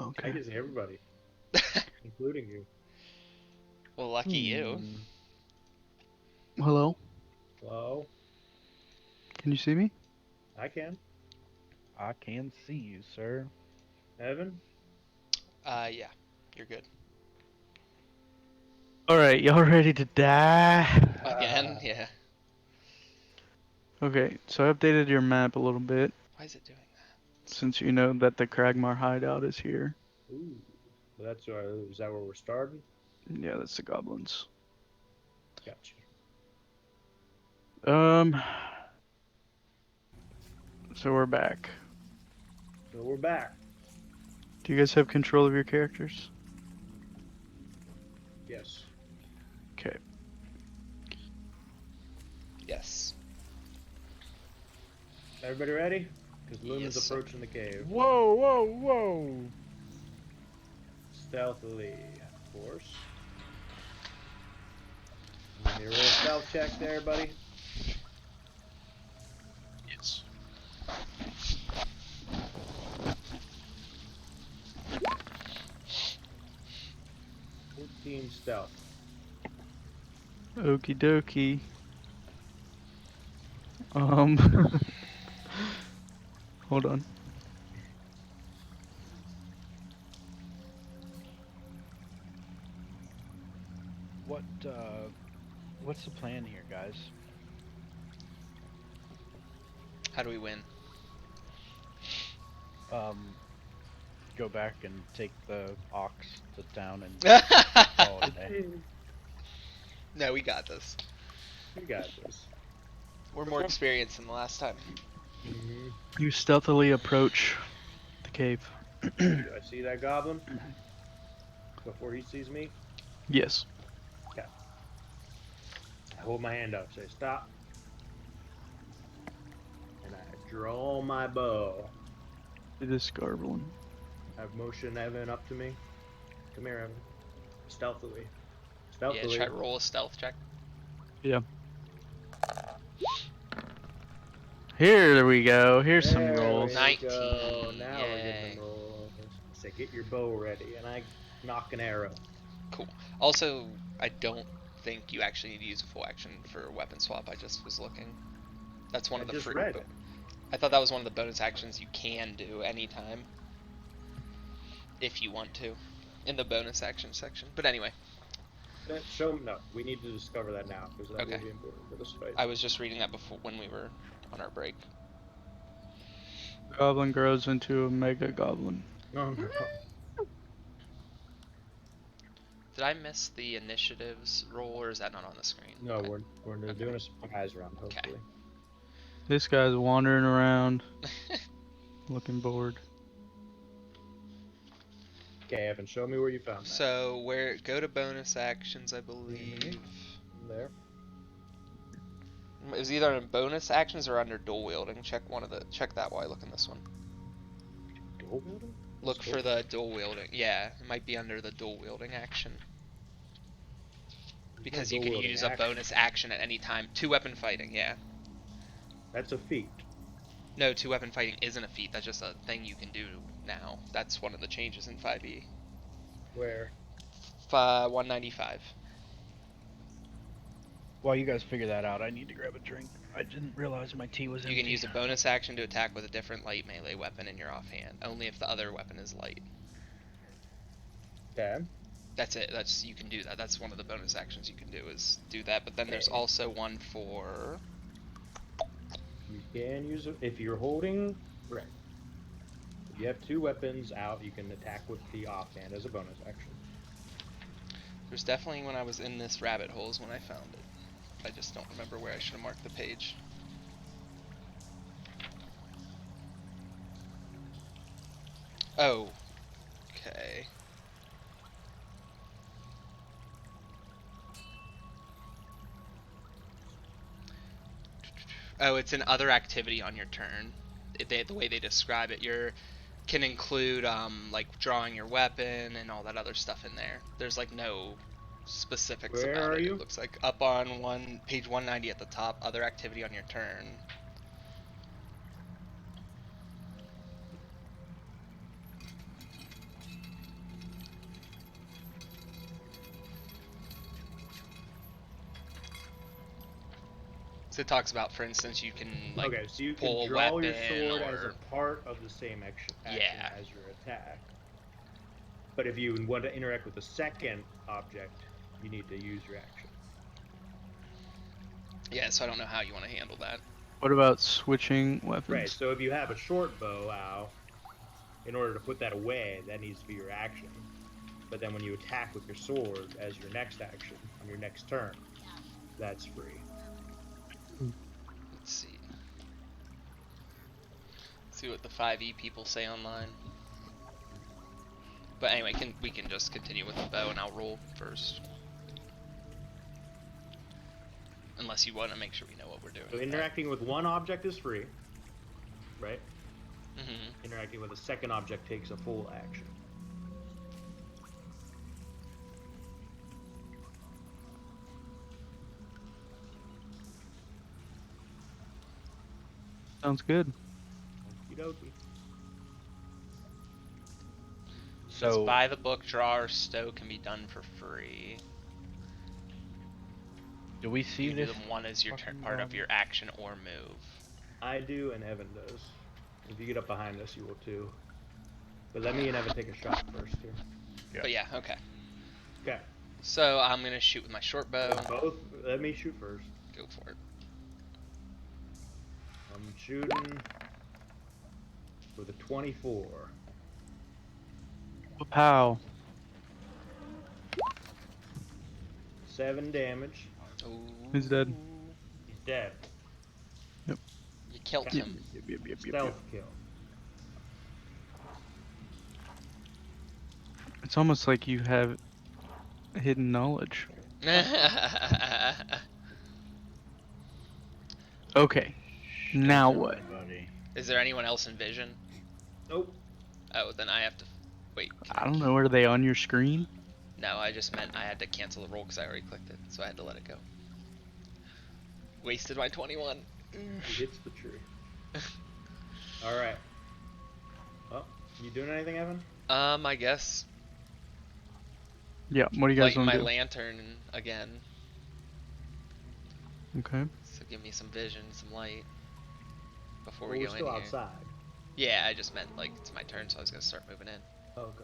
Okay. I can see everybody, including you. Well, lucky you. Hello? Hello? Can you see me? I can. I can see you, sir. Evan? Yeah, you're good. Alright, y'all ready to die? Again, yeah. Okay, so I updated your map a little bit, Why is it doing that? since you know that the Kragmar hideout is here. Ooh. That's is that where we're starting? Yeah, that's the goblins. Gotcha. So we're back. So we're back. Do you guys have control of your characters? Yes. Okay. Yes. Everybody ready? Because Luna's Yes, sir. approaching the cave. Whoa, whoa, whoa! Stealthily, of course. Give me a roll stealth check there, buddy. Yes. 14 stealth. Okie dokie. Um, hold on. What's the plan here, guys? How do we win? Go back and take the ox to town and call it a day. No, we got this. We got this. We're more experienced than the last time. Mm-hmm. You stealthily approach the cave. Do I see that goblin before he sees me? Yes. Okay. I hold my hand up, say stop. And I draw my bow. This goblin. I've motioned Evan up to me. Come here, Evan. Stealthily. Yeah, Stealthily. try to roll a stealth check. Yeah. Here we go. Here's some There rolls. we 19, go. Now we're yay. getting the rolls. Say, get your bow ready, and I knock an arrow. Cool. Also, I don't think you actually need to use a full action for weapon swap. I just was looking. That's one I of the just free. read it. I thought that was one of the bonus actions you can do anytime, if you want to, in the bonus action section. But anyway, Show me. No, we need to discover that now because that Okay. will be important for this fight. I was just reading that before when we were on our break. Goblin grows into a mega goblin. No, no. Did I miss the initiatives roll, or is that not on the screen? No, Okay. we're doing a surprise round, hopefully. This guy's wandering around, looking bored. Okay, Evan, show me where you found that. So go to bonus actions, I believe. There. It was either in bonus actions or under dual wielding. Check that while I look in this one. Dual wielding? Look for the dual wielding. Yeah, it might be under the dual wielding action. Because you can use a bonus action at any time. 2-weapon fighting, yeah. That's a feat. No, 2-weapon fighting isn't a feat. That's just a thing you can do now. That's one of the changes in 5e. Where? 195. While you guys figure that out, I need to grab a drink. I didn't realize my tea was empty. You can use a bonus action to attack with a different light melee weapon in your offhand. Only if the other weapon is light. Okay. That's it. You can do that. That's one of the bonus actions you can do is do that. But then there's also one for. You can use it if you're holding. Right. If you have 2 weapons out, you can attack with the offhand as a bonus action. There's definitely when I was in this rabbit hole is when I found it. I just don't remember where I should have marked the page. Oh. Okay. Oh, it's an other activity on your turn. The way they describe it, can include like drawing your weapon and all that other stuff in there. There's like no specifics Where about are it. you? It looks like up on page 190 at the top, other activity on your turn. So it talks about, for instance, you can like okay, so you pull can a draw your weapon sword as or- a part of the same action Yeah. as your attack. But if you want to interact with a second object, you need to use your action. Yeah, so I don't know how you want to handle that. What about switching weapons? Right. So if you have a short bow out, in order to put that away, that needs to be your action. But then when you attack with your sword as your next action on your next turn, that's free. Let's see. See what the 5e people say online. But anyway, we can just continue with the bow and I'll roll first. Unless you want to make sure we know what we're doing. So interacting with one object is free, right? Mm-hmm. Interacting with a second object takes a full action. Sounds good. Okie dokie. So buy the book, draw, or stow can be done for free. Do we see You do this? them one as your fucking part of dog? your action or move. I do, and Evan does. If you get up behind us, you will too. But let me and Evan take a shot first here. Yeah. But yeah, okay. Okay. So I'm gonna shoot with my short bow. Both. Let me shoot first. Go for it. I'm shooting with a 24. Pow. 7 damage. Ooh. Who's dead? He's dead. You killed Okay. him. Yep. Stealth kill. It's almost like you have hidden knowledge. Okay. Now what? Everybody. Is there anyone else in vision? Nope. Oh, then I have to wait. I don't know. Are they on your screen? No, I just meant I had to cancel the roll because I already clicked it, so I had to let it go. Wasted my 21. He hits the tree. Alright. Oh, you doing anything, Evan? I guess Yeah. What do you guys lighting want my to do? lantern again. Okay. So give me some vision, some light before Well, we we're go in still here. outside. Yeah, I just meant like it's my turn, so I was gonna start moving in. Oh, okay.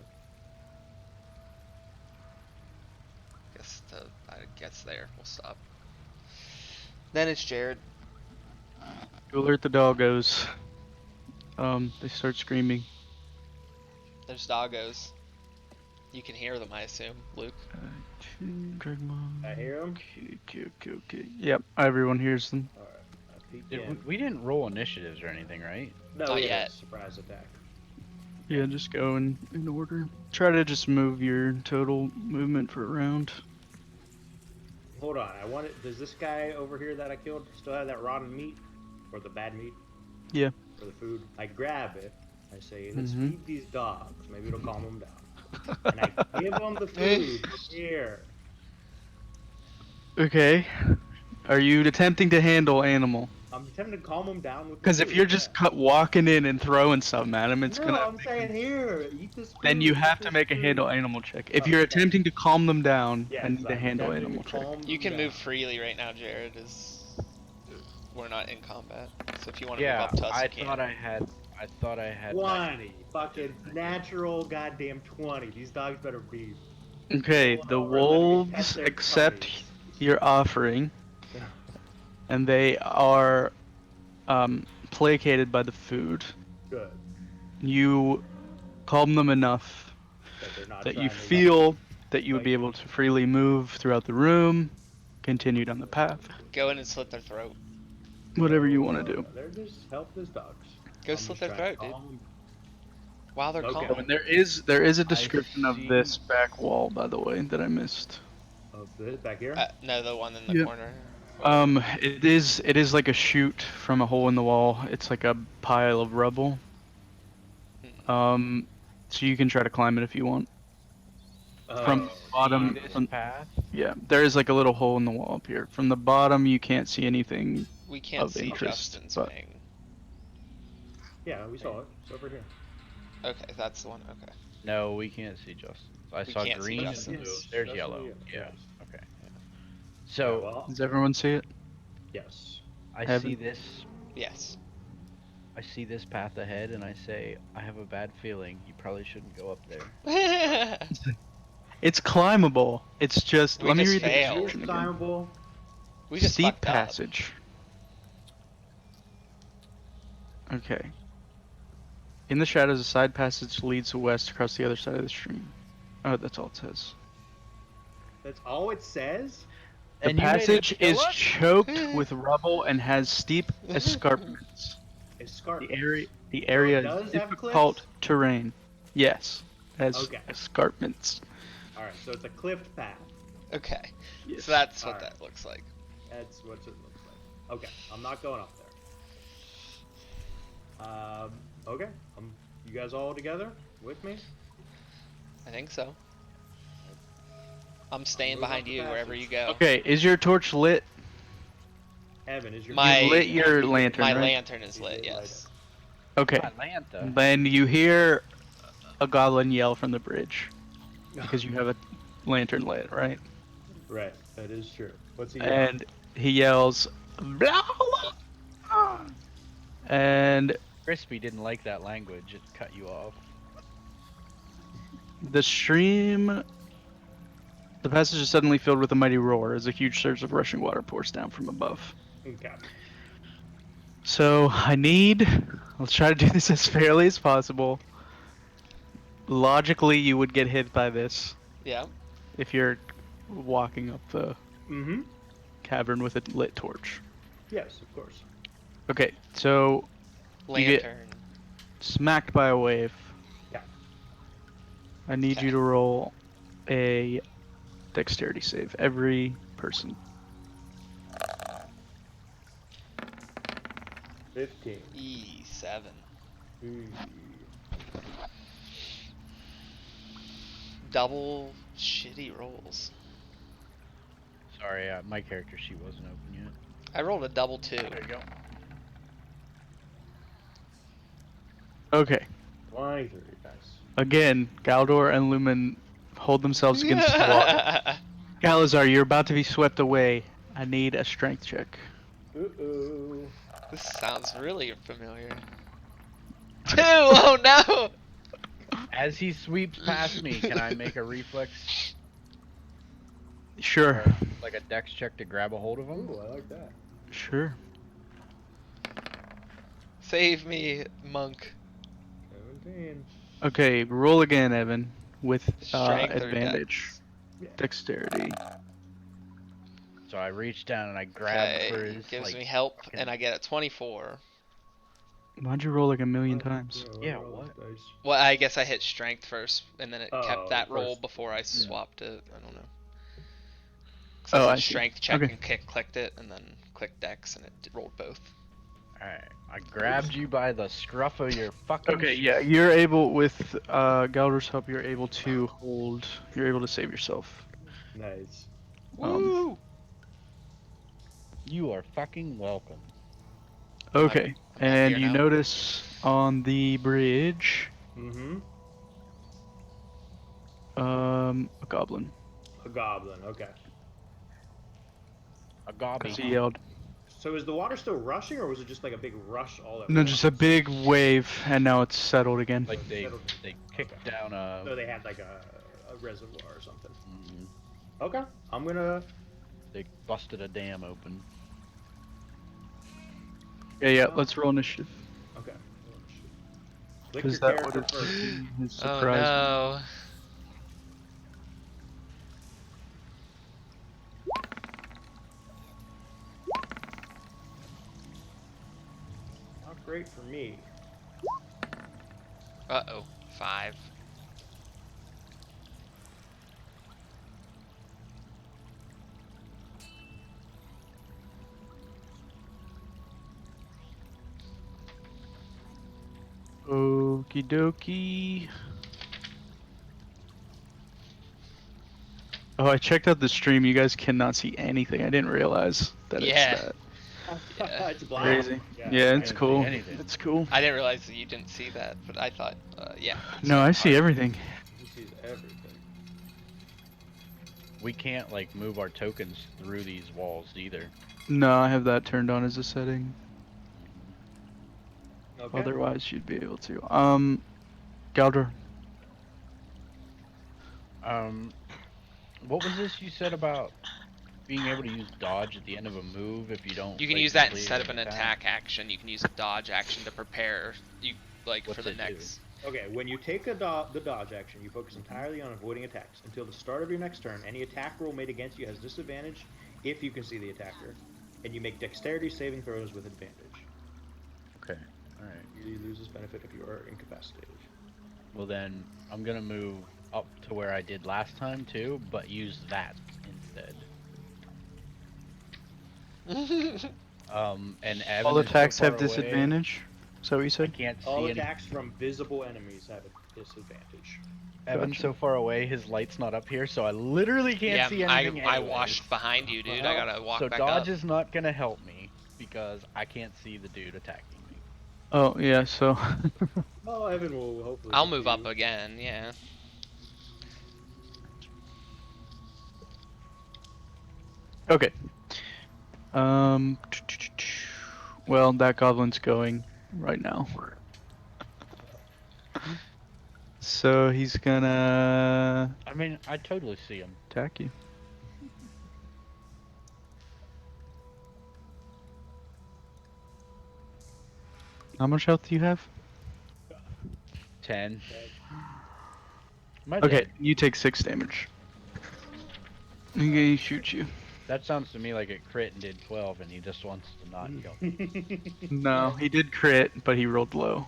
I guess there. We'll stop. Then it's Jared. You alert the doggos. They start screaming. There's doggos. You can hear them, I assume, Luke. I hear him. Okay. Yep. Everyone hears them. Alright. I peek in. We didn't roll initiatives or anything, right? No, Not yeah, yet. surprise attack. Yeah, just go in order. Try to just move your total movement for a round. Hold on. I want it. Does this guy over here that I killed still have that rotten meat? Or the bad meat? Yeah. For the food? I grab it. I say, let's Mhm. feed these dogs. Maybe it'll calm them down. And I give them the food. Here. Okay. Are you attempting to handle animal? I'm attempting to calm them down with the Because if food, you're just yeah. walking in and throwing something at him, it's No, gonna. I'm saying here. Eat this food. Then you eat have to this make a food. handle animal check. If Oh, you're okay. attempting to calm them down, Yes, I need to I'm handle attempting animal to check. calm You them can move down. freely right now, Jared. We're not in combat, so if you want to Yeah, move up to us, I you can. thought I had. I thought I had. 20. Fucking natural goddamn 20. These dogs better be. Okay, Pull the over and let me pet wolves their accept tummies. your offering, and they are placated by the food. Good. You calm them enough That they're not that trying you to feel that you would bite be you. able to freely move throughout the room, continue down the path, Go in and slit their throat. whatever you want to do. They're just helpless dogs. Go I'm slit just their trying to throat, dude. calm them. While they're Okay. Oh, calm. and there is a description of see- this back wall, by the way, that I missed. Of this back here? No, the one in the Yep. corner. It is like a chute from a hole in the wall. It's like a pile of rubble. So you can try to climb it if you want. From the bottom, this from, path. yeah, there is like a little hole in the wall up here. From the bottom, you can't see anything. We can't Of see interest, Justin's but- ping. Yeah, we saw it. It's over here. Okay, that's the one. Okay. No, we can't see Justin. I We saw can't see green and Justin's. blue. There's Justin, yellow. yeah. Yeah. Okay. Yeah, So well, Does everyone see it? yes. I Heaven. see this. Yes. I see this path ahead, and I say, I have a bad feeling. You probably shouldn't go up there. It's climbable. It's just. We Let me just read the failed. It is description again. climbable. We just Steep fucked up. passage. Okay. In the shadows, a side passage leads west across the other side of the stream. Oh, that's all it says. That's all it says? The And you made it passage kill is us? choked with rubble and has steep escarpments. Escarpment. The So area it does is have difficult cliffs? terrain. Yes, has Okay. escarpments. Alright, so it's a cliffed path. Okay. Yes. So that's what Alright. that looks like. That's what it looks like. Okay, I'm not going up there. Okay. You guys all together with me? I think so. I'm staying move up behind the you wherever you passage. go. Okay, is your torch lit? Evan, is your My- You lit your lantern, My right? lantern is You lit, did light yes. Okay. Atlanta. Then you hear a goblin yell from the bridge because you have a lantern lit, right? Right, that is true. What's he yelling? And he yells, "Blah, blah, blah." And Crispy didn't like that language. It cut you off. the stream, the passage is suddenly filled with a mighty roar as a huge surge of rushing water pours down from above. Okay. So let's try to do this as fairly as possible. Logically, you would get hit by this Yeah. if you're walking up the Mm-hmm. cavern with a lit torch. Yes, of course. Okay, so You get- Lantern. smacked by a wave. Yeah. I need Okay. you to roll a dexterity save, every person. 15. E7. Double shitty rolls. Sorry, my character sheet wasn't open yet. I rolled a double 2. There you go. Okay, 23, nice. again, Galdor and Lumen hold themselves against the water. Galazar, you're about to be swept away. I need a strength check. Uh-oh. This sounds really familiar. 2! Oh no! As he sweeps past me, can I make a reflex, Sure, or like a dex check to grab a hold of him? Ooh, I like that. sure. Save me, monk. 17. Okay, roll again, Evan, with Strength or advantage. dex? Yeah. Dexterity. So I reach down and I grab for Okay, his gives like, me help, fucking- and I get a 24. Why'd you roll like a million times? Yeah, roll what? those dice. Well, I guess I hit strength first, and then it Oh, kept that roll first. before I swapped it. I don't know. Oh, I I said see. strength check Okay. and clicked it, and then clicked dex, and it rolled both. Alright, I grabbed you by the scruff of your fucking. Okay, yeah, you're able with Galdor's help. You're able to hold. You're able to save yourself. Nice. Woo! You are fucking welcome. Okay, I'm and happier you now. notice on the bridge, Mm-hmm. a goblin. A goblin, okay. A gobby. Because he yelled. So is the water still rushing, or was it just like a big rush all at No, once? just a big wave, and now it's settled again. Like they Settled. kicked Okay. down a. So they had like a reservoir or something. Mhm. Okay, I'm gonna. They busted a dam open. Yeah, let's roll initiative. Okay. Lick Because your that would character have first. been his Oh surprise. no. Not great for me. Uh-oh. 5. Okie dokie. Oh, I checked out the stream. You guys cannot see anything. I didn't realize that Yeah. it's that Yeah. It's black. crazy. Yeah. Yeah, I it's didn't see cool. anything. It's cool. I didn't realize that you didn't see that, but I thought, yeah. No, I see everything. He sees everything. We can't like move our tokens through these walls either. No, I have that turned on as a setting. Okay. Otherwise, you'd be able to. Galdor. What was this you said about being able to use dodge at the end of a move if you don't? You can like, use that complete instead of an an attack action. You can use a dodge action to prepare you like What's for the it do? next. Okay, when you take the dodge action, you focus entirely on avoiding attacks. Until the start of your next turn, any attack roll made against you has disadvantage if you can see the attacker, and you make dexterity saving throws with advantage. Okay. All right. You lose this benefit if you are incapacitated. Well then, I'm gonna move up to where I did last time too, but use that instead. And Evan All is so attacks far have away, disadvantage. Is that what you I said? can't All see any. attacks from visible enemies have a disadvantage. Evan's Gotcha. so far away, his light's not up here, so I literally can't Yeah, see anything. I anyways. washed behind you, dude. I Well, gotta walk So back dodge up. is not gonna help me because I can't see the dude attacking me. Oh yeah, so well, Evan will hopefully. I'll get move to up you. again. Yeah. okay. Um, well, that goblin's going right now. So he's gonna I mean, I totally see him. attack you. How much health do you have? 10. Am I Okay, dead? you take 6 damage. He shoots you. That sounds to me like it crit and did 12, and he just wants to not kill me. No, he did crit, but he rolled low.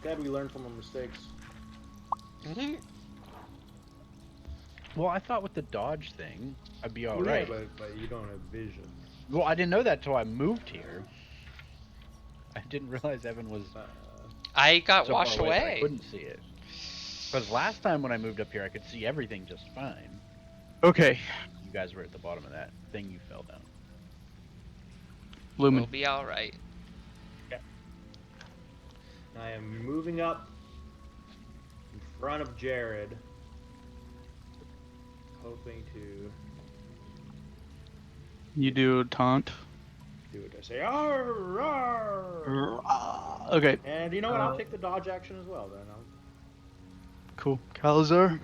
Glad we learned from our mistakes. Well, I thought with the dodge thing, I'd be Well, alright. yeah, but you don't have vision. Well, I didn't know that till I moved here. I didn't realize Evan was I got so far washed away that I away. couldn't see it. Because last time when I moved up here, I could see everything just fine. Okay, You guys were at the bottom of that thing you fell down. Lumen. We'll be all right. I am moving up in front of Jared, hoping to You do a taunt. do it. I say, "Arr, arr." Okay, And you know what? I'll take the dodge action as well. Then cool. Calazar.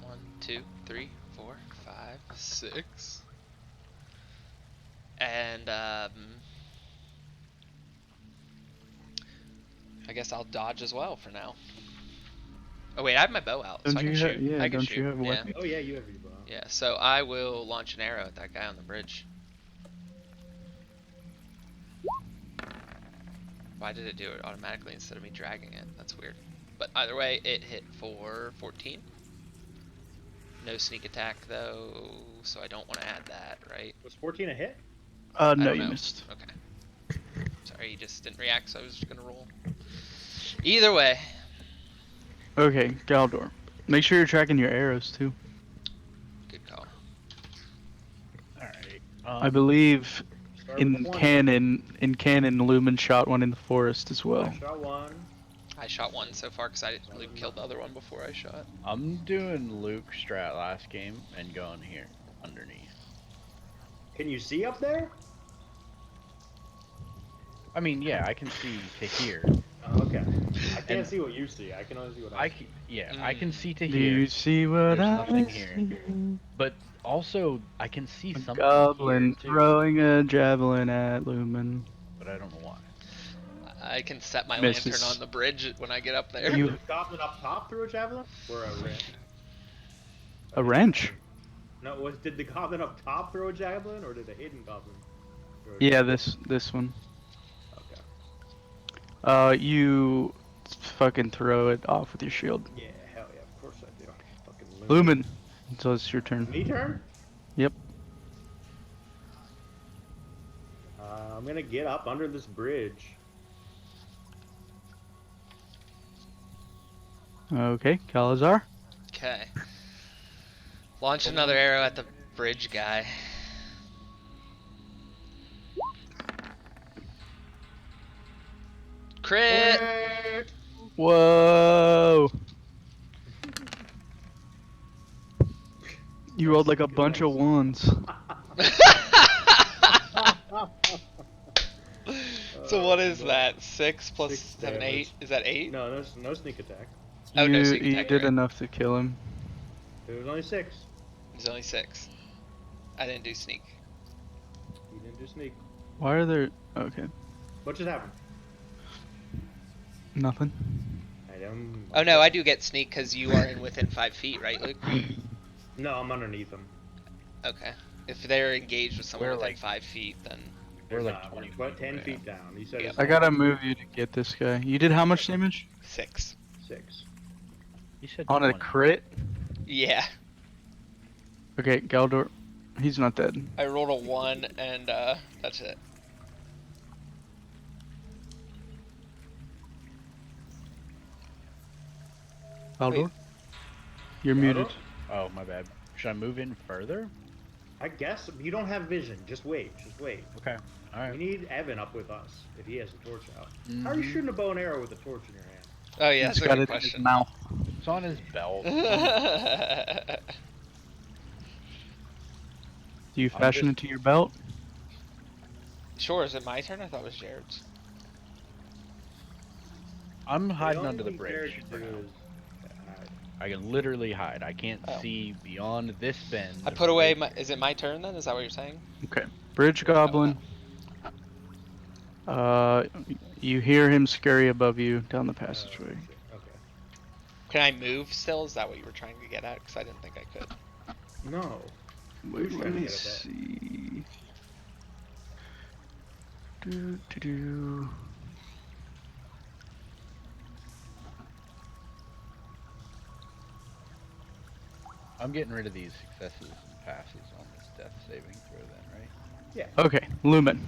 1, 2, 3, 4, 5, 6. And I guess I'll dodge as well for now. Oh wait, I have my bow out, so Don't I can you shoot. have? Yeah, I can don't shoot. you have a yeah. weapon? oh yeah, you have your bow. Yeah, so I will launch an arrow at that guy on the bridge. Why did it do it automatically instead of me dragging it? That's weird. But either way, it hit for 14. No sneak attack though, so I don't want to add that, right? Was 14 a hit? No, don't you know. missed. Okay. Sorry, he just didn't react, so I was just gonna roll. Either way. Okay, Galdor. Make sure you're tracking your arrows too. Good call. Alright. I believe Start with in 20. canon, Lumen shot one in the forest as well. I shot one. I shot one so far because Luke killed the other one before I shot. I'm doing Luke strat last game and going here, underneath. Can you see up there? I mean, yeah, I can see to here. Oh, okay. I can't And- see what you see. I can only see what I see. I can see to Do here. you see what There's I nothing see? here. But also, I can see A something goblin here too, throwing a javelin at Lumen. but I don't know why. I can set my Misses. lantern on the bridge when I get up there. You- The goblin up top threw a javelin? Or a wrench? A wrench? No, did the goblin up top throw a javelin, or did the hidden goblin throw a Yeah, javelin? this one. Okay. You fucking throw it off with your shield. Yeah, hell yeah, of course I do. Fucking Lumen. So it's your turn. Me turn? Yep. I'm gonna get up under this bridge. Okay, Calazar. Okay. Launch another arrow at the bridge guy. Crit! Whoa! You rolled like a bunch of ones. So what is no. that? 6 plus 6 7, 8? damage. Is that 8? No, no sneak attack. Oh, no You sneak you attack, did right. enough to kill him. It was only 6. It was only 6. I didn't do sneak. You didn't do sneak. Why are there? Okay, What just happened? nothing. Oh no, I do get sneak because you are in within 5 feet, right, Luke? No, I'm underneath them. Okay. If they're engaged with someone We're within like- 5 feet, then We're like not. 20 We're feet 10 away. feet down. You said Yep. it's I gotta move you to get this guy. You did how much damage? 6. 6. You said On a 20. crit? Yeah. Okay, Galdor. He's not dead. I rolled a 1 and that's it. Galdor? Wait. You're Galdor? muted. Oh, my bad. Should I move in further? I guess you don't have vision. Just wait. Just wait. Okay. All We right. need Evan up with us if he has a torch out. How are you Mhm. shooting a bow and arrow with a torch in your hand? Oh yeah, He's that's a got good it in his question. mouth. It's on his belt. Do you I'm fashion just- it to your belt? Sure, is it my turn? I thought it was Jared's. I'm hiding The under the only thing Jared bridge. can for do now. is hide. I can literally hide. I can't Oh. see beyond this bend. I put away right my. here. Is it my turn then? Is that what you're saying? Okay. Bridge Goblin. You hear him scurry above you down the passageway. Shit. Okay. Can I move still? Is that what you were trying to get at? Because I didn't think I could. No. Wait, Who's let trying to me get above? see. Do. I'm getting rid of these successes and passes on this death saving throw then, right? Yeah. Okay, Lumen.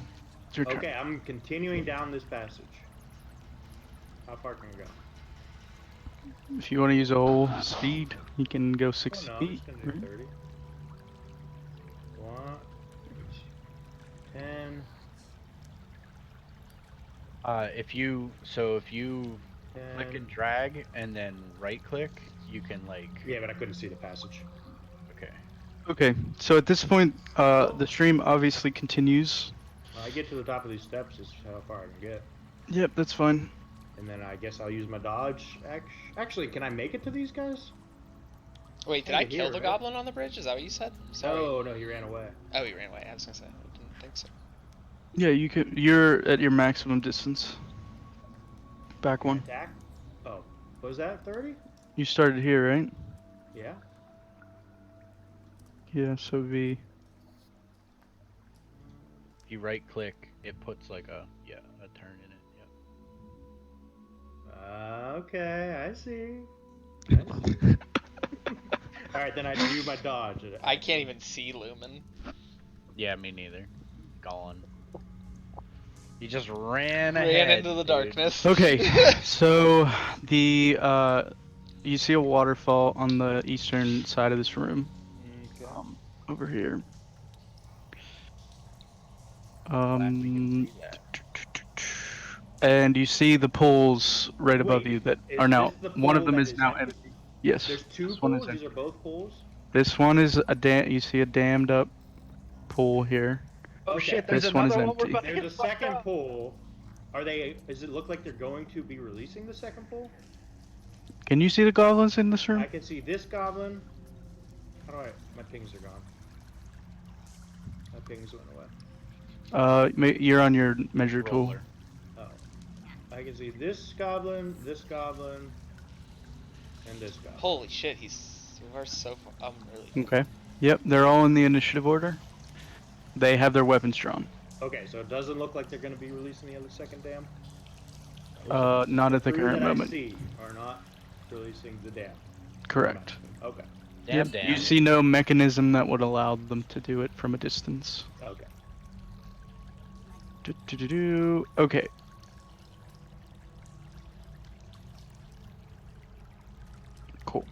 It's your turn. Okay, I'm continuing down this passage. How far can I go? If you want to use a whole speed, you can go Oh 60 no, I'm feet. just gonna do right? 30. 1, 10, If you click 10. and drag and then right click, you can like. Yeah, but I couldn't see the passage. Okay. Okay, so at this point, the stream obviously continues. I get to the top of these steps is how far I can get. Yep, that's fine. And then I guess I'll use my dodge. Actually, can I make it to these guys? Wait, did Kinda I kill here, the right? goblin on the bridge? Is that what you said? Sorry. No, he ran away. Oh, he ran away. I was gonna say. I didn't think so. Yeah, you can. You're at your maximum distance. Back Can I one. attack? Oh, was that 30? You started here, right? Yeah. Yeah, so it'd be. If you right click, it puts like a turn in it. Yep. Okay, I see. I see. All right, then I do my dodge. I can't even see Lumen. Yeah, me neither. Gone. He just ran Ran ahead, into the dude. darkness. Okay, so the you see a waterfall on the eastern side of this room. Okay. Over here. Glad we can see that. And you see the pools right above Wait, you that is are now. this the One of pool them that is now empty? empty. Yes. There's two this one is pools. These empty. are both pools. This one is a You see a dammed up pool here. Oh Okay. shit! There's This one is another one. We're empty. about to There's get a fucked second up. pool. Are they? Does it look like they're going to be releasing the second pool? Can you see the goblins in this room? I can see this goblin. How do I? My pings are gone. My pings went away. You're on your measure tool. Roller. Oh. I can see this goblin, and this goblin. Holy shit, we're so far. I'm really. Okay. Yep, they're all in the initiative order. They have their weapons drawn. Okay, so it doesn't look like they're going to be releasing the other second dam. Not at the Three current that moment. I see are not releasing the dam. Correct. Okay. Damn, Yep, you see no mechanism that would allow them to do it from a distance. Okay. Okay. Cool.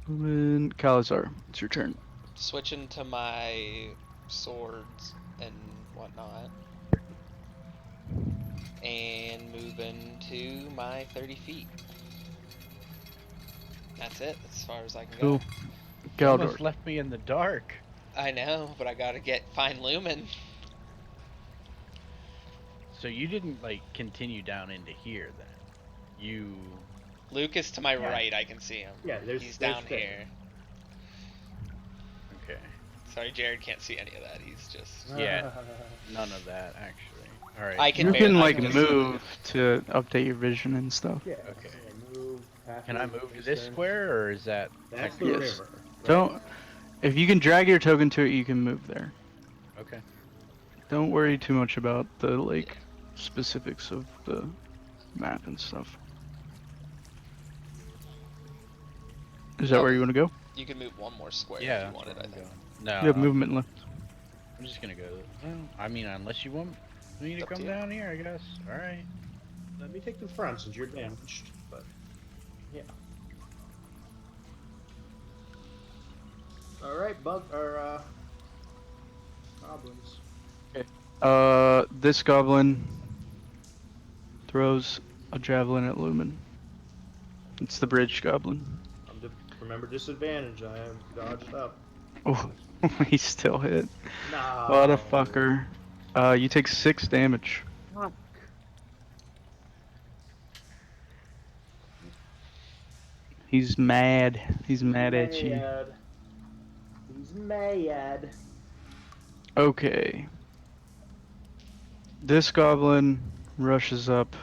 And Kalizar, it's your turn. Switching to my swords and whatnot. And moving to my 30 feet. That's it. That's as far as I can Cool. go. You almost Galdor. left me in the dark. I know, but I gotta find Lumen. So you didn't like continue down into here then? You. Luke is to my Yeah. right. I can see him. Yeah, He's there's down Finn. here. Okay. Sorry, Jared can't see any of that. He's just. Yeah. None of that actually. All right. I can You barely- can I like can just- move to update your vision and stuff. Yeah. Okay. Yeah, move. Can I move to this distance. square, or is that? That's the Yes. river. Right? Don't. If you can drag your token to it, you can move there. Okay. Don't worry too much about the like specifics of the map and stuff. Is that Oh. where you want to go? You can move one more square Yeah. if you That's wanted. where I I'm think. going. No. You have movement left. I'm just gonna go. Well, I mean, unless you want me to Up to come you. down here, I guess. All right. Let me take the front since you're damaged. But yeah. All right, goblins. This goblin throws a javelin at Lumen. It's the bridge goblin. Remember disadvantage. I have dodged up. Oh, he still hit. No. What a fucker. You take 6 damage. Fuck. He's mad. He's mad at you. He's mad. Okay. This goblin rushes up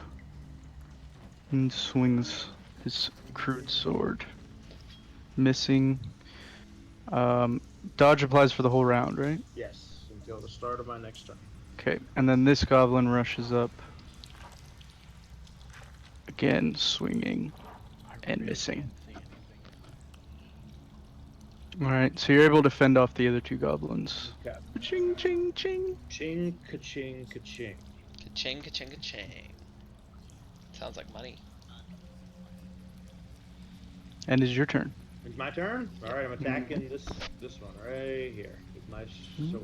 and swings his crude sword. Missing. Dodge applies for the whole round, right? Yes, until the start of my next turn. Okay, and then this goblin rushes up. Again, swinging and missing. Can't see anything. Alright, so you're able to fend off the other 2 goblins. Okay. Ching, ching, ching. Ching, ka-ching, ka-ching. Ka-ching, ka-ching, ka-ching. Sounds like money. And it's your turn. It's my turn? Alright, I'm attacking this one right here with my sword.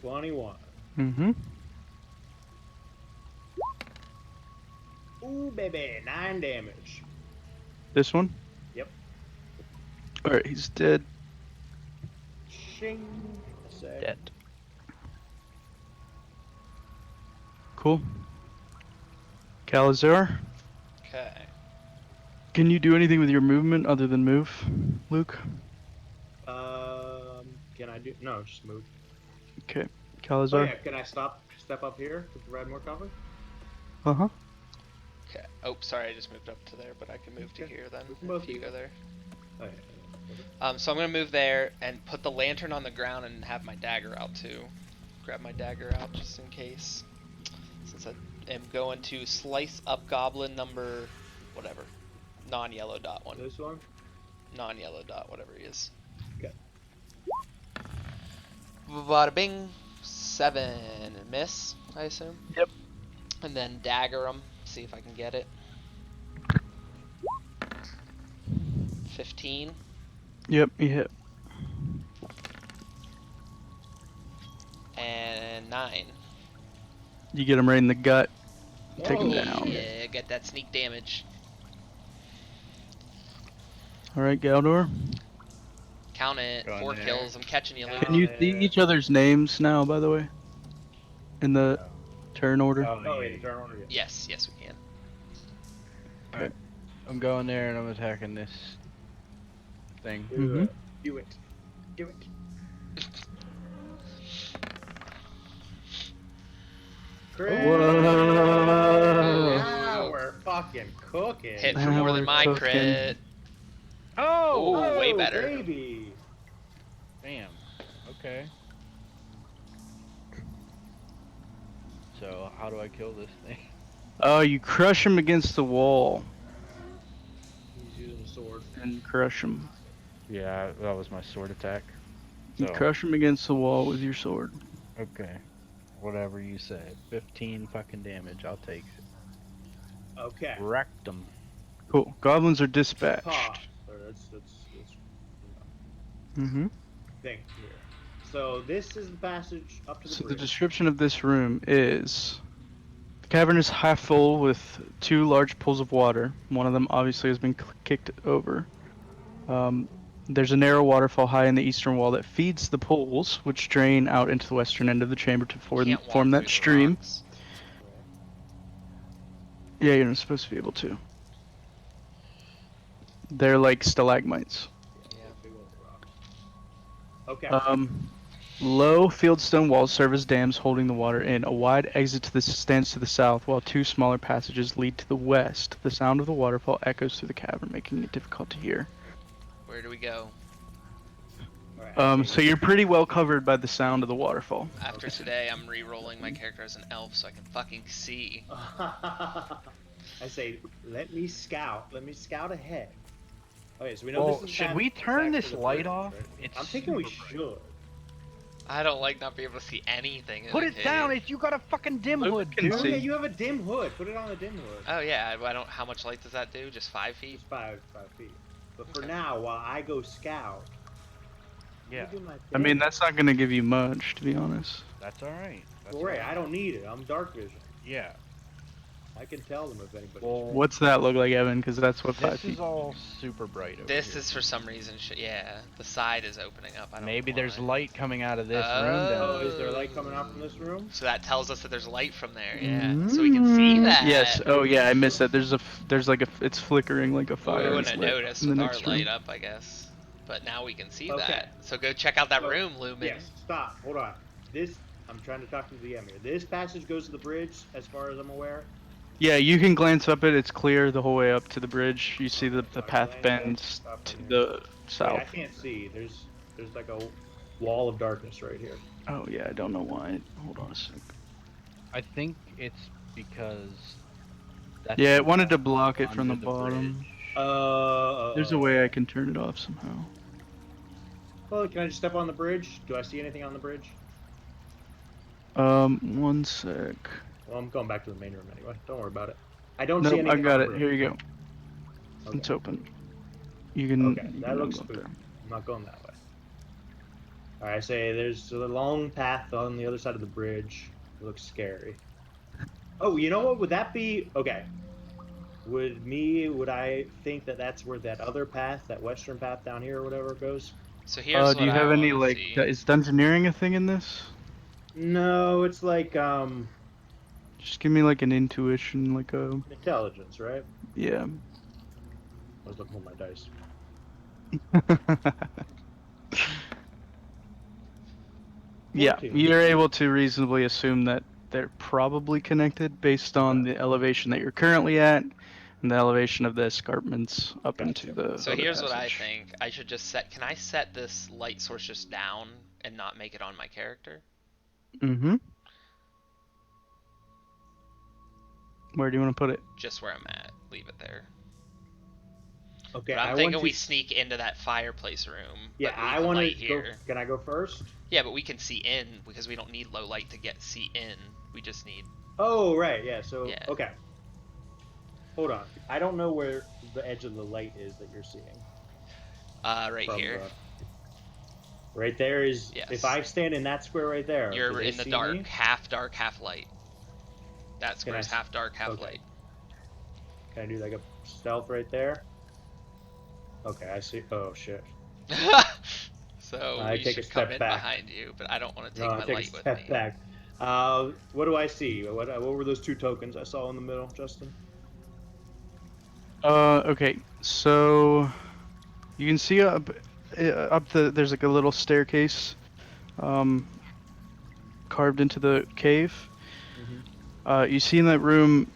21. Mm-hmm. Ooh, baby, 9 damage. This one? Yep. Alright, he's dead. Shing. Say. Dead. Cool. Calazar, Okay. can you do anything with your movement other than move, Luke? Can I do? No, just move. Okay. Oh Calazar? yeah, can I step up here to provide more cover? Uh-huh. Okay. Oh, sorry, I just moved up to there, but I can move to Okay. here then. We can both If you do go there. Oh, yeah. So I'm gonna move there and put the lantern on the ground and have my dagger out too. Grab my dagger out just in case. Since I am going to slice up goblin number, whatever, non-yellow dot one, This one? non-yellow dot, whatever he is. Okay. Bada bing, 7 miss, I assume. Yep. And then dagger him, see if I can get it. 15. Yep, you hit. And 9. You get him right in the gut. Take him Whoa. down. Yeah, get that sneak damage. Alright, Galdor. Count it. Go in 4 there. kills. I'm catching you, Luke. Can you see each other's names now, by the way? In the turn order? Oh, yeah, turn order. Yeah. Yes, yes, we can. I'm going there and I'm attacking this thing. Do it. Do it. Do it. Crit. Whoa. Now we're fucking cooking. Hit for Now more than we're my cooking. crit. Oh! Ooh, way better. Baby. Damn. Okay. So how do I kill this thing? Oh, you crush him against the wall He's using a sword. and crush him. Yeah, that was my sword attack. You So, crush him against the wall with your sword. okay. Whatever you say. 15 fucking damage. I'll take it. Okay. Wrecked them. Cool. Goblins are dispatched. Pause. Or that's Mm-hmm. thing here. So this is the passage up to the So the bridge. description of this room is cavern is half full with 2 large pools of water. One of them obviously has been kicked over. There's a narrow waterfall high in the eastern wall that feeds the pools, which drain out into the western end of the chamber to Can't walk form through that the stream. rocks. Yeah, you're not supposed to be able to. They're like stalagmites. Yeah. Big old rock. Okay. Low fieldstone walls serve as dams holding the water in. A wide exit stands to the south, while 2 smaller passages lead to the west. The sound of the waterfall echoes through the cavern, making it difficult to hear. Where do we go? All right, I So you're pretty well covered by the sound of the waterfall. After today, I'm re-rolling my character as an elf so I can fucking see. I say, let me scout. Let me scout ahead. Okay, so we know Well, this is should back- we turn back this to the light bridge, off? right? It's I'm thinking we super bright. should. I don't like not being able to see anything. Put in it a down. cave. It's you got a fucking dim Luke hood, can dude. Oh see. yeah, you have a dim hood. Put it on the dim hood. Oh yeah, I don't. How much light does that do? Just 5 feet? Just 5 feet. But for Okay. now, while I go scout, Yeah, let me do my I mean, thing. that's not going to give you much, to be honest. that's all right. That's Well, right, all I don't need it. I'm dark vision. Yeah. I can tell them if anybody's. Well, What's that look like, Evan? Because that's what 5 This feet. is all super bright over This here. is for some reason. Yeah, the side is opening up. I don't Maybe know there's why. light coming out of this room Oh, down is there light coming out from this room? So that tells us that there's light from there. Yeah, so we can see that. Yes. Oh yeah, I missed that. There's like it's flickering like a Well, fire. we It's wouldn't have lit noticed in the with our next light room. up, I guess. But now we can see Okay. that. So go check out that So- room, Lumen. Yes. Stop. Hold on. I'm trying to talk to the DM here. This passage goes to the bridge, as far as I'm aware. Yeah, you can glance up it. It's clear the whole way up to the bridge. You see the Okay, so I path glance bends up to here. the Wait, I south. can't see. There's like a wall of darkness right here. Oh yeah, I don't know why. Hold on a sec. I think it's because. That's Yeah, the it wanted to wall block it from the under bottom. bridge. There's a way I can turn it off somehow. Well, can I just step on the bridge? Do I see anything on the bridge? 1 sec. Well, I'm going back to the main room anyway. Don't worry about it. I don't see Nope, anything. I got on it. the bridge. Here you go. Okay. It's open. You can. Okay, you that can looks go up spooky. there. I'm not going that way. Alright, I say there's a long path on the other side of the bridge. It looks scary. Oh, you know what? Would that be... Okay. Would I think that that's where that other path, that western path down here or whatever goes? So here's what Do you I have any wanna like? see. Is dungeoneering a thing in this? No, it's like, Just give me like an intuition, like a intelligence, right? yeah. I was looking at my dice. Yeah, 14. you're able to reasonably assume that they're probably connected based on the elevation that you're currently at and the elevation of the escarpments up Gotcha. into the. So other here's what I passage. think. I should just set. Can I set this light source just down and not make it on my character? Mm-hmm. Where do you want to put it? Just where I'm at. Leave it there. Okay, But I'm I thinking want we to... sneak into that fireplace room. Yeah, but leave I the want to light go... here. Can I go first? Yeah, but we can see in because we don't need low light to see in. We just need. Oh, right, yeah, so... Yeah. Okay. Hold on. I don't know where the edge of the light is that you're seeing. Right from here. Right there is... Yes. If I stand in that square right there... do You're they in the see dark. me? Half dark, half light. That square's I- half dark, half okay. light. Can I do like a stealth right there? Okay, I see... Oh, shit. So I we take a should come step in back. behind you, but I don't want to No, take I my take a light with step me. back. What do I see? What were those 2 tokens I saw in the middle, Justin? Okay, so you can see up there's like a little staircase carved into the cave. You see in that room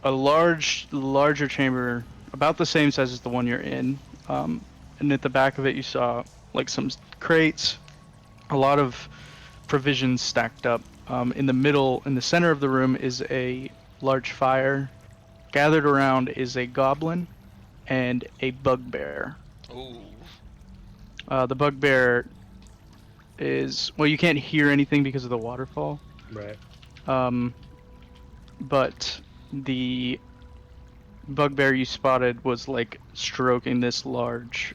a larger chamber about the same size as the one you're in, and at the back of it you saw like some crates, a lot of provisions stacked up. In the center of the room is a large fire. Gathered around is a goblin and a bugbear. Ooh. The bugbear is, well, you can't hear anything because of the waterfall. Right. But the bugbear you spotted was like stroking this large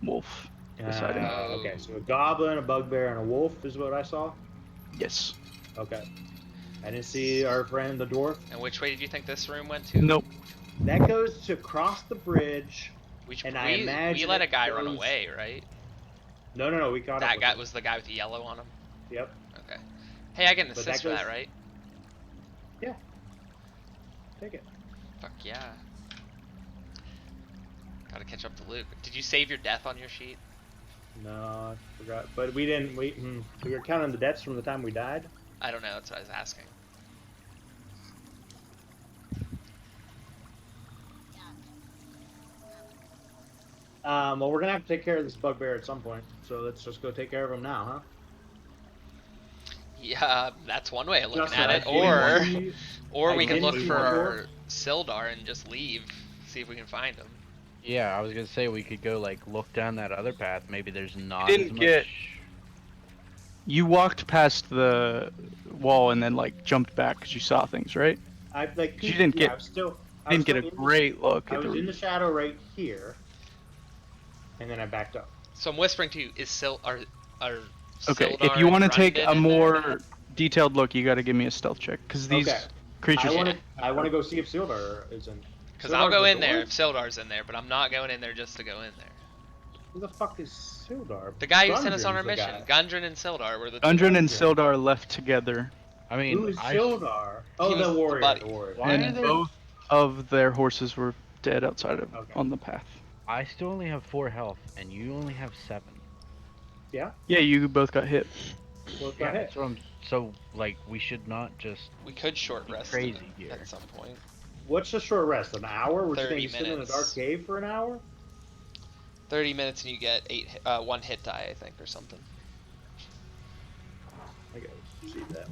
wolf beside him. Okay, so a goblin, a bugbear, and a wolf is what I saw? Yes. Okay. I didn't see our friend the dwarf. And which way did you think this room went to? Nope. That goes to cross the bridge, and I We imagine let a it guy run goes- away, right? No, we caught up That with guy him. was the guy with the yellow on him. Yep. Okay. Hey, I get an But assist that for that, goes- right? Yeah. Take it. Fuck yeah. Gotta catch up to Luke. Did you save your death on your sheet? No, I forgot. But we didn't. We were counting the deaths from the time we died. I don't know. That's what I was asking. Well, we're gonna have to take care of this bugbear at some point. So let's just go take care of him now, huh? Yeah, that's one way of looking Justin, at I it. didn't see- Or I we could didn't look see for the our dwarf. Sildar and just leave. See if we can find him. Yeah, I was gonna say we could go like look down that other path. Maybe there's not didn't as much. get- You walked past the wall and then like jumped back because you saw things, right? I like. You didn't get- I was still. I Didn't was get a still in the- great look I at the was in room. the shadow right here, and then I backed up. So I'm whispering to you, is are Okay, Sildar if you want to and take Grundon a in there? more detailed look, you got to give me a stealth check because these Okay. creatures. I want to go see if Sildar is in. Because I'll go Sildar's in the there dwarf? if Sildar's in there, but I'm not going in there just to go in there. Who the fuck is Sildar? The guy who sent us on our Gundren's the mission, guy. Gundren and Sildar, were the two. Gundren and Gundren. Sildar left together, I mean, Who is I Sildar? Oh, He was the the warrior. buddy. The warrior. Why and are there- both of their horses were dead outside of Okay. on the path. I still only have 4 health, and you only have 7. Yeah. Yeah, you both got hit. Well, go Yeah, ahead. that's what I'm. So like, we should not just. We could short Be rest crazy here. at some point. What's the short rest? An hour? We're just 30 gonna sit in a minutes. dark cave for an hour? 30 minutes and you get 1 hit die, I think, or something. I gotta see that.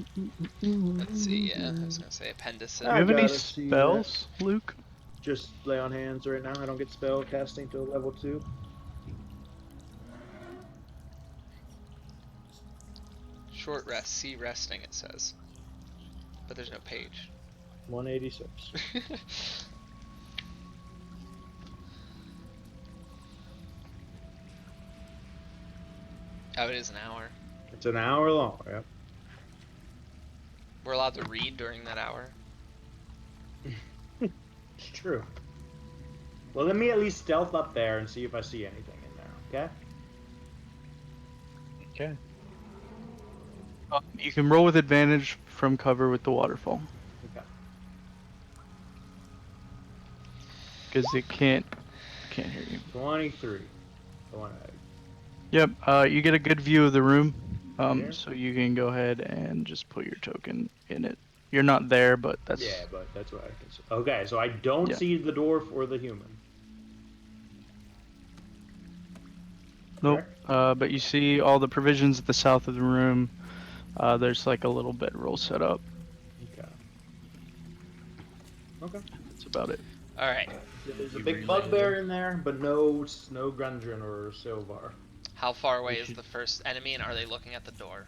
Let's see, yeah. I was gonna say appendicit. Do you have any gotta see spells, Luke? Just lay on hands right now. I don't get spell casting till level 2. Short rest, see resting, it says. But there's no page. 186. Oh, it is an hour. It's an hour long. Yep. We're allowed to read during that hour. It's true. Well, let me at least stealth up there and see if I see anything in there. Okay. Okay. You can roll with advantage from cover with the waterfall Okay. because it can't hear you. 23. The one Yep. You get a good view of the room, Here? so you can go ahead and just put your token in it. You're not there, but that's Yeah, but that's what I can see. Okay, so I don't Yeah. see the dwarf or the human. nope. But you see all the provisions at the south of the room. There's like a little bedroll set up. Okay. Okay. That's about it. Alright. There's a You big relay bugbear in there, but no Gundren or Silvar. How far away We is should- the first enemy, and are they looking at the door?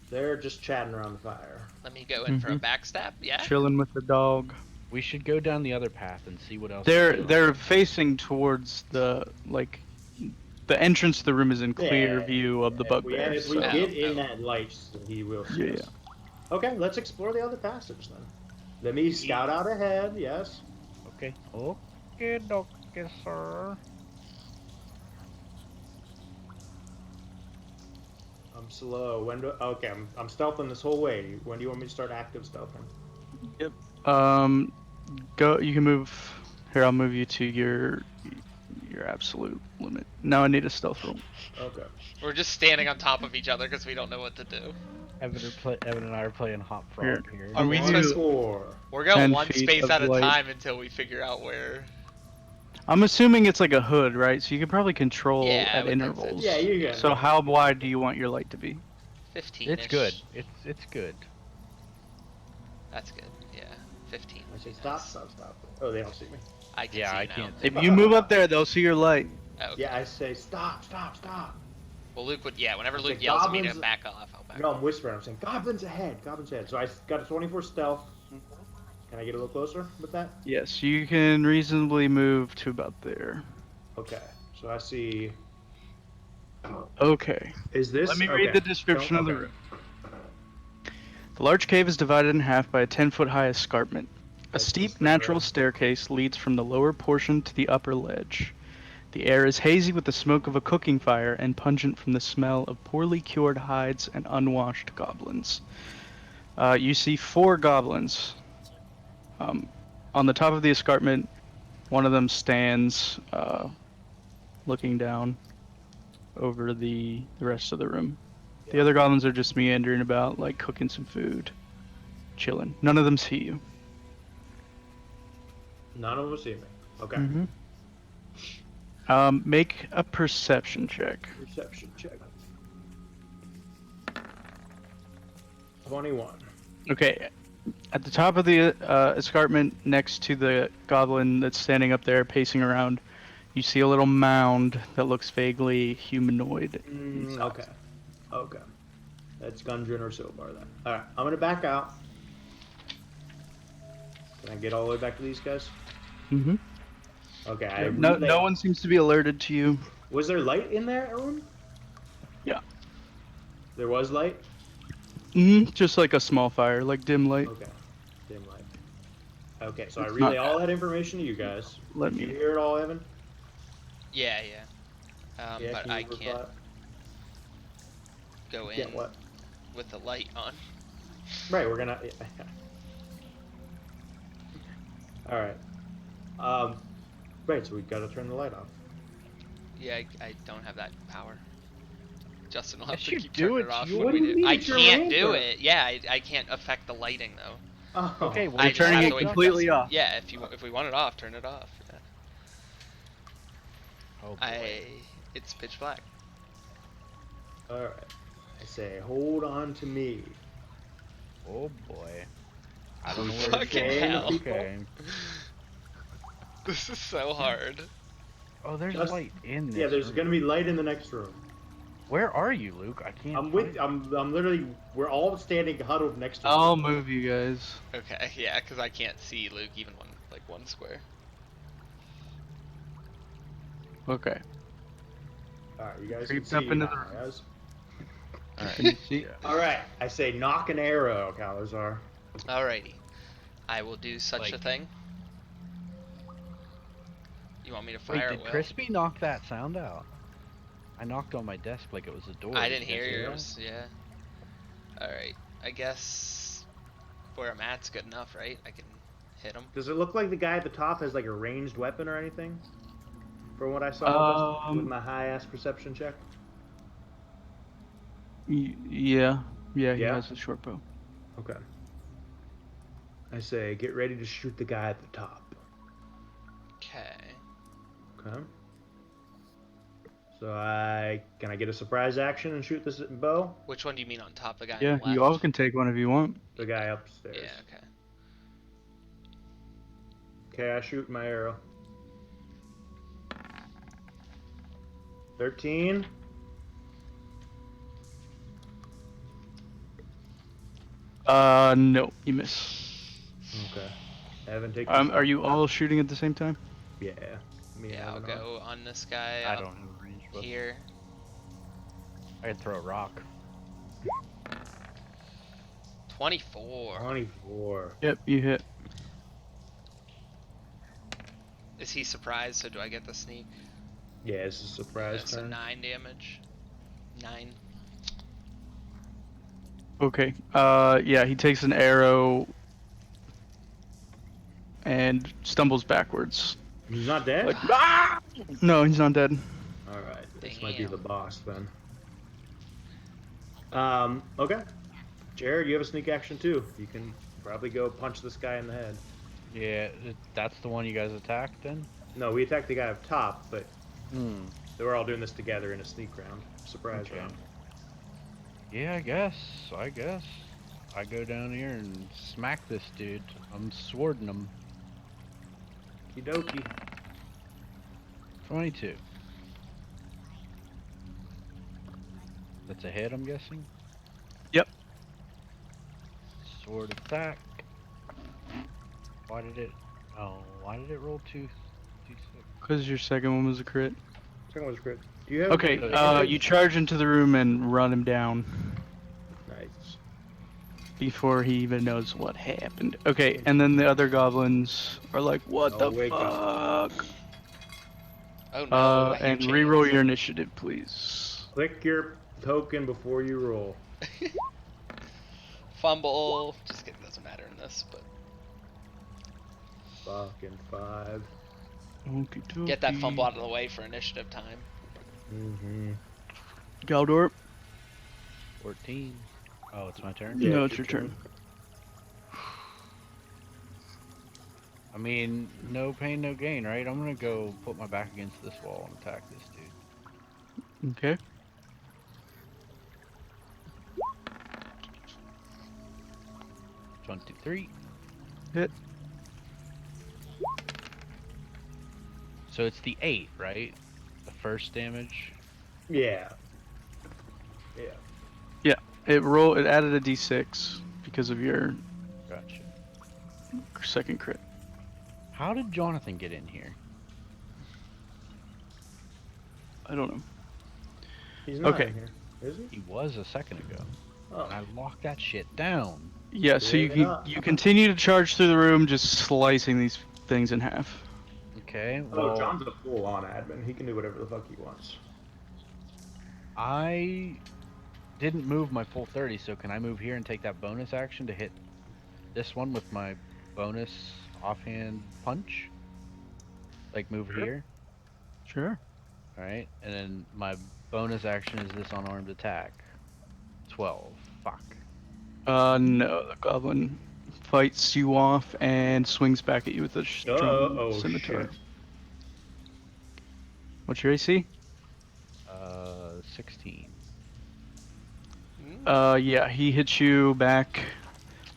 They're just chatting around the fire. Let me go in for a Mhm. backstab, yeah? Chilling with the dog. We should go down the other path and see what else. They're is going they're on. facing towards the the entrance to the room is in clear Yeah, view of the bugbear. If we so- get in Oh. that light, he will see Yeah, us. Okay, let's explore the other passage then. Let me scout out ahead, yes. Okay. Okay, okay, sir. I'm slow. Okay, I'm stealthing this whole way. When do you want me to start active stealthing? Go. You can move. Here, I'll move you to your absolute limit. Now I need a stealth roll. Okay. We're just standing on top of each other because we don't know what to do. Evan and I are playing Hop Frog here. Are we You- supposed to- 4. We're going 10 one feet space of at a light. time until we figure out where. I'm assuming it's like a hood, right? So you can probably control Yeah, I at would think so. intervals. Yeah, you can. So how wide do you want your light to be? 15. It's good. It's good. That's good. Yeah, 15. I say would be stop, nice. stop. Oh, they don't see me. I can Yeah, see I you now. can't. If you move up there, they'll see your light. Oh, okay. Yeah, I say stop. Well, Luke would. Yeah, whenever I Luke said yells at me to goblins- back off, I'll back No, off. I'm whispering. I'm saying goblins ahead. So I got a 24 stealth. Can I get a little closer with that? Yes, you can reasonably move to about there. Okay. So I see. Okay. Is this? Let me read okay. the description of the Okay. room. The large cave is divided in half by a 10-foot high escarpment. A That's steep just the natural ground. staircase leads from the lower portion to the upper ledge. The air is hazy with the smoke of a cooking fire and pungent from the smell of poorly cured hides and unwashed goblins. You see 4 goblins. On the top of the escarpment, one of them stands looking down over the rest of the room. The other goblins are just meandering about, like cooking some food, chilling. None of them see you. None of them see me. Okay. Mm-hmm. Make a perception check. Perception check. 21. Okay. At the top of the escarpment, next to the goblin that's standing up there pacing around, you see a little mound that looks vaguely humanoid. Okay. Okay. That's Gundren or Silbar then. Alright, I'm gonna back out. Can I get all the way back to these guys? Mm-hmm. Okay, I No, relay- no one seems to be alerted to you. Was there light in that room? Yeah. There was light? Mm-hmm. Just like a small fire, like dim light. Okay. Dim light. Okay, so I It's relay not all that information to you guys. Let Did you me- hear it all, Evan? Yeah. Yeah, But can I you can't reply? go Yeah, in what? with the light on. Right, we're gonna. All right. Right, so we gotta turn the light off. Yeah, I don't have that power. Justin will have Yes, to you keep do, turning it it's off your- when we What do you do. mean I it's your can't do ranger? it. Yeah, I can't affect the lighting though. Oh. Okay, well, I We're just turning have it to wait for completely Justin. off. Yeah, if we want it off, turn it off. Yeah. Oh boy. It's pitch black. All right. I say, hold on to me. Oh boy. I don't know Fucking where it's Fucking going. hell. Okay. This is so hard. Oh, there's Just- light in this Yeah, there's room. gonna be light in the next room. Where are you, Luke? I can't. I'm with. find I'm literally. We're all standing huddled next to. I'll each other. move you guys. Okay, yeah, because I can't see Luke even one square. Okay. All right, you guys Creeped can up see into now, the room. guys. Can you see? All right, I say, knock an arrow, Calazar. Alrighty. I will do such a Like- thing. You want me to Wait, fire did at will? Crispy knock that sound out? I knocked on my desk like it was a door. I Did didn't you hear guys that? yours, yeah. Alright, I guess where I'm at's good enough, right? I can hit him. Does it look like the guy at the top has like a ranged weapon or anything? From what I saw with my high-ass perception check. Yeah. Yeah, he Yeah? has a short bow. Okay. I say, get ready to shoot the guy at the top. Okay. Okay. So can I get a surprise action and shoot this bow? Which one do you mean on top? The guy Yeah, on the left? you all can take one if you want. The guy upstairs. Yeah, okay. Okay, I shoot my arrow. 13. No, you miss. Okay. Evan, take. Are you all shooting at the same time? Yeah. Me and Yeah, I'll Evan are. go on this guy I up don't have a range weapon. here. I can throw a rock. 24. 24. Yep, you hit. Is he surprised, so do I get the sneak? Yeah, it's a surprise Yeah, so turn. 9 damage. 9. Okay. Yeah, he takes an arrow and stumbles backwards. He's not dead? Like, ah! No, he's not dead. Alright, this might be Damn. the boss then. Okay. Jared, you have a sneak action too. You can probably go punch this guy in the head. Yeah, that's the one you guys attacked then? No, we attacked the guy up top, but Hmm. we're all doing this together in a sneak round. Surprise Okay. round. Yeah, I guess. I go down here and smack this dude. I'm swording him. Kidoki. 22. That's a hit, I'm guessing? Yep. Sword attack. Why did it roll 2 6? Because your second one was a crit. Second one's crit. Do you have Okay, you charge into the room and run him down. Nice. before he even knows what happened. Okay, and then the other goblins are like, "What Oh, the wake up. fuck?" Oh no, I hear And chains. reroll your initiative, please. Click your token before you roll. Fumble. Just kidding, doesn't matter in this, but Fucking 5. Okie get that dokie. fumble out of the way for initiative time. Mm-hmm. Galdor. 14. Oh, it's my turn? Yeah, No, it's your turn. I mean, no pain, no gain, right? I'm gonna go put my back against this wall and attack this dude. Okay. $23. Hit. So it's the 8, right? The first damage. Yeah. It added a d6 because of your Gotcha. second crit. How did Jonathan get in here? I don't know. He's not Okay. in here, is he? He was a second ago. Oh. And I locked that shit down. Yeah, so Clear it up. you continue to charge through the room, just slicing these things in half. Okay, Oh, well, John's a full-on admin. He can do whatever the fuck he wants. I didn't move my full 30, so can I move here and take that bonus action to hit this one with my bonus offhand punch? Like move Sure. here? Sure. Alright, and then my bonus action is this unarmed attack. 12. Fuck. No, the goblin fights you off and swings back at you with a strong Oh, scimitar. shit. What's your AC? 16. Yeah, he hits you back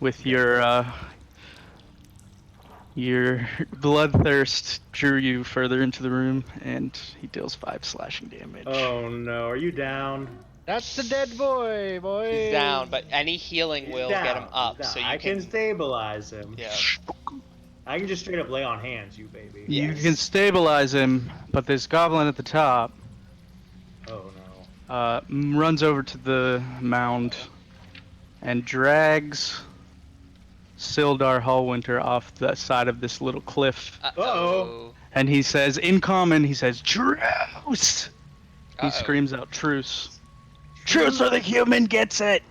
with your bloodthirst drew you further into the room, and he deals 5 slashing damage. Oh no, are you down? That's the dead boy, boy! He's down, but any healing He's will down. get him He's up, down. so I you can stabilize him. Yeah. I can just straight up lay on hands, you baby. You Yes. can stabilize him, but this goblin at the top Oh no. runs over to the mound and drags Sildar Hallwinter off the side of this little cliff. Uh-oh. And he says, in common, he says, "Truce!" He Uh-oh. screams out, "Truce! Truce or the human gets it!"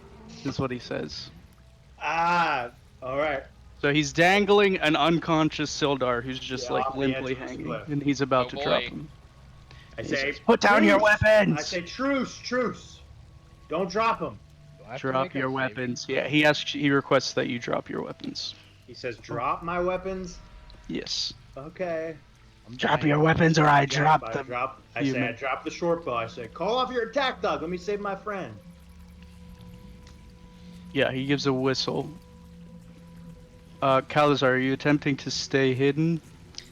Is what he says. Ah, all right. So he's dangling an unconscious Sildar who's just Yeah, like off the edge limply of this hanging, cliff. and he's about Oh, to boy. drop him. I He say, says, "Put down your "Truce!" weapons!" I say, truce, truce. Don't drop him. Do I have to Drop make a your saving weapons. throw? Yeah, he requests that you drop your weapons. He says, drop my weapons. Yes. Okay. I'm Drop dying. your weapons or I Yeah, drop I them. drop. I say, human. I drop the short bow. I say, call off your attack dog. Let me save my friend. Yeah, he gives a whistle. Calazar, are you attempting to stay hidden?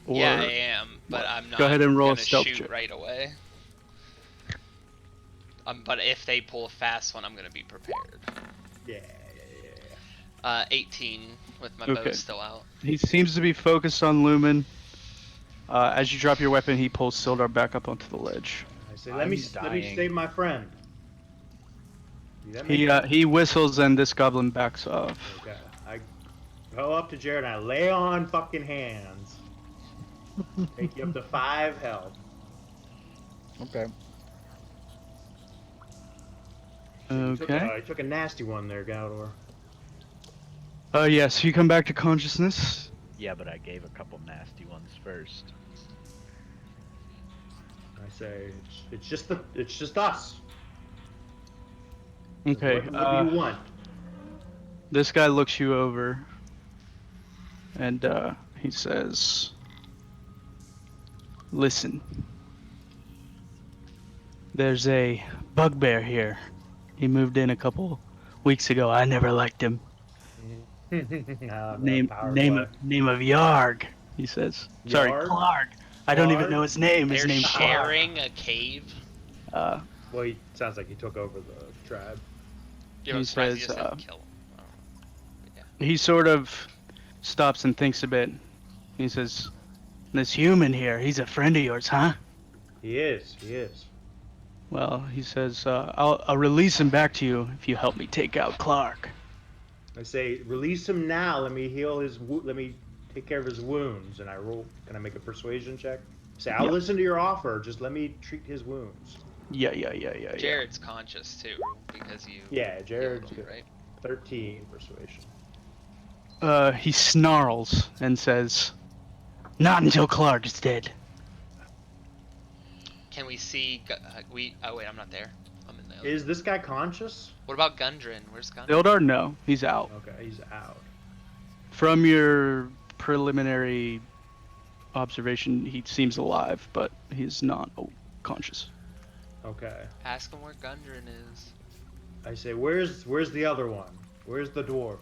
Or... Yeah, I am, but I'm not Go ahead and roll a gonna stealth shoot check. right away. But if they pull a fast one, I'm gonna be prepared. Yeah. 18 with my Okay. bow still out. He seems to be focused on Lumen. As you drop your weapon, he pulls Sildar back up onto the ledge. I say, I'm let me dying. save my friend. That makes sense? He whistles and this goblin backs off. Okay. I go up to Jared and I lay on fucking hands. Take you up to 5 health. Okay. Okay. You took a nasty one there, Galdor. Yeah, so you come back to consciousness. Yeah, but I gave a couple nasty ones first. I say, it's just us. Okay. What do you want? This guy looks you over, and he says, "Listen, there's a bugbear here. He moved in a couple weeks ago. I never liked him. Name of Yarg," he says. Sorry, Yarg? Clark. I don't even Clark? know his name. His They're name's Clark. sharing a cave. Well, he sounds like he took over the tribe. Yeah, I'm He surprised says, just didn't kill him. he sort of stops and thinks a bit. He says, "This human here, he's a friend of yours, huh?" He is. Well, he says, I'll release him back to you if you help me take out Clark." I say, release him now. Let me heal his. Let me take care of his wounds. And I roll. Can I make a persuasion check? Say, I'll Yeah. listen to your offer. Just let me treat his wounds. Yeah. Jared's conscious too because you. Yeah, healed Jared's him, good. right? 13 persuasion. He snarls and says, "Not until Clark is dead." Can we see? Oh wait, I'm not there. I'm in the other. Is this guy conscious? What about Gundren? Where's Gundren? Ildar, no, he's out. Okay, he's out. From your preliminary observation, he seems alive, but he's not conscious. Okay. Ask him where Gundren is. I say, where's the other one? Where's the dwarf?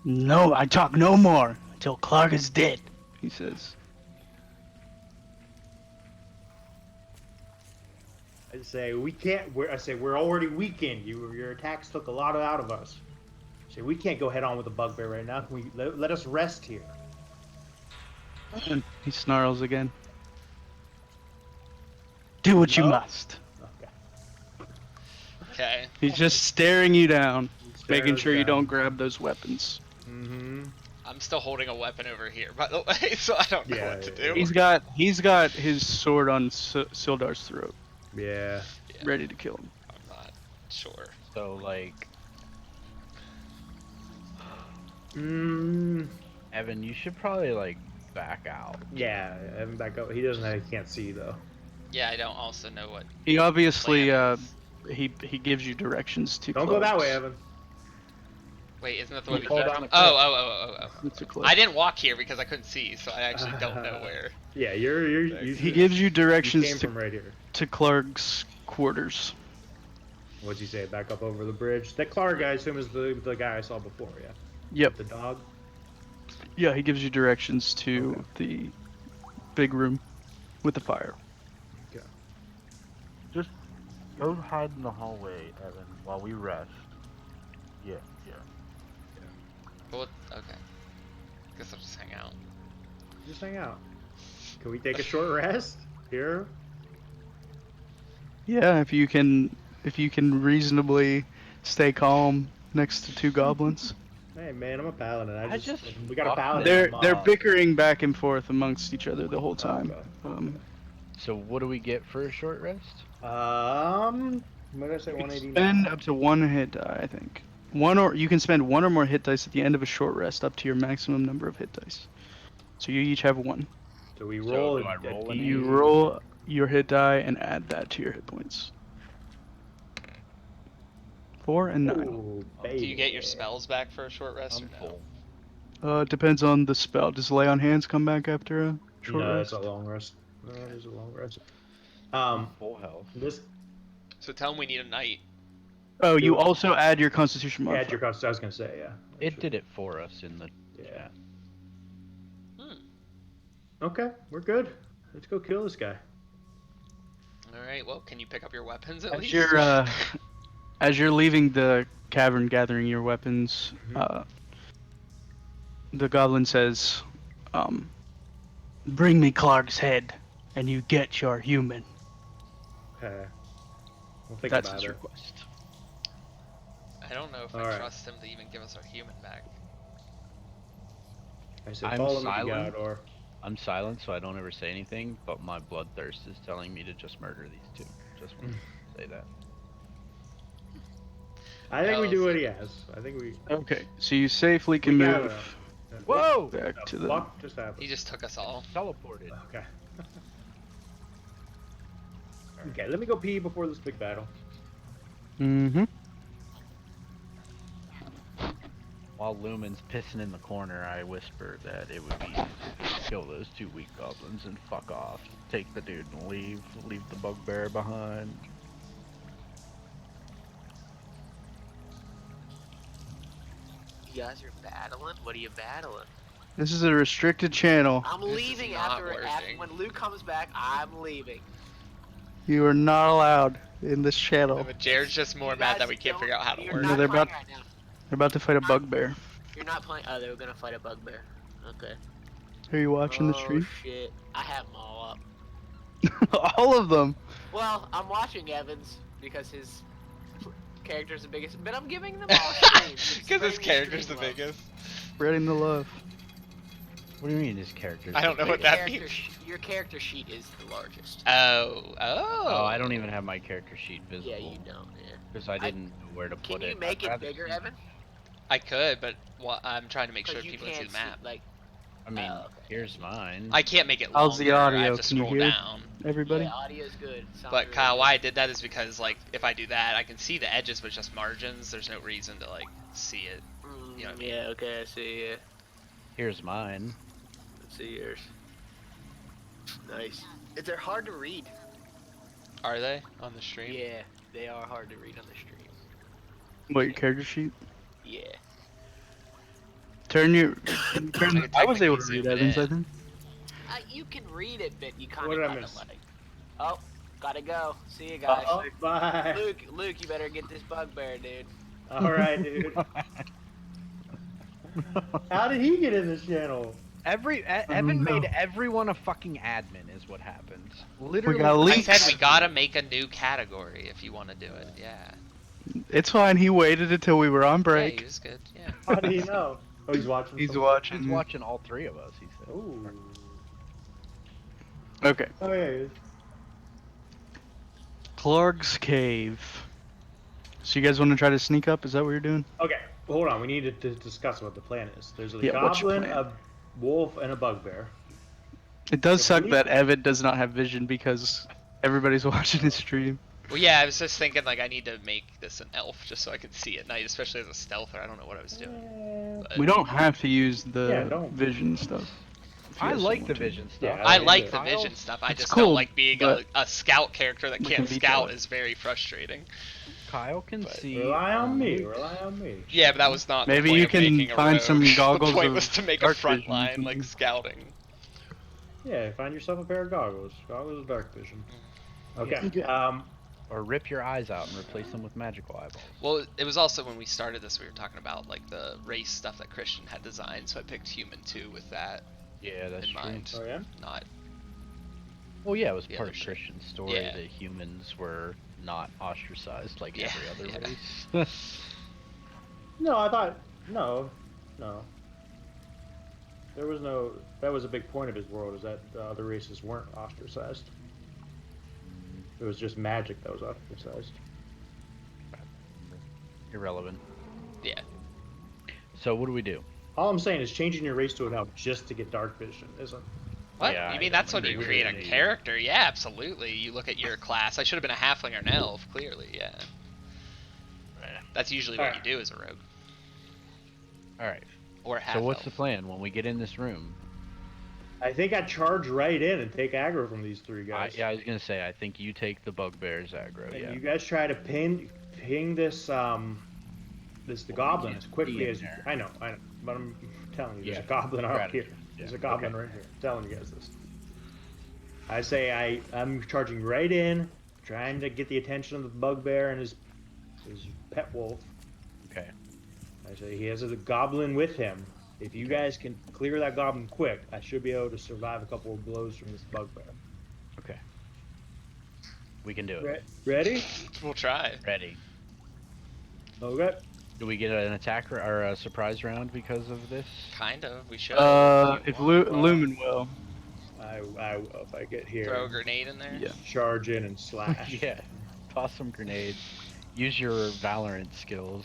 No, I talk no more until Clark is dead, he says. I say, we can't. I say, we're already weakened. Your attacks took a lot out of us. I say, we can't go head on with the bugbear right now. Can we let us rest here? And he snarls again. Do what you No? must. Okay. Okay. He's just staring you down, Staring making us sure you down. don't grab those weapons. Mm-hmm. I'm still holding a weapon over here, by the way, so I don't know Yeah, what to yeah, do. He's got his sword on Sildar's throat, Yeah. Yeah, ready to kill him. I'm not sure. So like, Mm, Evan, you should probably like back out. yeah. Evan back up. He doesn't. He can't see though. Yeah, I don't also know what. He obviously plan is. he gives you directions to. Don't go that Clark's. way, Evan. Wait, isn't that the way we Fall came down from? a cliff. Oh. It's a cliff. I didn't walk here because I couldn't see, so I actually don't know where. Yeah, you. He gives you You directions came from right here. to Clark's quarters. What'd you say? Back up over the bridge. That Clark guy, I assume, is the guy I saw before. Yeah. Yep. The dog. Yeah, he gives you directions to Okay. the big room with the fire. Just go hide in the hallway, Evan, while we rest. Yeah. Well, okay. Guess I'll just hang out. Just hang out. Can we take a short rest here? Yeah, if you can reasonably stay calm next to two goblins. Hey man, I'm a paladin. I just we got a fuck paladin. They're mob. bickering back and forth amongst each other the whole time. Okay. So what do we get for a short rest? What did I say? You can 189. spend up to one hit die, I think. You can spend one or more hit dice at the end of a short rest, up to your maximum number of hit dice. So you each have one. So we So roll. do I roll an You Mhm. roll your hit die and add that to your hit points. 4 and 9. Ooh, Do you get your baby. spells back for a short rest I'm or no? full. It depends on the spell. Does lay on hands come back after a short No, rest? it's a long rest. No, it is a long rest. I'm full health. This So tell him we need a knight. Oh, you also add your Constitution add modifier. your cost. I was gonna say, yeah. It did it for us in the Yeah. chat. Okay, we're good. Let's go kill this guy. Alright, well, can you pick up your weapons at As least? you're as you're leaving the cavern, gathering your weapons, the goblin says, "Bring me Clark's head, and you get your human." Okay. We'll think That's about his it. request. I don't know if I Alright. trust him to even give us our human back. I said, I'm follow me, silent. Galador. I'm silent, so I don't ever say anything, but my bloodthirst is telling me to just murder these two. Just want to say that. I think we do Hell's what he has. I think we. Okay, so you safely can We move gotta- Whoa! back What to the the. fuck just happened? He just took us all. Teleported. Okay. Okay, let me go pee before this big battle. Mm-hmm. While Lumen's pissing in the corner, I whisper that it would be easy to just kill those two weak goblins and fuck off. Take the dude and leave the bugbear behind. You guys are battling? What are you battling? This is a restricted channel. I'm This is leaving not after working. when Luke comes back. I'm leaving. You are not allowed in this channel. But Jared's just more You mad guys that we can't don't- figure out how to you're work. No, not they're playing about- right now. They're about to fight a bugbear. You're not playing. Oh, they were gonna fight a bugbear. Okay. Are you watching the Oh stream? shit! I have them all up. All of them. Well, I'm watching Evans because his character's the biggest, but I'm giving them all streams. Because his Spreading character's the stream love. biggest. Spreading the love. What do you mean his character's I don't the know what biggest? that means. Your character sheet is the largest. Oh. Oh, I don't even have my character sheet visible. Yeah, you don't. Yeah. Because I didn't know where to Can put it. you make I'd it rather bigger, see- Evan? I could, but I'm trying to make sure Because you people can see can't the map. like. I mean, Oh, okay. here's mine. I can't make it How's the longer, I audio? have to Can you scroll hear? down. Everybody? Yeah, audio's good. Sounds But really Kyle, good. why I did that is because like if I do that, I can see the edges, but it's just margins. There's no reason to like see it. You know what I mean? Yeah. Okay. I see. Yeah. Here's mine. Let's see yours. Nice. They're hard to read. Are they on the stream? Yeah, they are hard to read on the stream. What, your character sheet? Yeah. Turn your. I was able to technically read zoom it Evans, I in. think. You can read it, but you kind What of did I gotta miss? like. Oh, gotta go. See you guys. Bye. Luke, you better get this bugbear, dude. All right, dude. How did he get in this channel? Evan know. made everyone a fucking admin is what happened. Literally. got I leaks. said we gotta make a new category if you want to do it. Yeah. It's fine. He waited until we were on Yeah, break. he was good. Yeah. How do you know? Oh, he's watching. He's something? watching. He's watching all three of us, he said. Ooh. Okay. Oh yeah. Clark's Cave. So you guys want to try to sneak up? Is that what you're doing? Okay, hold on. We need to discuss what the plan is. There's a Yeah, what's your goblin, plan? a wolf, and a bugbear. It does If suck we- that Evan does not have vision because everybody's watching his stream. Well, yeah, I was just thinking like I need to make this an elf just so I can see at night, especially as a stealther. I don't know what I was doing. But We don't have to use the Yeah, don't. vision stuff. if you I guys like don't the want to. vision stuff. Yeah, I like like it. the Kyle, vision stuff. I it's just cool, don't like being but a scout character that we can't can detail scout it. is very frustrating. Kyle can But see. Rely on me. Rely on me. Yeah, but that was not. Maybe the point you of can making a find rogue. some goggles The point of was to make a dark front vision or line like something. scouting. Yeah, find yourself a pair of goggles. Goggles of dark vision. Mm. Okay. Or rip your eyes out and replace them with magical eyeballs. Well, it was also when we started this, we were talking about like the race stuff that Christian had designed, so I picked human too with that Yeah, that's in true. mind. Oh yeah. Not Well, yeah, it was The part other of shit. Christian's story Yeah. that humans were not ostracized like Yeah, every other yeah. race. No, I thought no. There was no. That was a big point of his world, is that the other races weren't ostracized. It was just magic that was ostracized. Irrelevant. yeah. So what do we do? All I'm saying is changing your race to an elf just to get dark vision isn't. What? Yeah, you I mean don't that's when you agree create a with you. character? Yeah, absolutely. You look at your class. I should have been a halfling or an elf, clearly. Yeah. That's usually what you Alright. do as a rogue All right. or a half. So what's elf. the plan when we get in this room? I think I charge right in and take aggro from these three I, guys. yeah, I was gonna say I think you take the bugbears aggro. And Yeah. you guys try to ping this the goblin as quickly be in as there. I know, but I'm telling you, there's Yeah. a goblin up Strategy. here. There's Yeah, a goblin okay. right here. I'm telling you guys this. I say I'm charging right in, trying to get the attention of the bugbear and his pet wolf. Okay. I say he has a goblin with him. If you guys can clear that goblin quick, I should be able to survive a couple of blows from this bugbear. Okay. We can do it. Ready? We'll try. Ready. Okay. Do we get an attack or a surprise round because of this? Kind of. We should. If you want. Lumen will. I will if I get here. Throw a grenade in there. Yeah. Charge in and slash. Yeah. Toss some grenades. Use your Valorant skills.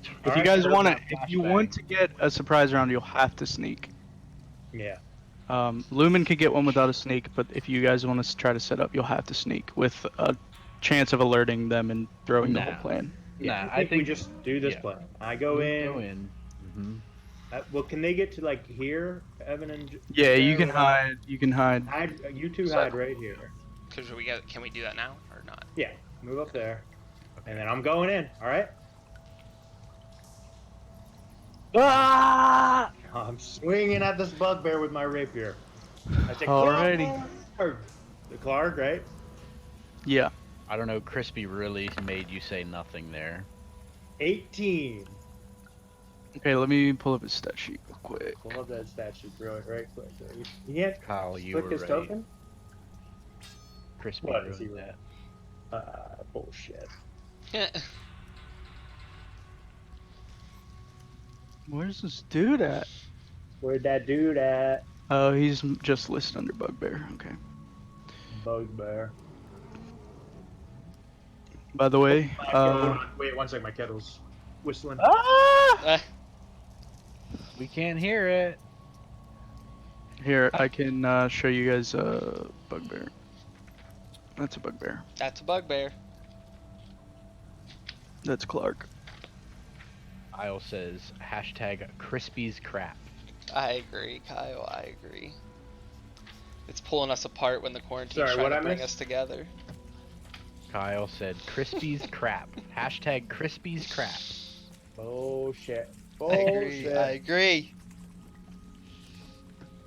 If Alright, you guys sure, want to, not if you flashbang. want to get a surprise round, you'll have to sneak. Yeah. Lumen could get one without a sneak, but if you guys want to try to set up, you'll have to sneak with a chance of alerting them and throwing the Nah. whole plan. Yeah, Nah, I think we just do this yeah. plan. I go in. Go in. Mm-hmm. Well, can they get to like here, Evan and? Yeah, you can without- hide. You can hide. Hide. You two hide right here. Cause can we do that now or not? Yeah. Move up there, and then I'm going in. All right. Ah! I'm swinging at this bugbear with my rapier. I say, Alrighty. Clark! The Clark, right? Yeah. I don't know. Crispy really made you say nothing there. 18. Okay, let me pull up his stat sheet real quick. Pull up that stat sheet right quick. You can't Kyle, you click were his right. token? Crispy What is he ruined right? that. Bullshit. Where's this dude at? Where'd that dude at? Oh, he's just listed under Bugbear. Okay. Bugbear. By the way, Wait 1 second. My kettle's whistling. Ah! Eh, We can't hear it. here I can show you guys Bugbear. That's a Bugbear. that's a bugbear. That's Clark. Kyle says hashtag Crispy's crap. I agree, Kyle. I agree. It's pulling us apart when the quarantine's Sorry, trying what to I bring missed? us together. Kyle said Crispy's crap. Hashtag Crispy's crap. Bullshit. I agree. Bullshit. I agree.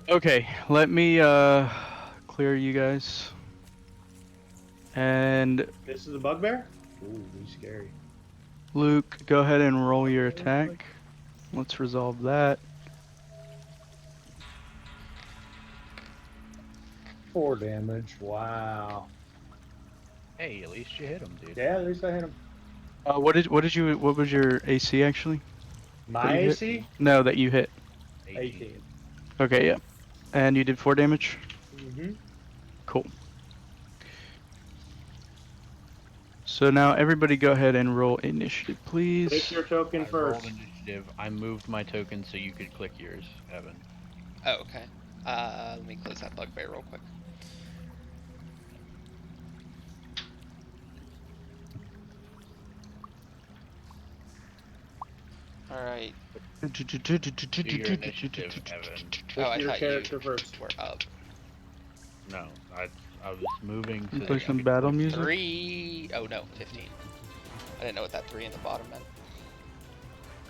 Okay, let me clear you guys. And This is a bugbear? Ooh, he's scary. Luke, go ahead and roll your attack. Let's resolve that. 4 damage. Wow. Hey, at least you hit him, dude. Yeah, at least I hit him. What was your AC actually? My That you hit? AC? No, that you hit. 18. Okay, yeah. And you did 4 damage? Mm-hmm. Cool. So now everybody go ahead and roll initiative, Click please. your token I first. rolled initiative. I moved my token so you could click yours, Evan. Oh, okay. Let me close that bugbear real quick. Alright. Do your initiative, Evan. Oh, I your thought character you first. were up. No, I was moving to Play some battle music. 3. Oh no, 15. I didn't know what that 3 in the bottom meant.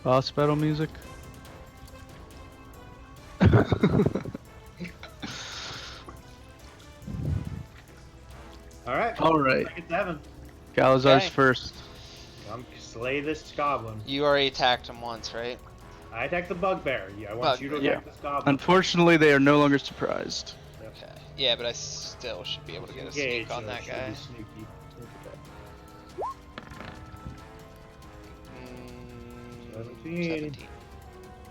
Boss battle music. Alright. Alright. Second 7. Galazar's Okay. first. Slay this goblin. You already attacked him once, right? I attack the bugbear. Yeah, I want you to Bugbear. attack this goblin. Unfortunately, they are no longer surprised. Okay. Yeah, but I still should be able to get a Engage, sneak on so that it should guy. be sneaky. Mm, 17. 17.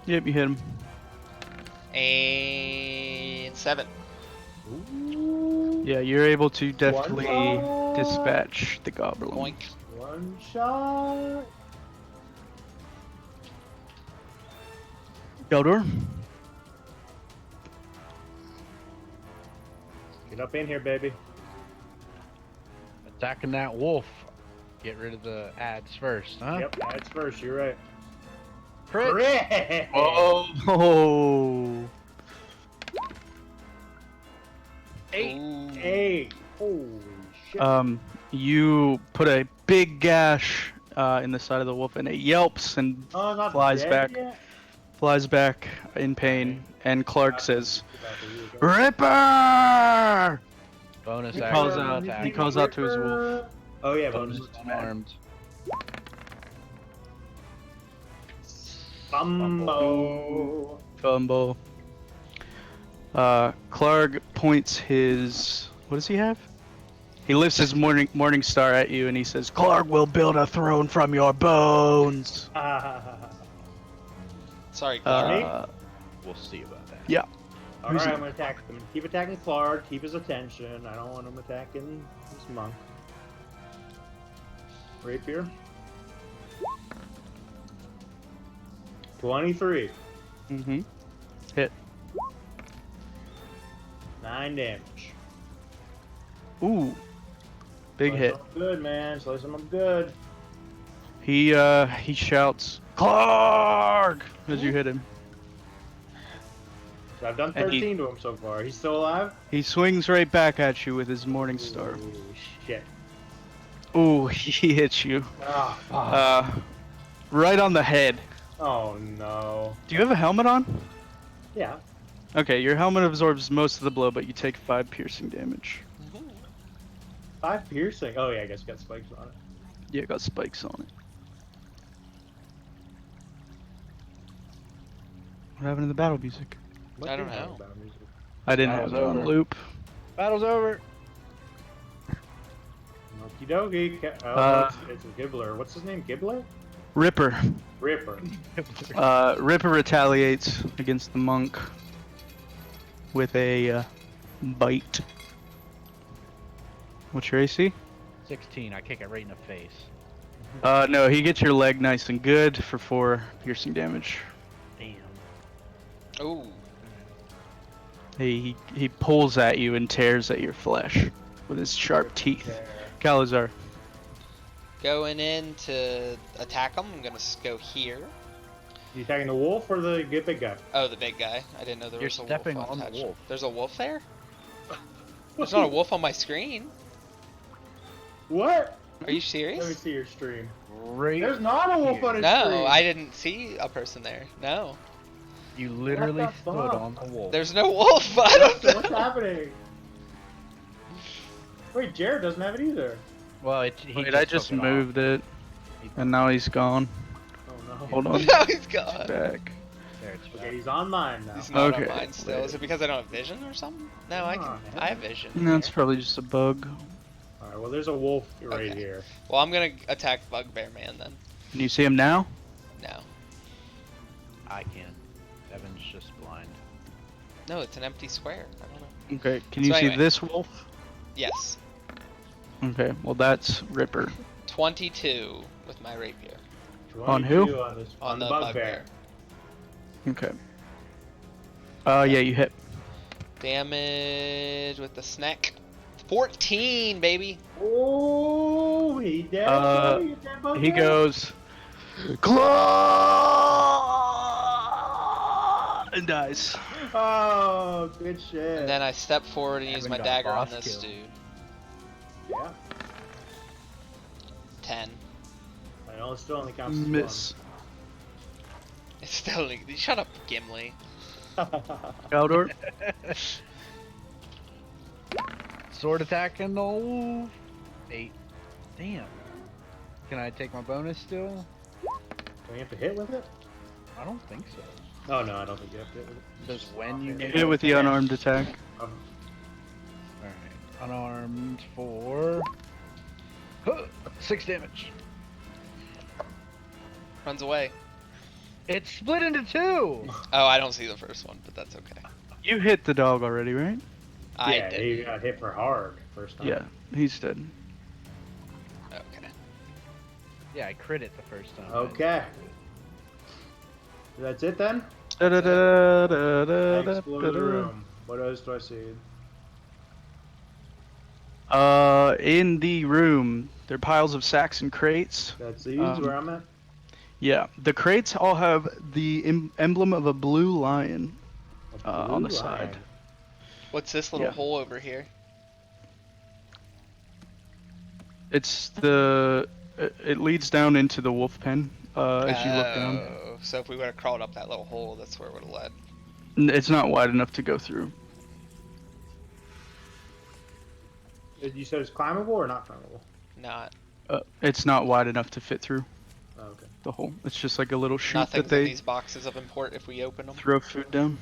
Yep, you hit him. And 7. Ooh. Yeah, you're able to deftly shot. dispatch the goblin. Boink. 1 shot. Geldor? Get up in here, baby. Attacking that wolf. Get rid of the ads first, huh? Yep, that's first. You're right. Crit. Crit! Oh! 8. Ooh. 8. Holy shit. You put a big gash in the side of the wolf, and it yelps and Oh, not flies dead back. yet? flies back in pain. And Clark says, Ripper! "Ripper!" Bonus He action. calls out- attack. he calls out to his wolf. Oh yeah, Bonus bonus. unarmed. Bumbo. Fumble. Clark points his. What does he have? He lifts his morning star at you and he says, "Clark will build a throne from your bones." Sorry, Clark. Uh, We'll see about that. yeah. All Who's right, it? I'm gonna attack him. Keep attacking Clark. Keep his attention. I don't want him attacking this monk. Rapier. 23. Mm-hmm. Hit. 9 damage. Ooh. Big Slice hit. him up good, man. Slice him up good. He shouts, "Clark!" as you hit him. So I've done And he- 13 to him so far. He's still alive? He swings right back at you with his morning star. Ooh, shit. Ooh, he hits you. Ah, fuck. Right on the head. Oh no. Do you have a helmet on? Yeah. Okay, your helmet absorbs most of the blow, but you take 5 piercing damage. 5 piercing. Oh yeah, I guess it got spikes on it. Yeah, it got spikes on it. What happened to the battle music? What I don't do you know. about music? I didn't Battle's have it on over. loop. Battle's over. Okie dokie. Oh, Uh, it's a Gibbler. What's his name? Gibbler? Ripper. Ripper. Ripper retaliates against the monk with a bite. What's your AC? 16. I kick it right in the face. No, he gets your leg nice and good for 4 piercing damage. Damn. Ooh. He pulls at you and tears at your flesh with his sharp teeth. Calazar. Going in to attack him. I'm gonna go here. You attacking the wolf or the big guy? Oh, the big guy. I didn't know there You're was a stepping wolf on the attached. wolf. There's a wolf there? There's not a wolf on my screen. What? Are you Let me serious? see your stream. Right. There's not a wolf on his No, stream. I didn't see a person there. No. You literally What the stood fuck? on the wolf. There's no wolf. I don't What's know. happening? Wait, Jared doesn't have it either. Well, Wait, I just took it off. moved it, and now he's gone. Oh no. Hold on. No, he's gone. Back. There, it's Okay, back. he's on mine now. He's not Okay. on mine still. Is it because I don't have vision or something? No, I Come on, can. man. I have vision. No, it's here. probably just a bug. Alright, well there's a wolf right Okay. here. Well, I'm gonna attack Bugbear Man then. Can you see him now? No. I can. Evan's just blind. No, it's an empty square. I don't know. Okay. Can So you see anyway. this wolf? Yes. Okay. Well, that's Ripper. 22 with my rapier. On who? 22 On, this, on the bugbear. Okay. Yeah, you hit. Damage with the snack. 14, baby. Oh, he dead. He dead bugbear? He goes, claw, and dies. Oh, good shit. And then I step forward and use Evan my got dagger on boss this kill. dude. Yeah. 10. I know it still only counts as Miss. It's still. Shut up, Gimli. one. Galdor. Sword attack and the wolf. 8. Damn. Can I take my bonus still? Do we have to hit with it? I don't think so. Oh no, I don't think you have to hit with it. Says when you Hit it with the unarmed attack. Um, Alright. Unarmed for 6 damage. Runs away. It's split into 2! Oh, I don't see the first one, but that's okay. You hit the dog already, right? I yeah, did. he got hit for hard first time. Yeah, he's dead. Okay. Yeah, I crit it the first time. Okay. That's it then? Explore the room. What else do I see? In the room, there are piles of sacks and crates. That's these Um, where I'm at? Yeah, the crates all have the emblem of a blue lion A on the blue side. line. What's this little Yeah. hole over here? It's the. It leads down into the wolf pen as you look down. Oh, so if we would have crawled up that little hole, that's where it would have led. It's not wide enough to go through. You said it's climbable or not climbable? Not. It's not wide enough to fit through Oh, okay. the hole. It's just like a little chute Nothing's that in they these boxes of import if we open them. throw food down.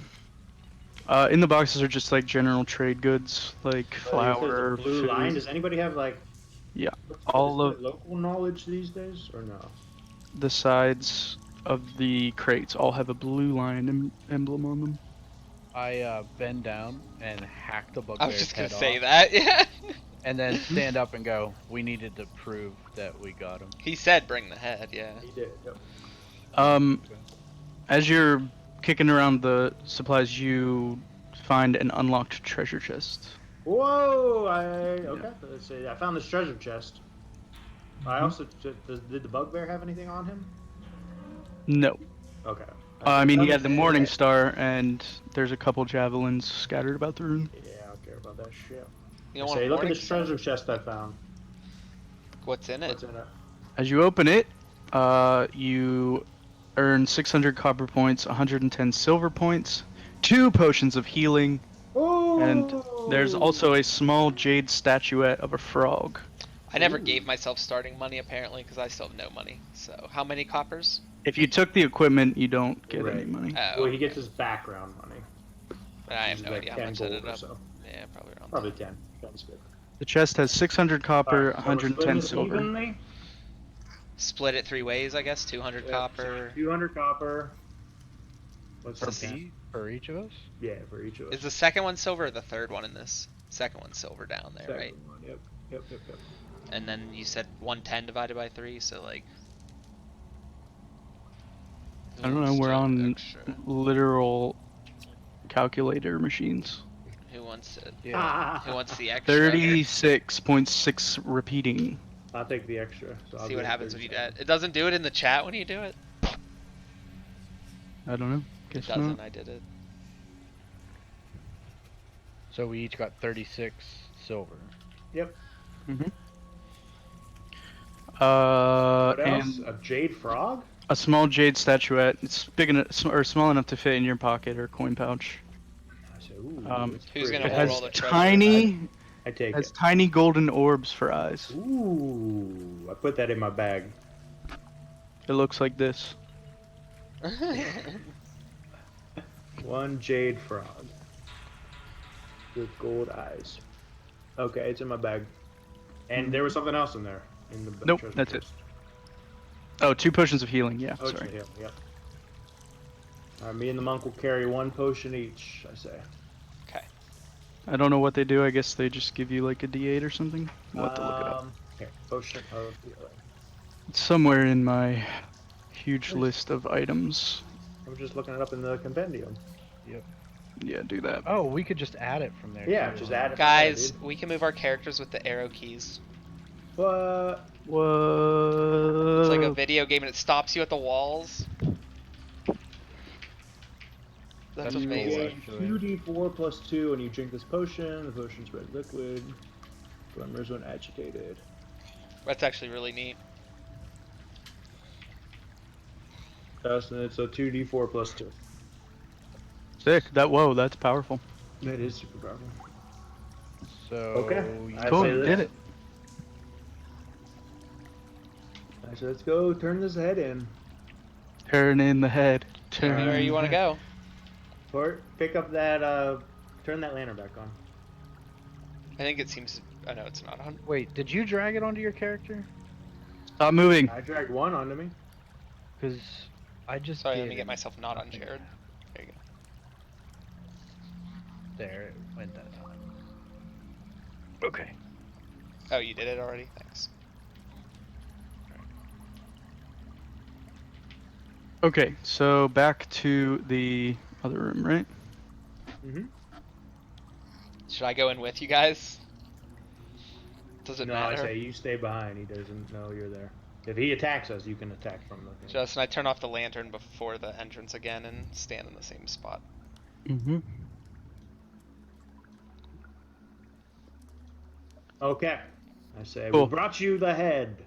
In the boxes are just like general trade goods, like flour, blue food. line. Does anybody have like? Yeah, what's all is of- it local knowledge these days or no? The sides of the crates all have a blue lion emblem on them. I bend down and hack the I bugbear's was just gonna head say off, that, yeah. and then stand up and go, we needed to prove that we got him. He said bring the head, yeah. He did. Yep. As you're kicking around the supplies, you find an unlocked treasure chest. Whoa! Okay. Let's see. I found this treasure chest. I also did the bugbear have anything on him? No. Okay. I mean, he found had the this- Morning Star, and there's a couple javelins scattered about the room. Yeah, I don't care about that shit. You don't want Say, a look at morning this star? treasure chest I found. What's in it? What's in it? As you open it, you earn 600 copper points, 110 silver points, 2 potions of healing, Oh! and there's also a small jade statuette of a frog. I never Ooh. gave myself starting money apparently because I still have no money. So how many coppers? If you took the equipment, you don't get Right. any money. Oh, Well, he gets his background money. but I have Which no is idea like how much 10 I gold ended or up. so. Yeah, probably around. Probably 10. That's good. The chest has 600 copper, Alright, so we're 110 splitting this silver. evenly? Split it 3 ways, I guess. 200 Yep, copper. so 200 copper. What's For this? for each of us. Yeah, for each of us. Is the second one silver or the third one in this? Second one's silver down there, Second right? one. Yep. Yep. Yep. Yep. And then you said 110 divided by 3, so like. I don't know. We're on literal calculator machines. Who wants it? Yeah. Who wants the extra? 36.6 repeating. I'll take the extra. So I'll See do what happens when you do 37. that. It doesn't do it in the chat when you do it. I don't know. It Guess doesn't. not. I did it. So we each got 36 silver. Yep. Mm-hmm. What else? And A jade frog? a small jade statuette. It's big enough or small enough to fit in your pocket or coin pouch. I said, ooh, Um, it's Who's pretty. gonna It hold has all the treasure? tiny, I take has it. tiny golden orbs for eyes. Ooh, I put that in my bag. It looks like this. One jade frog with gold eyes. Okay, it's in my bag. And there was something else in there. In the Nope, treasure that's it. chest. Oh, 2 potions of healing. Yeah, Oh, it's sorry. the hill. Yep. Alright, me and the monk will carry 1 potion each, I say. Okay. I don't know what they do. I guess they just give you like a D8 or something. We'll have to look it up. Here, potion of healing. It's somewhere in my huge list of items. I'm just looking it up in the compendium. Yeah, do that. Oh, we could just add it from there. Yeah, too. just add it. Guys, we can move our characters with the arrow keys. What? Whoa. It's like a video game and it stops you at the walls. That's That's You amazing. cool. gain 2d4 plus 2 and you drink this potion. The potion's red liquid. Glimmers when agitated. That's actually really neat. Dustin, it's a 2d4 plus 2. Sick. Whoa, that's powerful. That is super powerful. So Okay. I Cool, say you this. did it. I said, let's go turn this head in. Turn in the head. Tell me Turn where in you the want to head. go. Or pick up that, turn that lantern back on. I think it seems. Oh no, it's not on. wait, did you drag it onto your character? Stop moving. I dragged 1 onto me. Because I just Sorry, did. let me get myself not on Nothing Jared. happened. There you go. There, it went that time. Okay. Oh, you did it already? Thanks. Okay, so back to the other room, right? Mm-hmm. Should I go in with you guys? Does it No, matter? I say you stay behind. He doesn't know you're there. If he attacks us, you can attack from the thing. Justin, I turn off the lantern before the entrance again and stand in the same spot. Mm-hmm. Okay. I say, Cool. we brought you the head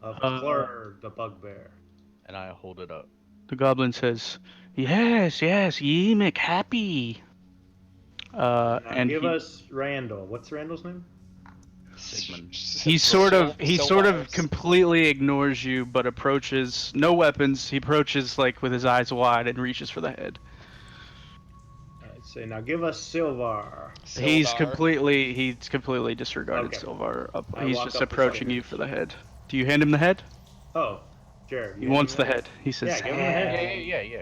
of Fleur the bugbear. And I hold it up. The goblin says, "Yes, yes, ye make happy." Now And give he, us Randall. What's Randall's name? Sigmund. he sort of completely ignores you, but approaches, no weapons. He approaches like with his eyes wide and reaches for the head. I'd say, now give us Silvar. He's completely disregarded Okay. Silvar. I He's walk just up to approaching Silvar. you for the head. Do you hand him the head? Oh, Jared. He wants the head. He says, Yeah, give him the head. "Hey." Yeah. I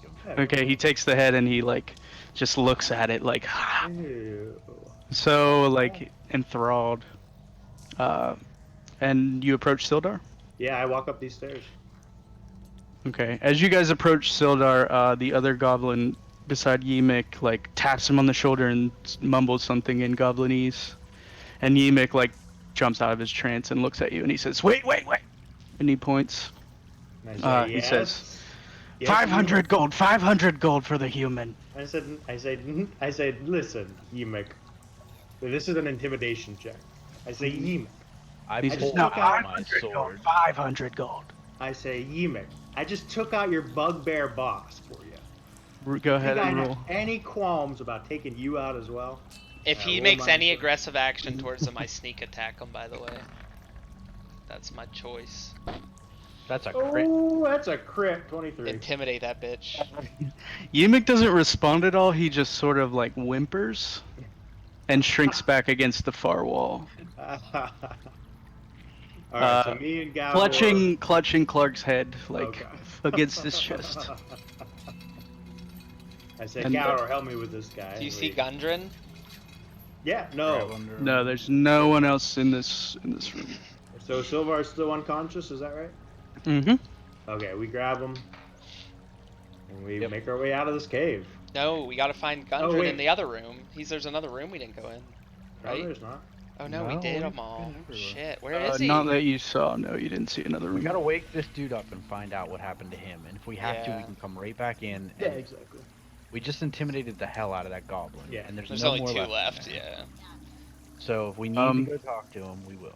give him- Okay, he takes the head and he like just looks at it like Ew. so like enthralled. And you approach Sildar? Yeah, I walk up these stairs. Okay. As you guys approach Sildar, the other goblin beside Yimik like taps him on the shoulder and mumbles something in Goblinese. And Yimik like jumps out of his trance and looks at you and he says, "Wait!" And he points. And I say, He says, Yes, 500 gold, 500 gold for the human. I said, listen, Yemek. This is an intimidation check. I say, Yemek. I He I says, just pull "No, took out out my 500 gold, sword. 500 gold." I say, Yemek. I just took out your bugbear boss for you. Go ahead Think I and have roll. any qualms about taking you out as well? If he roll makes my any sword. aggressive action towards him, I sneak attack him, by the way. That's my choice. That's a crit. Oh, that's a crit. 23. Intimidate that bitch. Yimik doesn't respond at all. He just sort of like whimpers and shrinks back against the far wall. All right, so Uh, me and Gavor. clutching Clark's head like Okay. against his chest. I said, And Gavor, help me with this guy. Do you and see we- Gundren? Yeah, Grab no. under no, him. there's no one else in this room. So Silvar's still unconscious, is that right? Mm-hmm. Okay, we grab him and we Yep. make our way out of this cave. No, we gotta find Oh, Gundren wait. in the other room. There's another room we didn't go in, No, right? there's not. Oh no, we No, did we've them all. been everywhere. Shit, where is he? Not that you saw. No, you didn't see another room. We gotta wake this dude up and find out what happened to him. And if we have to, we Yeah. can come right back in. Yeah, And exactly. we just intimidated the hell out of that goblin. Yeah. And there's There's no only more two left. left. in there. Yeah. So if we need to go talk to him, we will.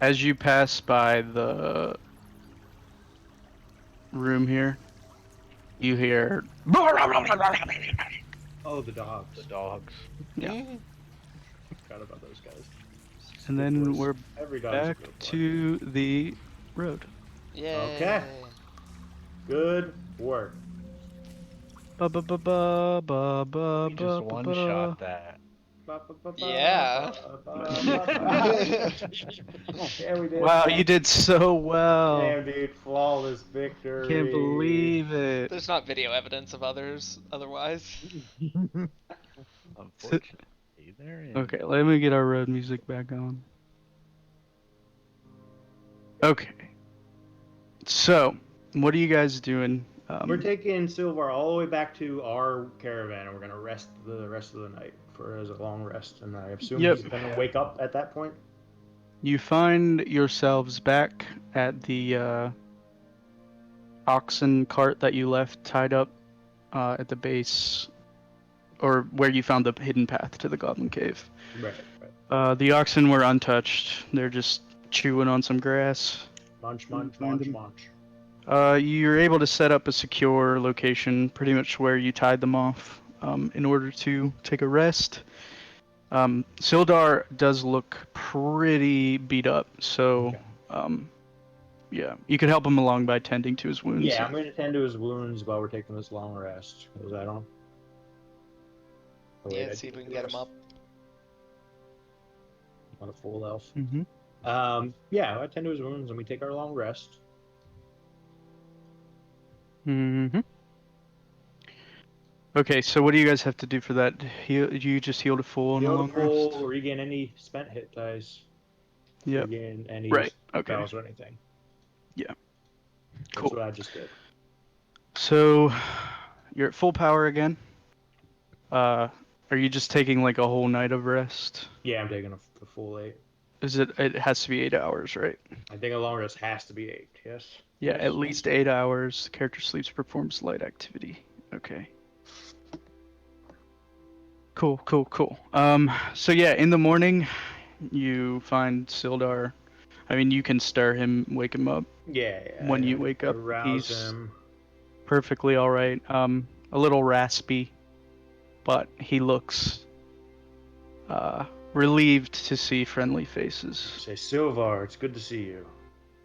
As you pass by the room here, you hear. Oh, the dogs. The dogs. Yeah. Mhm. Forgot about those guys. And Good then boys. we're Every dog's a back good boy. to the road. Yay. Okay. Good work. Ba ba ba ba ba ba We just ba one ba. shot that. Yeah. Yeah, we did. Wow, you did so well. Damn, dude, flawless victory. Can't believe it. There's not video evidence of others otherwise. Unfortunately, there is. Okay, let me get our road music back on. Okay. So, what are you guys doing? We're taking Silvar all the way back to our caravan, and we're gonna rest the rest of the night for as a long rest. And I assume Yep. he's gonna wake up at that point. You find yourselves back at the oxen cart that you left tied up at the base, or where you found the hidden path to the Goblin Cave. Right. Right. The oxen were untouched. They're just chewing on some grass. Munch, Find munch, munch, them. munch. You're able to set up a secure location, pretty much where you tied them off, in order to take a rest. Sildar does look pretty beat up, so Okay. yeah, you could help him along by tending to his wounds. Yeah, I'm gonna tend to his wounds while we're taking this long rest, because I don't. Oh, wait, Yeah, I see if we did can get him rest. up. On a full elf. Mm-hmm. Yeah, I tend to his wounds, and we take our long rest. Mm-hmm. Okay, so what do you guys have to do for that? You just healed a full and a Heal long to full, rest? regain any spent hit dice. Yep. Regain any Right, okay. spells or anything. Yeah. That's Cool. what I just did. So, you're at full power again. Are you just taking like a whole night of rest? Yeah, I'm taking the full 8. It has to be 8 hours, right? I think a long rest has to be 8. Yes. Yeah, Yes. at least 8 hours. The character sleeps, performs light activity. Okay. Cool. So yeah, in the morning, you find Sildar. I mean, you can stir him, wake him up. Yeah. When you wake up, arouse he's him. perfectly all right. A little raspy, but he looks relieved to see friendly faces. Say, Silvar, it's good to see you.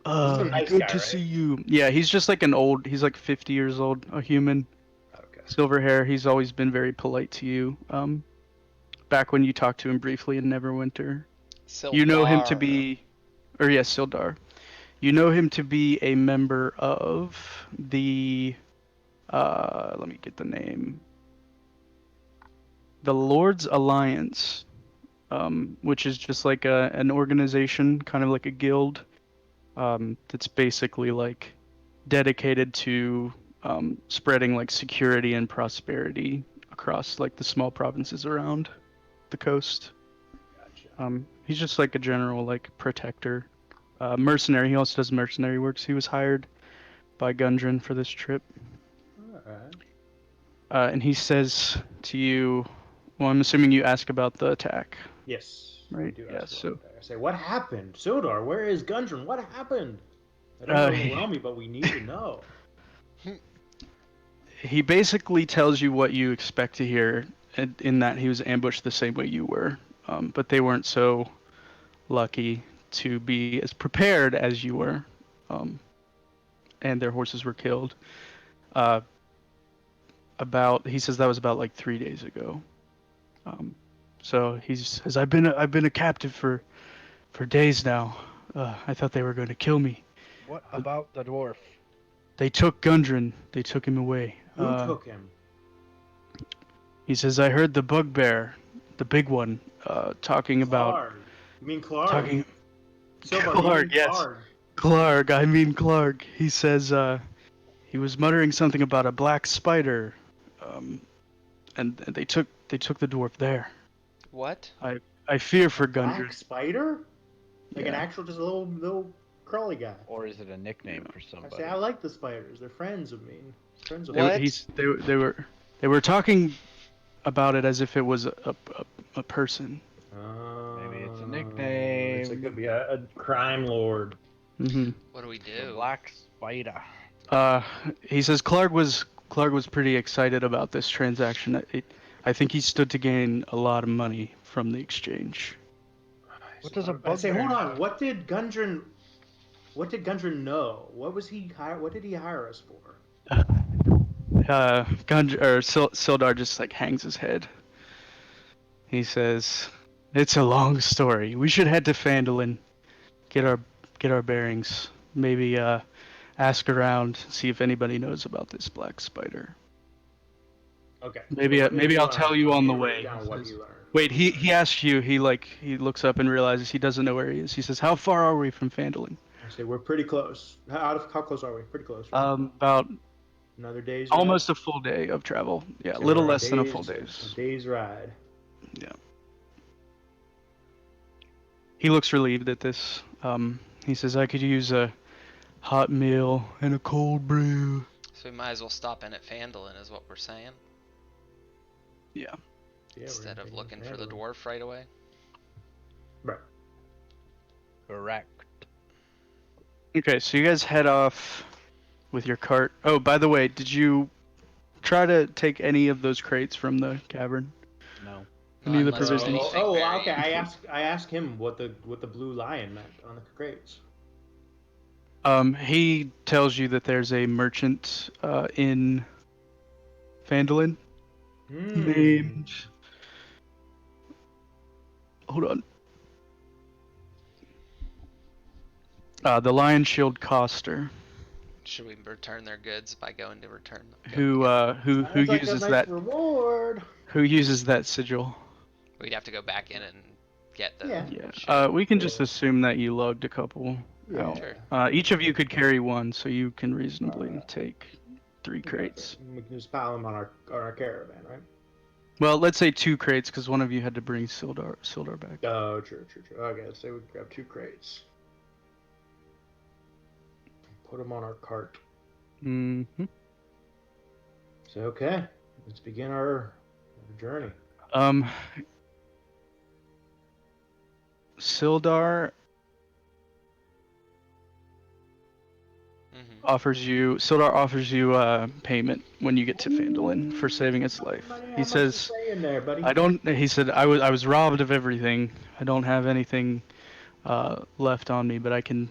He's a nice Good guy, to right? see you. Yeah, he's just like he's like 50 years old, a human, Okay. silver hair. He's always been very polite to you. Back when you talked to him briefly in Neverwinter, you know him to Sildar. be, or yes, Sildar. You know him to be a member of the, let me get the name. The Lord's Alliance, which is just like an organization, kind of like a guild, that's basically like dedicated to spreading like security and prosperity across like the small provinces around the coast. Gotcha. He's just like a general like protector, mercenary. He also does mercenary works. He was hired by Gundren for this trip. Alright. And he says to you, well, I'm assuming you ask about the attack. Yes. Right, I do yeah, ask so- about that. I say, what happened? Sildar, where is Gundren? What happened? I don't Uh, want to overwhelm you, but we need to know. He basically tells you what you expect to hear, in that he was ambushed the same way you were, but they weren't so lucky to be as prepared as you were, and their horses were killed. He says that was about like 3 days ago. So he says, I've been a captive for days now. I thought they were going to kill me. What about the dwarf? They took Gundren. They took him away. Who took him? He says, I heard the bugbear, the big one, talking about... Clark. You mean Clark? Talking... Silva, you Clark, mean yes. Clark. Clark, I mean Clark. He says, he was muttering something about a black spider, and they took the dwarf there. What? I fear for Gundren. Black spider? Like an Yeah. actual, just a little crawly guy. Or is it a nickname for I somebody? say I like the spiders. They're friends of me. Friends of What? mine. They were talking about it as if it was a person. Maybe it's a It nickname. could be a crime lord. Mm-hmm. What do we The do? black spider. He says Clark was pretty excited about this transaction. I think he stood to gain a lot of money from the exchange. What does a I say, bugbear hold on. have? What did Gundren know? What did he hire us for? Sildar just like hangs his head. He says, "It's a long story. We should head to Phandalin, get our bearings. Maybe ask around, see if anybody knows about this black spider. Okay. Maybe so what did maybe he I'll learn? tell you Let on me the write way." down He what says- he learned. Wait, he asks you. He looks up and realizes he doesn't know where he is. He says, "How far are we from Phandalin?" I say we're pretty close. How close are we? Pretty close. Right? About Another day's ride? almost a full day of travel. Yeah, a So little we're less than a day's- full A day's. day's ride. Yeah. He looks relieved at this. He says, "I could use a hot meal and a cold brew." So we might as well stop in at Phandalin, is what we're saying, Yeah. Yeah, instead we're of in looking for the Phandalin. dwarf right away. Right. Correct. Okay, so you guys head off with your cart. Oh, by the way, did you try to take any of those crates from the cavern? No. Any of the Unless there's provisions? anything very Okay. I interesting. asked him what the blue lion meant on the crates. He tells you that there's a merchant in Phandalin named... Hold on. The Lion Shield Coster, Should we return their goods by going to return them? who Sounds like uses a nice that reward. sigil. We'd have to go back in and get the Yeah. Yeah. shit. We can just Yeah. assume that you lugged a couple out. Sure. Each of you could carry one, so you can reasonably Alright. take 3 crates. We can just pile them on our caravan, right? Well, let's say 2 crates, because one of you had to bring Sildar back. Oh, true. Okay, let's say we grab 2 crates. Put them on our cart. Mm-hmm. So, okay, let's begin our journey. Sildar Mm-hmm. offers you payment when you get to Phandalin for saving its life. He says, in there, buddy. He said, I was robbed of everything. I don't have anything left on me, but I can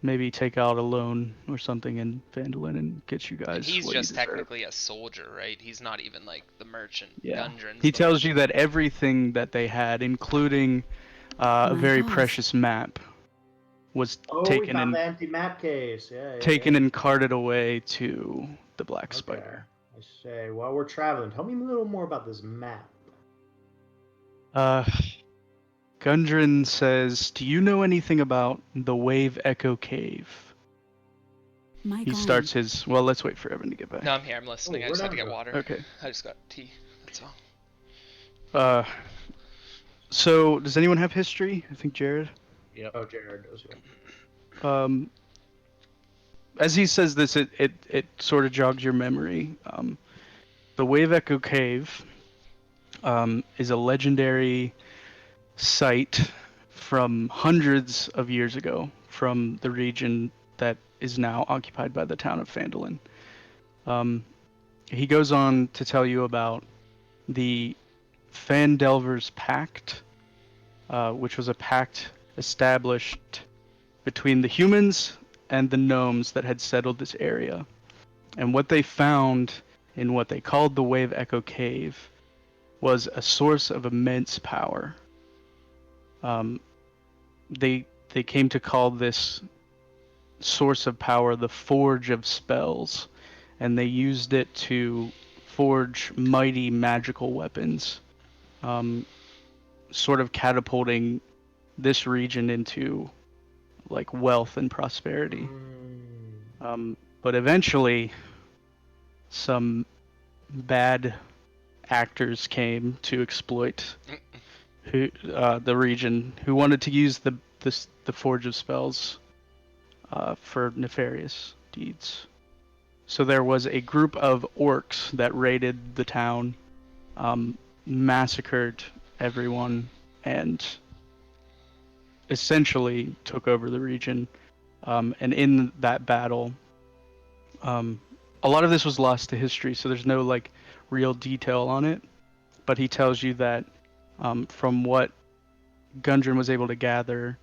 maybe take out a loan or something in Phandalin and get you guys. And he's what you just deserve." technically a soldier, right? He's not even like the merchant. Yeah. Gundren's He the tells you merchant. that everything that they had, including a My very horse. precious map, was Oh, we taken found and the empty map case. Yeah. taken and carted away to the Black Spider. I say, while we're traveling, tell me a little more about this map. Gundren says, "Do you know anything about the Wave Echo Cave?" My He God. starts his... Well, let's wait for Evan to get back. No, I'm here. I'm listening. Oh, I just we're had to not get good. water. Okay. I just got tea. That's all. So, does anyone have history? I think Jared. Yep. Oh, Jared does. Yeah. As he says this, it sort of jogs your memory. The Wave Echo Cave is a legendary site from hundreds of years ago from the region that is now occupied by the town of Phandalin. He goes on to tell you about the Phandelver's Pact, which was a pact established between the humans and the gnomes that had settled this area. And what they found in what they called the Wave Echo Cave was a source of immense power. They they came to call this source of power the Forge of Spells, and they used it to forge mighty magical weapons, sort of catapulting this region into like wealth and prosperity. But eventually, some bad actors came to exploit the region, who wanted to use the Forge of Spells for nefarious deeds. So there was a group of orcs that raided the town, massacred everyone, and essentially took over the region. And in that battle, a lot of this was lost to history, so there's no like real detail on it. But he tells you that from what Gundren was able to gather,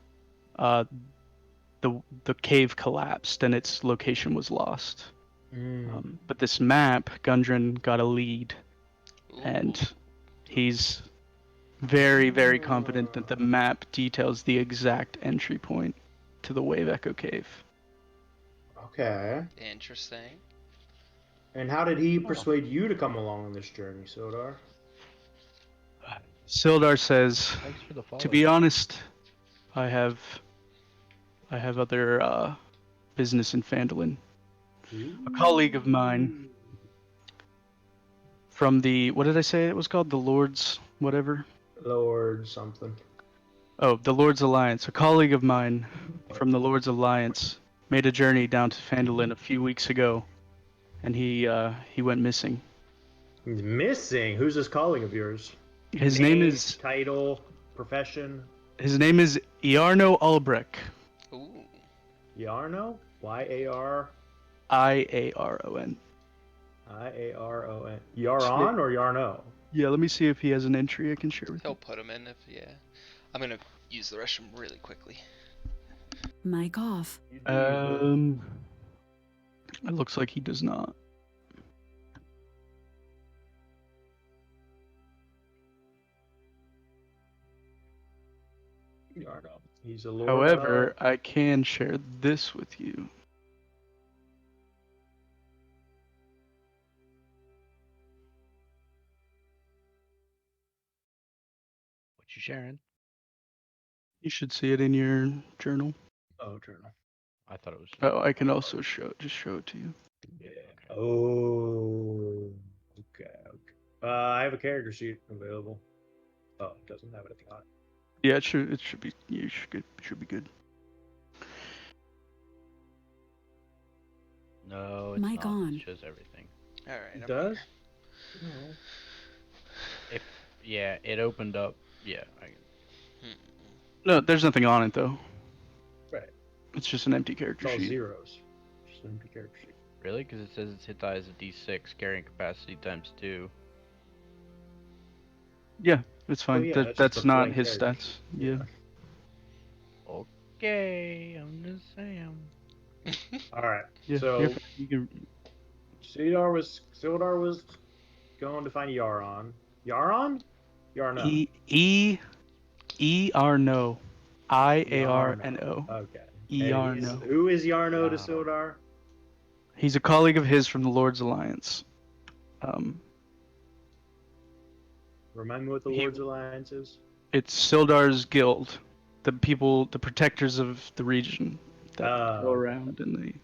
the cave collapsed and its location was lost. But this map, Gundren got a lead, and he's very, very confident that the map details the exact entry point to the Wave Echo Cave. Okay. Interesting. And how did he persuade you to come along on this journey, Sildar? Sildar says, Thanks for the follow. to be honest, I have other business in Phandalin. A colleague of mine from the, what did I say it was called? The Lord's whatever? Lord something. Oh, the Lord's Alliance. A colleague of mine from the Lord's Alliance made a journey down to Phandalin a few weeks ago, and he went missing. He's missing? Who's this colleague of yours? His name is title, profession. His name is Iarno Ulbrich. Ooh. Yarno? Y-A-R? Iaron. I-A-R-O-N. Yaron or Yarno? Yeah, let me see if he has an entry I can share with you. He'll put him in if, yeah. I'm gonna use the restroom really quickly. Mic off. It looks like he does not. Yarno. He's a lord. However, I can share this with you. What you sharing? You should see it in your journal. Oh, journal. I thought it was. Oh, I can also show it to you. Yeah. Oh. Okay. I have a character sheet available. Oh, it doesn't have anything on it. Yeah, it should be. You should be good. No, it's Mic not. on. It shows everything. All right. It does? Yeah, it opened up. Yeah. No, there's nothing on it though. Right. It's just an empty It's character all sheet. zeros. Just an empty character sheet. Really? Because it says its hit die is a D6, carrying capacity times 2. Yeah, it's fine. Oh, yeah, that's that's just a not blank his character stats. sheet. Yeah. Okay, I'm just saying. All right. Yeah. So you're fine. You can. Sildar was going to find Yaron. Yaron? Yarno. Iarno. Iarno. Okay. Iarno. Who is Yarno to Yarno. Sildar? He's a colleague of his from the Lord's Alliance. Remind me what the He- Lord's Alliance is? It's Sildar's guild, the protectors of the region that go around and they.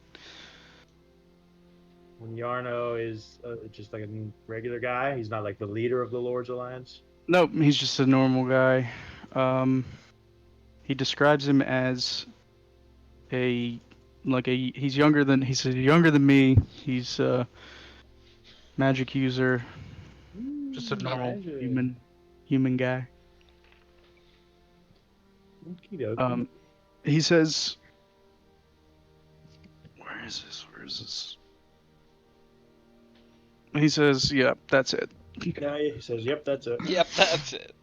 When Yarno is just like a regular guy, he's not like the leader of the Lord's Alliance. Nope, he's just a normal guy. He describes him as he's younger than me. He's a magic user, just a normal Magic. human guy. Okey-dokey. He says, where is this? He says, yeah, that's it. Yeah, he says, "Yep, that's it." Yep, that's it.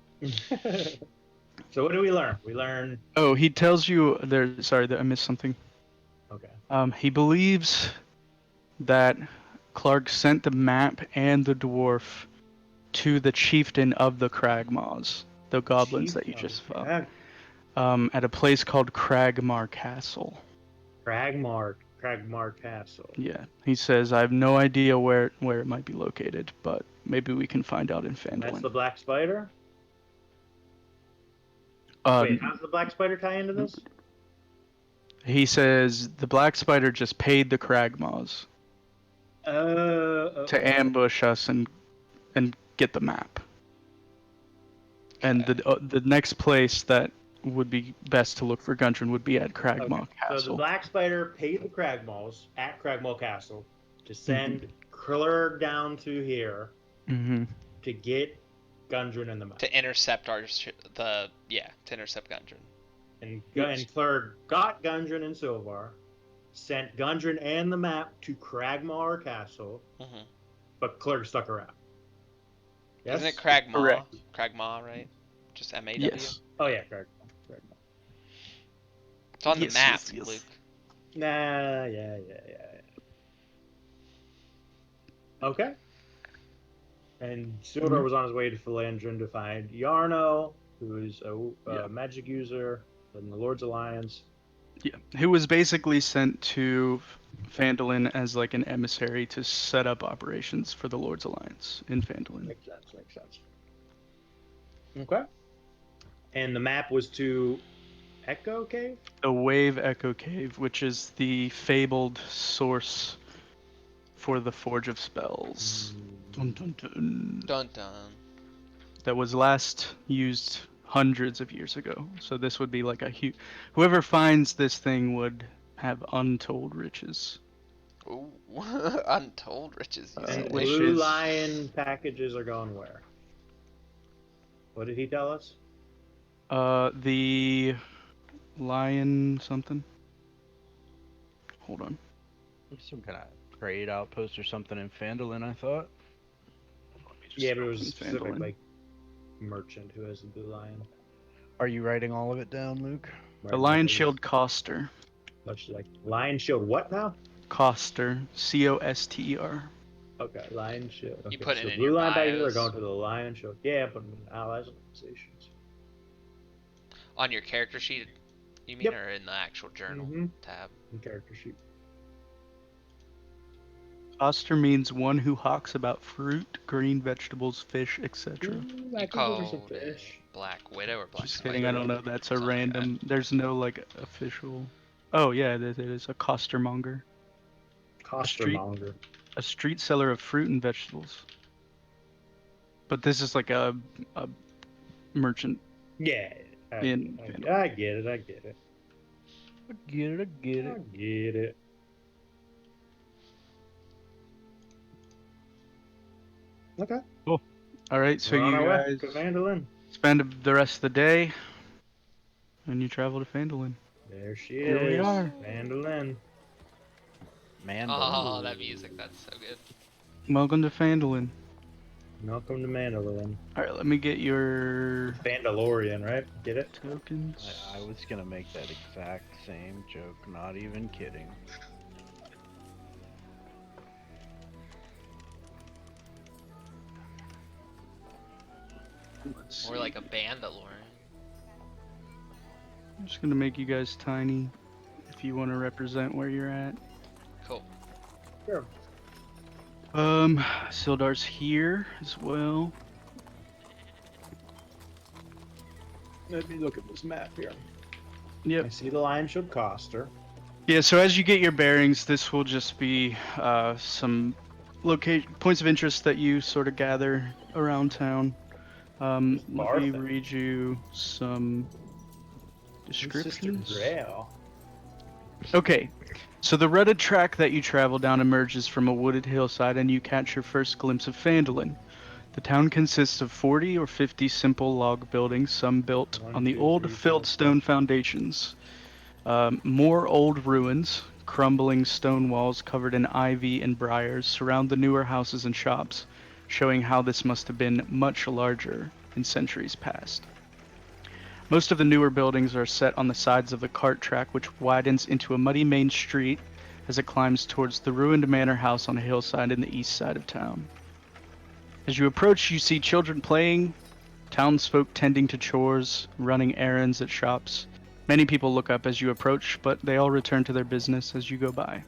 So what do we learn? We learn. Oh, he tells you sorry that I missed something. Okay. He believes that Clark sent the map and the dwarf to the chieftain of the Cragmaws, the goblins that you just fought. At a place called Cragmar Castle. Cragmar Castle. Yeah, he says I have no idea where it might be located, but maybe we can find out in And that's Phandalin. the Black Spider? Wait, how's the Black Spider tie into this? He says the Black Spider just paid the Cragmaws to ambush us and get the map. And the next place that would be best to look for Gundren would be at Cragmaw Castle. So the Black Spider paid the Cragmaws at Cragmaw Castle to send Kriller down to here to get Gundren and the map. To intercept to intercept Gundren. And Klurg got Gundren and Silvar, sent Gundren and the map to Cragmaw Castle, but Klurg stuck around. Yes? Isn't it Cragmaw? Correct. Cragmaw, right? Just M-A-W? Yes. Oh yeah, Cragmaw. It's on the map, yes. Luke. Nah, yeah. Okay. And Sildar was on his way to Philandrin to find Yarno, who is a magic user in the Lord's Alliance. Yeah, who was basically sent to Phandalin as like an emissary to set up operations for the Lord's Alliance in Phandalin. Makes sense. Okay. And the map was to Echo Cave? The Wave Echo Cave, which is the fabled source for the Forge of Spells. Dun, dun, dun. Dun dun. That was last used hundreds of years ago. So this would be like a huge... Whoever finds this thing would have untold riches. Ooh, untold riches. You And say. which Blue is- Lion packages are going where? What did he tell us? The lion something. Hold on. Some kind of trade outpost or something in Phandalin, I thought. Yeah, but it was a Open specific Phandalin. like merchant who has the Blue Lion. Are you writing all of it down, Luke? The Lion Shield Coster. Much like Lion Shield. What now? Coster. Coster. Okay, Lion Shield. Okay, You put it so in Blue your Lion packages are bios. going to the Lion Shield. Yeah, but allies and organizations. On your character sheet, you mean, Yep. or in the actual journal tab? And character sheet. Coster means one who hawks about fruit, green vegetables, fish, etc. I You think those are some called it fish. Black Widow or Black Just kidding, I don't know. That's a Something like random. There's no like official. Oh yeah, it is a costermonger, Costermonger. a street seller of fruit and vegetables. But this is like a merchant. Yeah. I In get it. I get it. I get it. Okay. All right, so We're on you our way guys to Phandalin. spend the rest of the day, and you travel to Phandalin. There she Here is. we are. Phandalin. Oh, that music, that's so good. Welcome to Phandalin. Welcome to Mandalorian. All right, let me get your Mandalorian, right? Get it? tokens. I was gonna make that exact same joke, not even kidding. Let's More see. like a Bandalorian. I'm just gonna make you guys tiny, if you want to represent where you're at. Cool. Sure. Sildar's here as well. Let me look at this map here. Yep. I see the Lion Shield Coster. Yeah, so as you get your bearings, this will just be some points of interest that you sort of gather around town. Let me Martha. read you some Sister descriptions. Grail. Okay, so the rutted track that you travel down emerges from a wooded hillside and you catch your first glimpse of Phandalin. The town consists of 40 or 50 simple log buildings, some built One, on the two, old three, filled four, stone foundations. More old ruins, crumbling stone walls covered in ivy and briars surround the newer houses and shops, showing how this must have been much larger in centuries past. Most of the newer buildings are set on the sides of the cart track, which widens into a muddy main street as it climbs towards the ruined manor house on a hillside in the east side of town. As you approach, you see children playing townsfolk tending to chores, running errands at shops. Many people look up as you approach, but they all return to their business as you go by.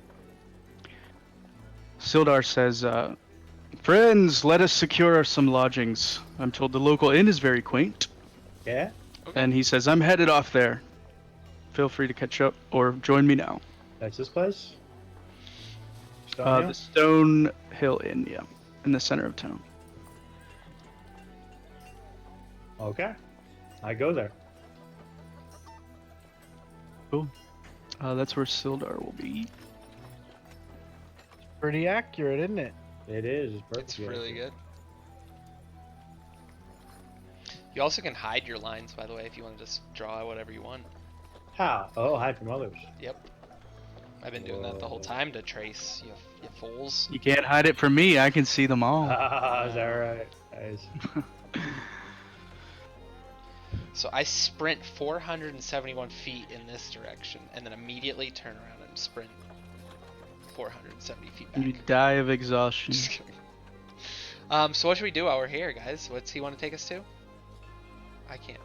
Sildar says, "Friends, let us secure some lodgings. I'm told the local inn is very quaint." Yeah. Okay. And he says, "I'm headed off there. Feel free to catch up or join me now." That's this place. Stonehill? The Stone Hill Inn, yeah, in the center of town. Okay. I go there. Cool. That's where Sildar will be. Pretty accurate, isn't it? It is. It's perfect. It's really good. You also can hide your lines, by the way, if you want to just draw whatever you want. How? Oh, hide from others. Yep. I've been doing that the whole time to trace, you fools. You can't hide it from me. I can see them all. Ah, is that right? Nice. So I sprint 471 feet in this direction, and then immediately turn around and sprint 470 feet back. You die of exhaustion. Just kidding. So what should we do while we're here, guys? What's he want to take us to? I can't.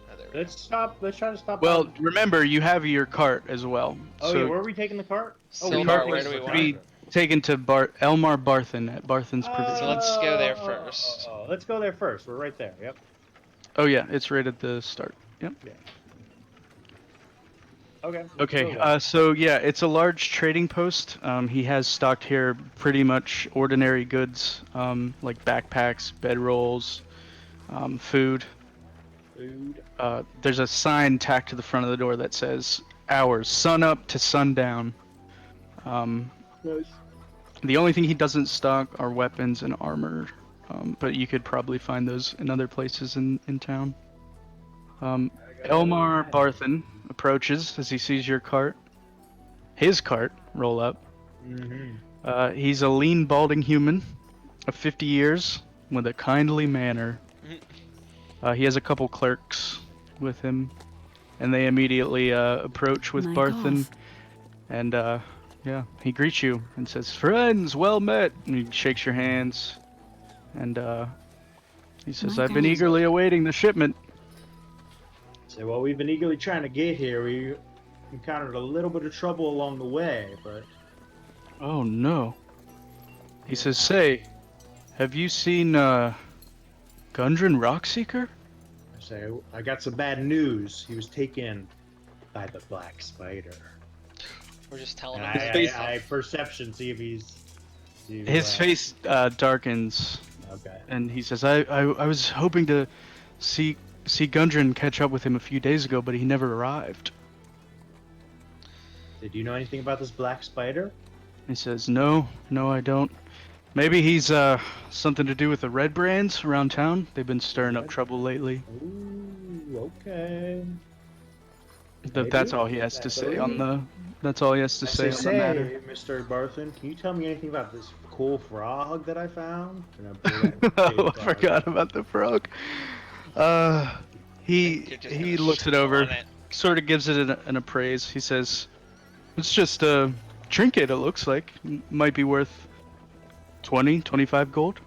Oh, there we Let's stop. Let's try to stop. Well, by- remember, you have your cart as well. Oh so yeah, where are we taking the cart? So we Sildar, taking where the do we cart. want be taken to Elmar Barthen at Barthen's Provision. So let's go there first. Let's go there first. We're right there. Yep. Oh yeah, it's right at the start. Yep. Okay. let's Okay, go there. so yeah, it's a large trading post. He has stocked here pretty much ordinary goods, like backpacks, bedrolls, food. Food. There's a sign tacked to the front of the door that says "Hours, sun up to sundown." Nice. The only thing he doesn't stock are weapons and armor, but you could probably find those in other places in town. Elmar Barthen approaches as he sees your cart. His cart roll up. Mm-hmm. He's a lean, balding human of 50 years with a kindly manner. He has a couple clerks with him, and they immediately approach with Mic Barthen. off. And yeah, he greets you and says, "Friends, well met." And he shakes your hands, and he says, My "I've been God. eagerly awaiting the shipment." So well, we've been eagerly trying to get here. We encountered a little bit of trouble along the way, but Oh no. He says, "Say, have you seen Gundren Rockseeker?" I say I got some bad news. He was taken by the Black Spider. We're just telling And him. I perception see if he's. see if, His face darkens, Okay. and he says, I was hoping to see Gundren catch up with him a few days ago, but he never arrived." Did you know anything about this Black Spider? He says, No, I don't. Maybe he's something to do with the Red Brands around town. They've been stirring up trouble lately. Ooh, okay. That's all he has to say on the. That's all he has to say on the matter. Mr. Barthen, can you tell me anything about this cool frog that I found? And I pull that Oh, big I frog. forgot about the frog. He You're just he gonna looks it shit over, on it. sort of gives it an appraise. He says, "It's just a trinket. It looks like might be worth 20, 25 gold."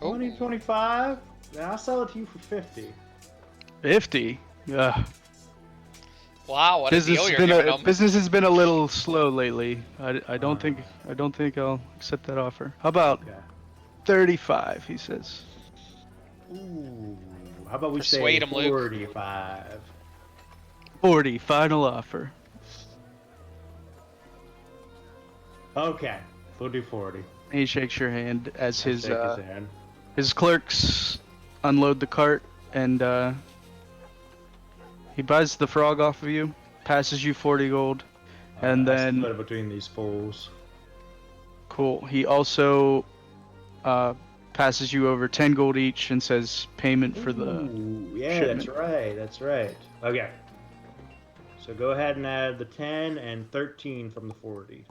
20, 25? Then I'll sell it to you for 50. 50. Wow, what a deal you're giving them. Business has been a little slow lately. I don't think I'll accept that offer. How about Okay. 35? He says. Ooh. How about we Persuade say him, Luke. 45? 40. Final offer. Okay. We'll do 40. He shakes your hand as I his shake his hand. his clerks unload the cart, and he buys the frog off of you, passes you 40 gold, and I then split it between these fools. cool. He also passes you over 10 gold each and says payment for the. Ooh, yeah, shipment. that's right. That's right. Okay. So go ahead and add the 10 and 13 from the 40.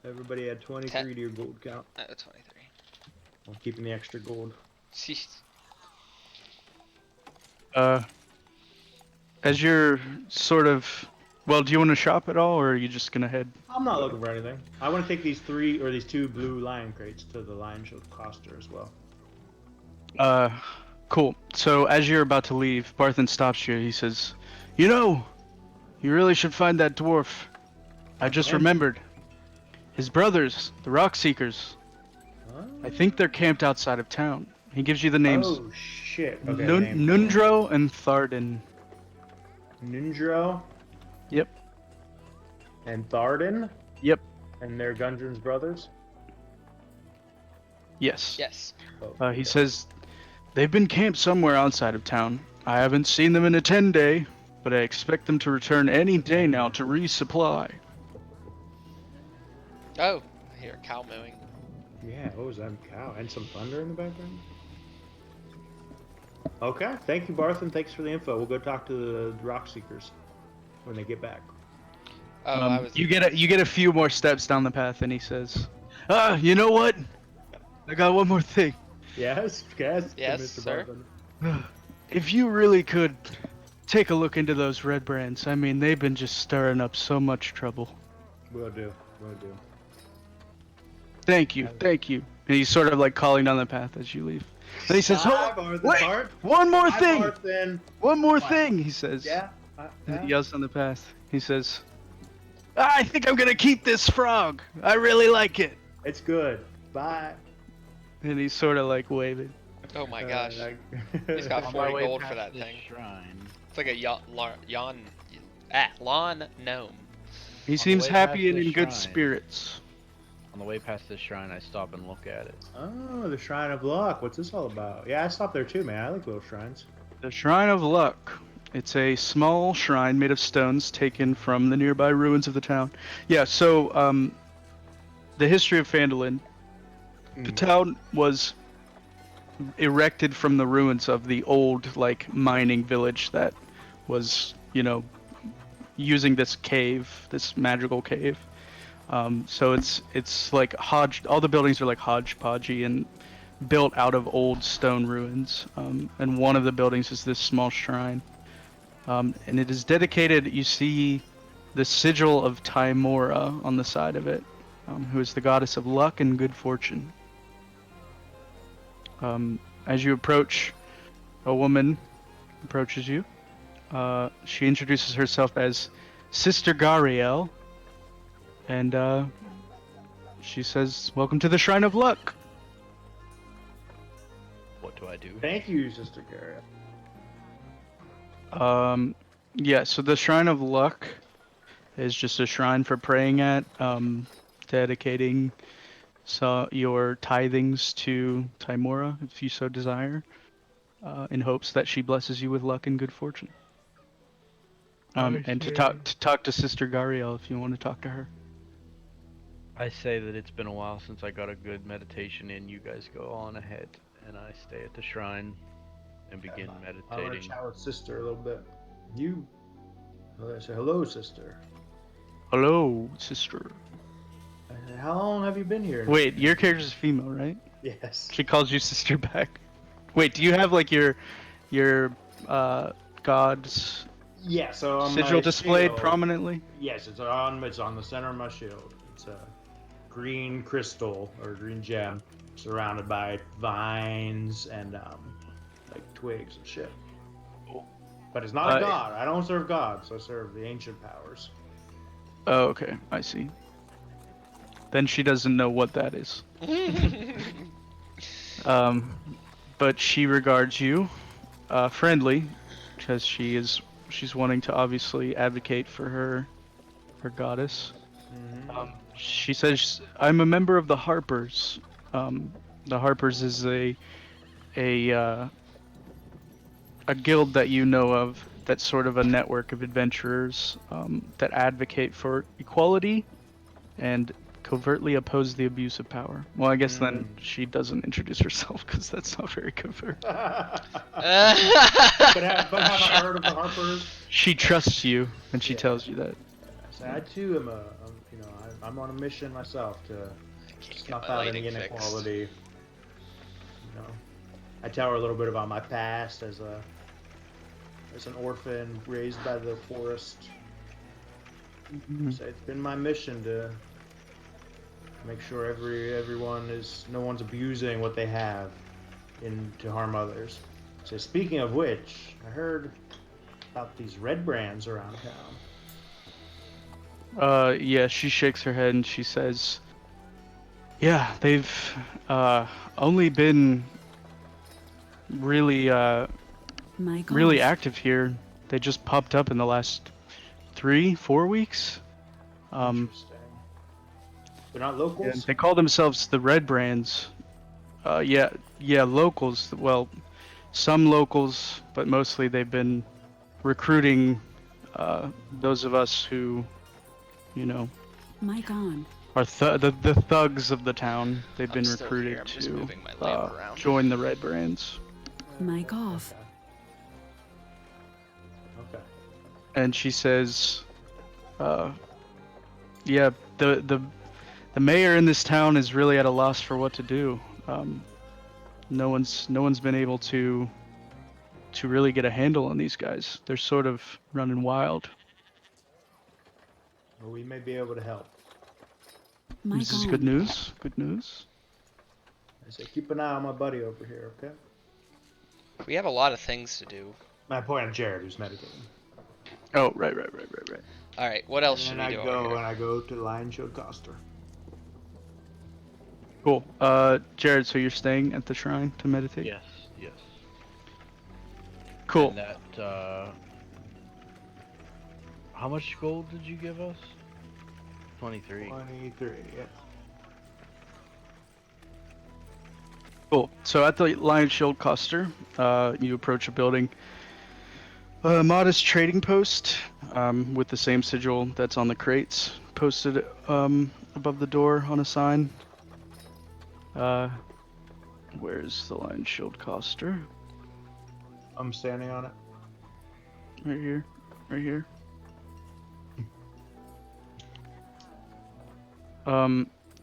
Everybody add 23 10. to your gold count. 23. I'm keeping the extra gold. Jeez. As you're sort of. Well, do you want to shop at all, or are you just gonna head? I'm not looking for anything. I want to take these 2 blue lion crates to the lion show coster as well. Uh, cool. So as you're about to leave, Barthen stops you. He says, "You know, you really should find that dwarf. I just Okay. remembered. His brothers, the Rock Seekers. I think they're camped outside of town." He gives you the names Oh shit. Okay, name. Nundro and Tharden. Nundro Yep. and Tharden, Yep. and they're Gundren's brothers. Yes. Yes. Oh, He says they've been camped somewhere outside of town. I haven't seen them in a 10-day, but I expect them to return any day now to resupply. Oh, I hear a cow mooing. yeah. What was that cow? And some thunder in the background. Okay. Thank you, Barthen. Thanks for the info. We'll go talk to the Rock Seekers when they get back. Oh, I was. You get a few more steps down the path, and he says, you know what? I got one more thing. Yes. Yes. Yes, Mr. sir. Barthen. If you really could take a look into those red brands, I mean, they've been just stirring up so much trouble. Will do. Will do. Thank you, thank you. And he's sort of like calling down the path as you leave. And he says, Hi, "Oh, Barthen. wait, one more Hi, thing, Barthen. one more What? thing," he says. Yeah. And he yells down the path. He says, "I think I'm gonna keep this frog. I really like it." It's good. Bye. And he's sort of like waving. Oh my gosh. He's He's got On my 40 way gold for past that this thing. Shrine. It's like a lawn gnome. He the seems way happy past and the in good shrine. spirits. On the way past this shrine, I stop and look at it. Oh, the Shrine of Luck. What's this all about? Yeah, I stopped there too, man. I like little shrines. The Shrine of Luck. It's a small shrine made of stones taken from the nearby ruins of the town. Yeah, so the history of Phandalin. The town was erected from the ruins of the old like mining village that was, using this cave, this magical cave. So it's like all the buildings are like hodgepodgey and built out of old stone ruins. And one of the buildings is this small shrine. And it is dedicated, you see the sigil of Timora on the side of it, who is the goddess of luck and good fortune. As you approach, a woman approaches you. She introduces herself as Sister Gariel, and she says, "Welcome to the Shrine of Luck." What do I do? Thank you, Sister Gary. Yeah, so the Shrine of Luck is just a shrine for praying at, dedicating your tithings to Timora, if you so desire, in hopes that she blesses you with luck and good fortune. And to talk to Sister Gariel if you want to talk to her. I say that it's been a while since I got a good meditation in. You guys go on ahead, and I stay at the shrine and begin I'm gonna meditating. chat with Sister a little bit. You. I say hello, Sister. Hello, sister. I say, how long have you been here? Wait, your character's female, right? Yes. She calls you sister back. Wait, do you have like your god's Yeah. So on sigil my displayed shield- prominently? Yes, it's on the center of my shield. It's a green crystal or green gem surrounded by vines and like twigs and shit. But it's not a god. I don't serve gods. I serve the ancient powers. Oh, okay, I see. Then she doesn't know what that is. But she regards you friendly, because she's wanting to obviously advocate for her goddess. She says, "I'm a member of the Harpers." The Harpers is a guild that you know of. That's sort of a network of adventurers that advocate for equality and covertly oppose the abuse of power. Well, I guess then she doesn't introduce herself because that's not very covert. But have I heard of the Harpers? She trusts you, and she tells you that. So I too am I'm on a mission myself to snuff out any inequality. You know, I tell her a little bit about my past as an orphan raised by the forest. So it's been my mission to make sure no one's abusing what they have. to harm others. So speaking of which, I heard about these red brands around town. Yeah, she shakes her head and she says, "Yeah, they've only been really Mic really off. active here. They just popped up in the last 3-4 weeks. Interesting. They're not And locals? they call themselves the Red Brands. Yeah, locals. Well, some locals, but mostly they've been recruiting those of us who, you know, Mic on. are the thugs of the town. They've I'm been still here, recruited I'm just to moving my lamp around. join the Red Brands. Mic off. Okay. And she says, "Yeah, the mayor in this town is really at a loss for what to do. No one's been able to really get a handle on these guys. They're sort of running wild." Well, we may be able to help. Mic This is on. good news. Good news. I say keep an eye on my buddy over here, okay? We have a lot of things to do. My point of Jared, who's meditating. Oh, right. Alright, what else And should then we do I over go here? and I go to Lion Shield Coster. Cool. Jared, so you're staying at the shrine to meditate? Yes, yes. Cool. And that, how much gold did you give us? 23. 23, yeah. Cool. So at the Lion Shield Cluster, you approach a building, a modest trading post with the same sigil that's on the crates posted above the door on a sign. Where's the Lion Shield Cluster? I'm standing on it. Right here. Right here.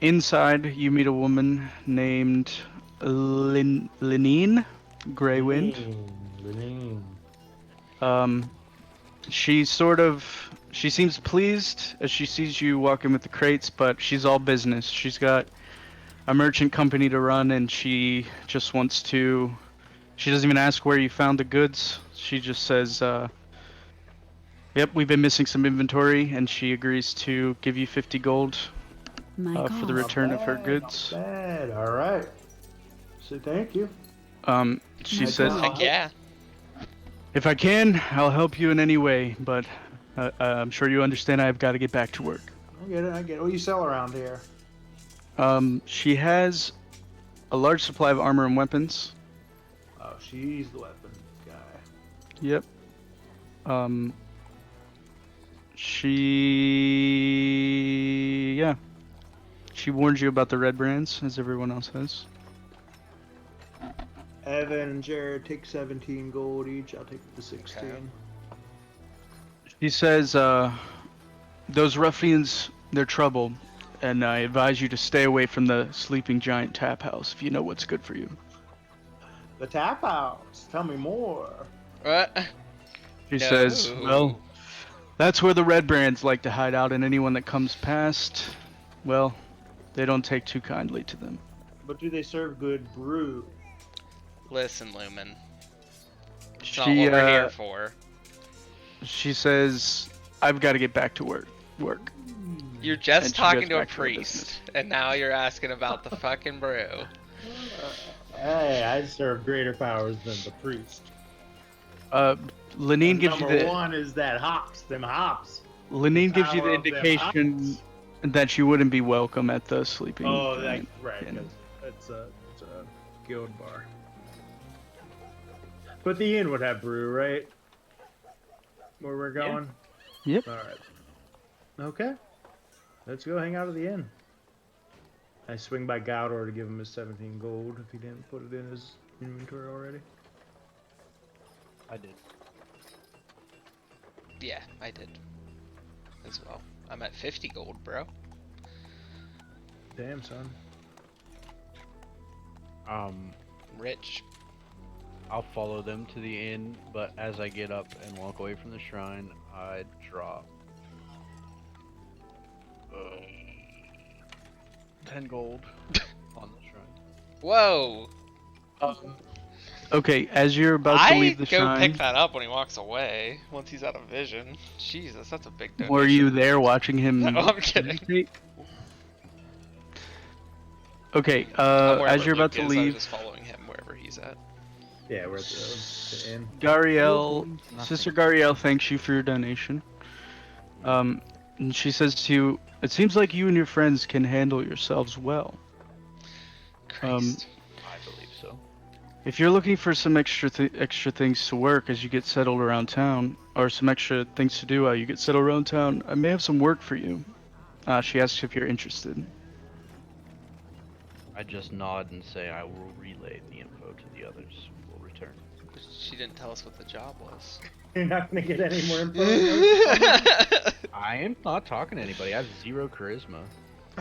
Inside, you meet a woman named Linene Greywind. Lenine. She seems pleased as she sees you walk in with the crates, but she's all business. She's got a merchant company to run, and she just wants to. She doesn't even ask where you found the goods. She just says, "Yep, we've been missing some inventory," and she agrees to give you 50 gold Mic for the off. return of her Not goods. bad. All right. So thank you. She My says, God. Heck yeah. "If I can, I'll help you in any way, but I'm sure you understand I've got to get back to work." I get it. What do you sell around here? She has a large supply of armor and weapons. Oh, she's the weapon guy. Yep. Yeah. She warned you about the red brands, as everyone else has. Evan and Jared take 17 gold each. I'll take the 16. Okay. She says, those ruffians, they're trouble, and I advise you to stay away from the sleeping giant tap house if you know what's good for you. The tap house. Tell me more. What? She No. says, well, that's where the red brands like to hide out, and anyone that comes past, well, they don't take too kindly to them. But do they serve good brew? Listen, Lumen. It's not She, what we're here for. she says, I've got to get back to work. You're And just she talking goes to a back to her priest, business. and now you're asking about the fucking brew. Hey, I serve greater powers than the priest. Lenine gives you Number the one is that hops. Them hops. Lenine gives you the Power of them indication hops. that you wouldn't be welcome at the sleeping. Oh, that, giant right. inn. Because it's a guild bar. But the inn would have brew, right? Where we're going? Yep. Alright. Okay. Let's go hang out at the inn. I swing by Gaudor to give him his 17 gold if he didn't put it in his inventory already. I did. Yeah, I did. As well. I'm at 50 gold, bro. Damn, son. Rich. I'll follow them to the inn, but as I get up and walk away from the shrine, I drop 10 gold on the shrine. Whoa! Okay, as you're about to leave the go pick shrine, that up when he walks away. Once he's out of vision. Jesus, that's a big donation. were you there watching him? No, I'm kidding. meditate? Okay, I'm wherever as you're Luke about to is, I was leave, just following him wherever he's at. Yeah, we're at the inn. Gariel, Nothing. Sister Gariel thanks you for your donation. And she says to you, "It seems like you and your friends can handle yourselves well. Christ. I believe so. If you're looking for some extra things to work as you get settled around town, or some extra things to do while you get settled around town, I may have some work for you." She asks if you're interested. I just nod and say I will relay the info to the others. We'll return. She didn't tell us what the job was. You're not gonna get any more info. I am not talking to anybody. I have 0 charisma.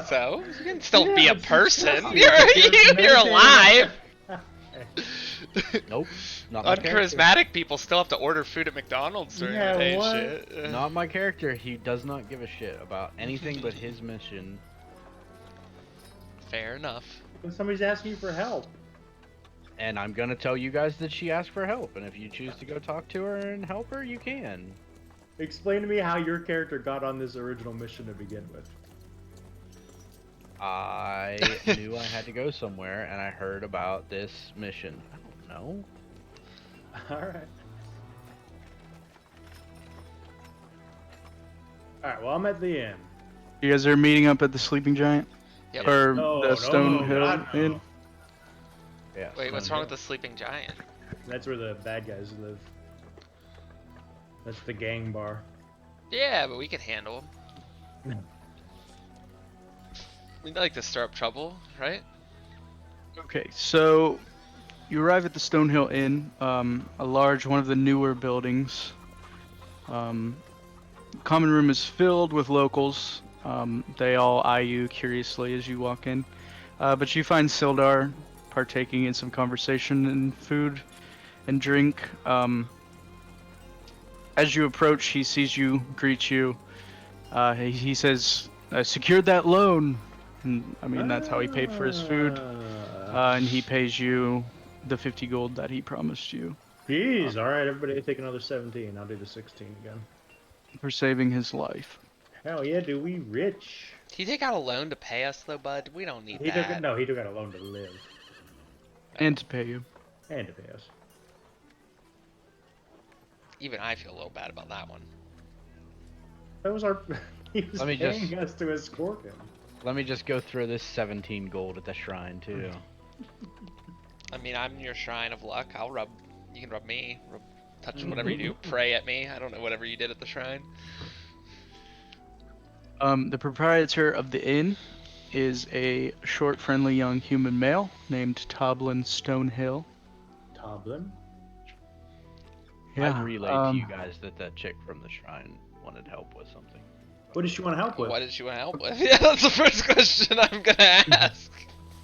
So you can still Yeah, be a it's person. disgusting. You're Meditating. alive. Nope. Not my character. Uncharismatic people still have to order food at McDonald's during Yeah, the day. and what? Shit. Not my character. He does not give a shit about anything but his mission. Fair enough. When somebody's asking you for help. And I'm gonna tell you guys that she asked for help, and if you choose to go talk to her and help her, you can. Explain to me how your character got on this original mission to begin with. I knew I had to go somewhere, and I heard about this mission. I don't know. Alright. Alright, well, I'm at the inn. You guys are meeting up at the Sleeping Giant? Yep. Or No, the no, Stone Hill God, no. Inn? Yeah. Wait, what's Stone wrong with Hill. the sleeping giant? That's where the bad guys live. That's the gang bar. Yeah, but we can handle them. We'd like to stir up trouble, right? Okay, so you arrive at the Stonehill Inn, a large, one of the newer buildings. Common room is filled with locals. They all eye you curiously as you walk in. But you find Sildar partaking in some conversation and food and drink. As you approach, he sees you, greets you. He says, "I secured that loan." And, I mean, that's how he paid for his food. And he pays you the 50 gold that he promised you Jeez, alright, everybody take another 17. I'll do the 16 again. for saving his life. Hell yeah, dude, we rich. Did he take out a loan to pay us, though, bud? We don't need He that. took it, no, he took out a loan to live. And to pay you. And to pay us. Even I feel a little bad about that one. That was our... he was Let me paying just- us to escort him. Let me just go through this 17 gold at the shrine too. I mean, I'm your shrine of luck. I'll rub. You can rub me. Touch whatever you do. Pray at me. I don't know, whatever you did at the shrine. The proprietor of the inn is a short, friendly young human male named Toblin Stonehill. Toblin? Yeah, I relayed to you guys that that chick from the shrine wanted help with something. What does she want help with? What did she want to help with? Yeah, that's the first question I'm gonna ask.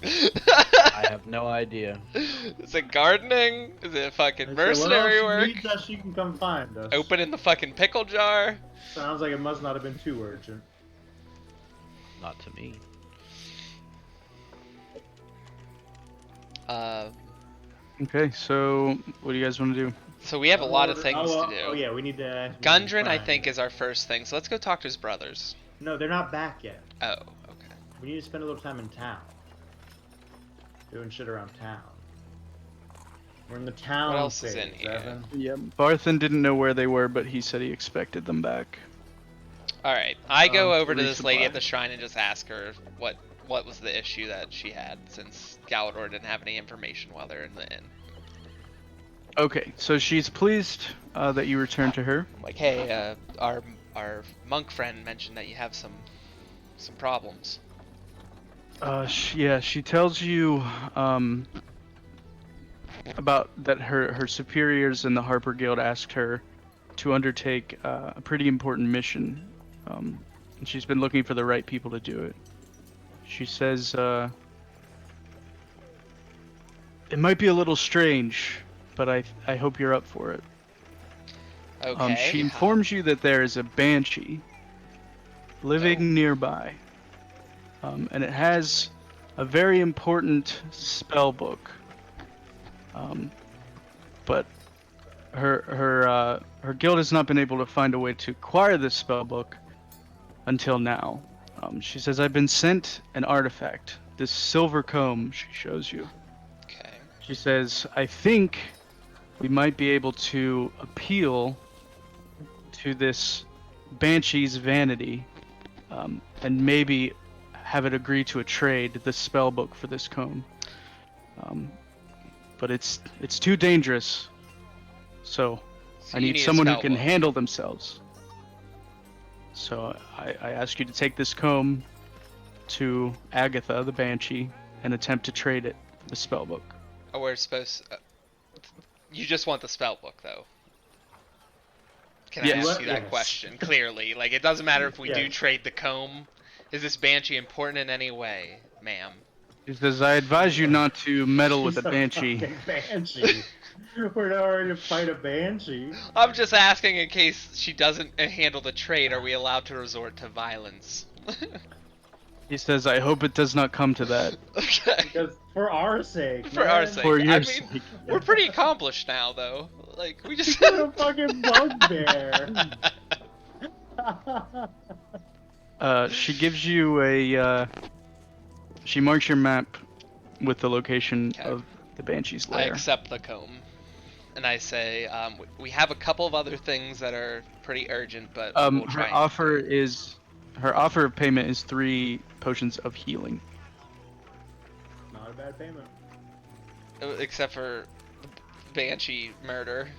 I have no idea. Is it gardening? Is it fucking I said, mercenary well, work? she needs us, she can come find us. Opening the fucking pickle jar? Sounds like it must not have been too urgent. Not to me. Okay, so what do you guys want to do? So we have a lot of things to do. Oh yeah, we need to... Gundren, I find- think, is our first thing. So let's go talk to his brothers. No, they're not back yet. Oh, okay. We need to spend a little time in town. Doing shit around town. We're in the town What else is phase, in here? Evan. Yeah, Barthen didn't know where they were, but he said he expected them back. Alright, I go over to this lady resupply. at the shrine and just ask her what was the issue that she had, since Galador didn't have any information while they're in the inn. Okay, so she's pleased that you returned to her. I'm like, hey, our monk friend mentioned that you have some problems. Yeah, she tells you about that her superiors in the Harper Guild asked her to undertake a pretty important mission, and she's been looking for the right people to do it. She says it might be a little strange, but I hope you're up for it. Okay. She informs you that there is a banshee living nearby, and it has a very important spell book But her guild has not been able to find a way to acquire this spell book until now. She says, I've been sent an artifact, this silver comb she shows you. Okay. She says, I think we might be able to appeal to this Banshee's vanity, and maybe have it agree to a trade, the spell book for this comb. But it's too dangerous, so So I you need a someone who spell can book. handle themselves. So I ask you to take this comb to Agatha, the Banshee, and attempt to trade it for the spell book. Oh, we're supposed. You just want the spell book, though. Can I Yes. ask you that Yes. question clearly? Like, it doesn't matter if we do Yes. trade the comb. Is this Banshee important in any way, ma'am? He says, I advise you not to meddle with a She's Banshee. fucking banshee. We're not ready to fight a banshee. I'm just asking in case she doesn't handle the trade. Are we allowed to resort to violence? He says, I hope it does not come to that. Okay. Because for our sake. For our man. sake. For I your mean, sake. we're pretty accomplished now, though. Like, we just. What a fucking bugbear. She gives you a, she marks your map with the location Okay. of the Banshee's I lair. accept the comb. And I say, we have a couple of other things that are pretty urgent, but we'll try. Her offer of payment is 3 potions of healing. Not a bad payment. Except for the Banshee murder.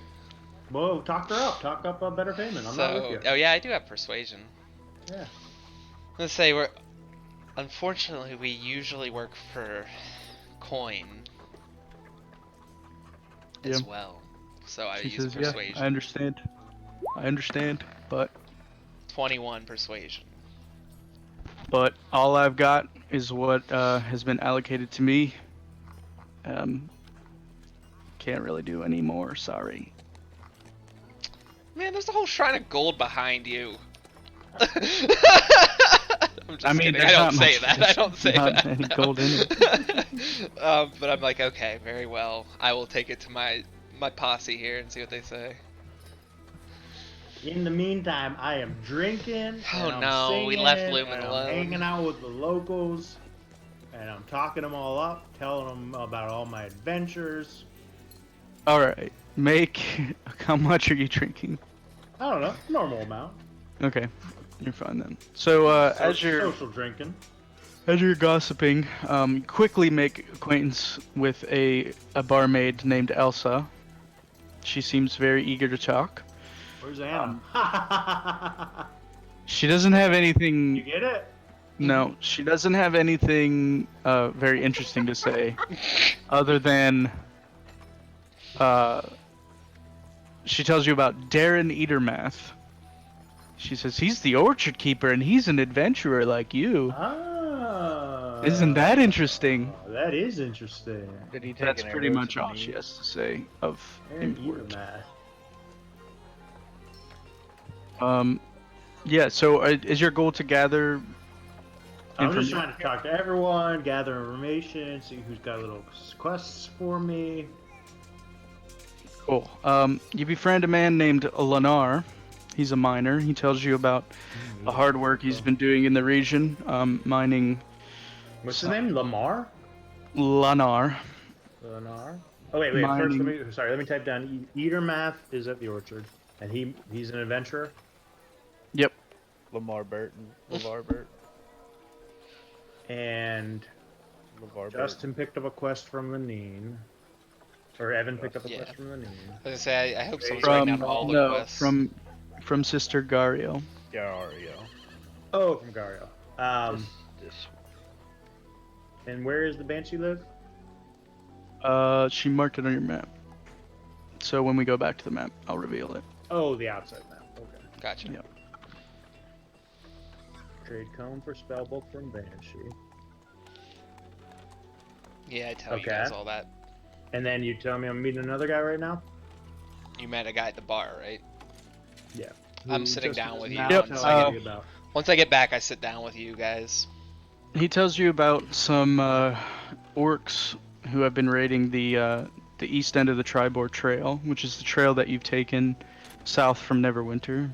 Whoa, talk her up. Talk up a better payment. I'm not with you. Oh yeah, I do have persuasion. Yeah. Let's say unfortunately, we usually work for coin as Yeah. well. So I She use says, persuasion. yeah, I understand, but 21 persuasion. all I've got is what has been allocated to me. Can't really do any more, sorry. Man, there's a whole shrine of gold behind you. I'm just kidding. there's I don't not say much- that. I don't say not that. any no. gold in it. But I'm like, okay, very well. I will take it to my posse here and see what they say. In the meantime, I am drinking. Oh, and I'm no, we singing, left Lumen and alone. I'm hanging out with the locals, and I'm talking them all up, telling them about all my adventures. Alright, how much are you drinking? I don't know, normal amount. Okay, you're fine then. So, as you're social drinking. gossiping, quickly make acquaintance with a barmaid named Elsa. She seems very eager to talk. Where's Anna? She doesn't have You anything. get it? No, she doesn't have anything very interesting to say, other than she tells you about Darren Eatermath. She says he's the orchard keeper and he's an adventurer like you. Ah. Isn't that interesting? That is interesting. Did he take That's an pretty arrow much to the all knee? she has to say of And import. Eatermath. Yeah. So, is your goal to gather? I'm just information? trying to talk to everyone, gather information, see who's got little quests for me. Cool. You befriend a man named Lanar. He's a miner. He tells you about the hard work he's been doing in the region, mining. What's his name? Lamar? Lanar. Lanar? Oh wait. First, let me type down. Eatermath is at the orchard, and he's an adventurer. Yep. LeVar Burton. And Justin picked up a quest from Lenine. Or Evan picked up a quest from Lenine. I was gonna say, I hope someone's writing down all the quests. from Sister Gario. Gario. Oh, from Gario. This And where is the Banshee live? She marked it on your map. So when we go back to the map, I'll reveal it. Oh, the outside map. Okay. Gotcha. Yep. Trade comb for spellbook from Banshee. Yeah, I tell you Okay. guys all that. And then you tell me I'm meeting another guy right now? You met a guy at the bar, right? Yeah. I'm Who sitting Justin down is with you now Yep, telling me about. Once I get back, I sit down with you guys. He tells you about some orcs who have been raiding the the east end of the Tribord Trail, which is the trail that you've taken south from Neverwinter.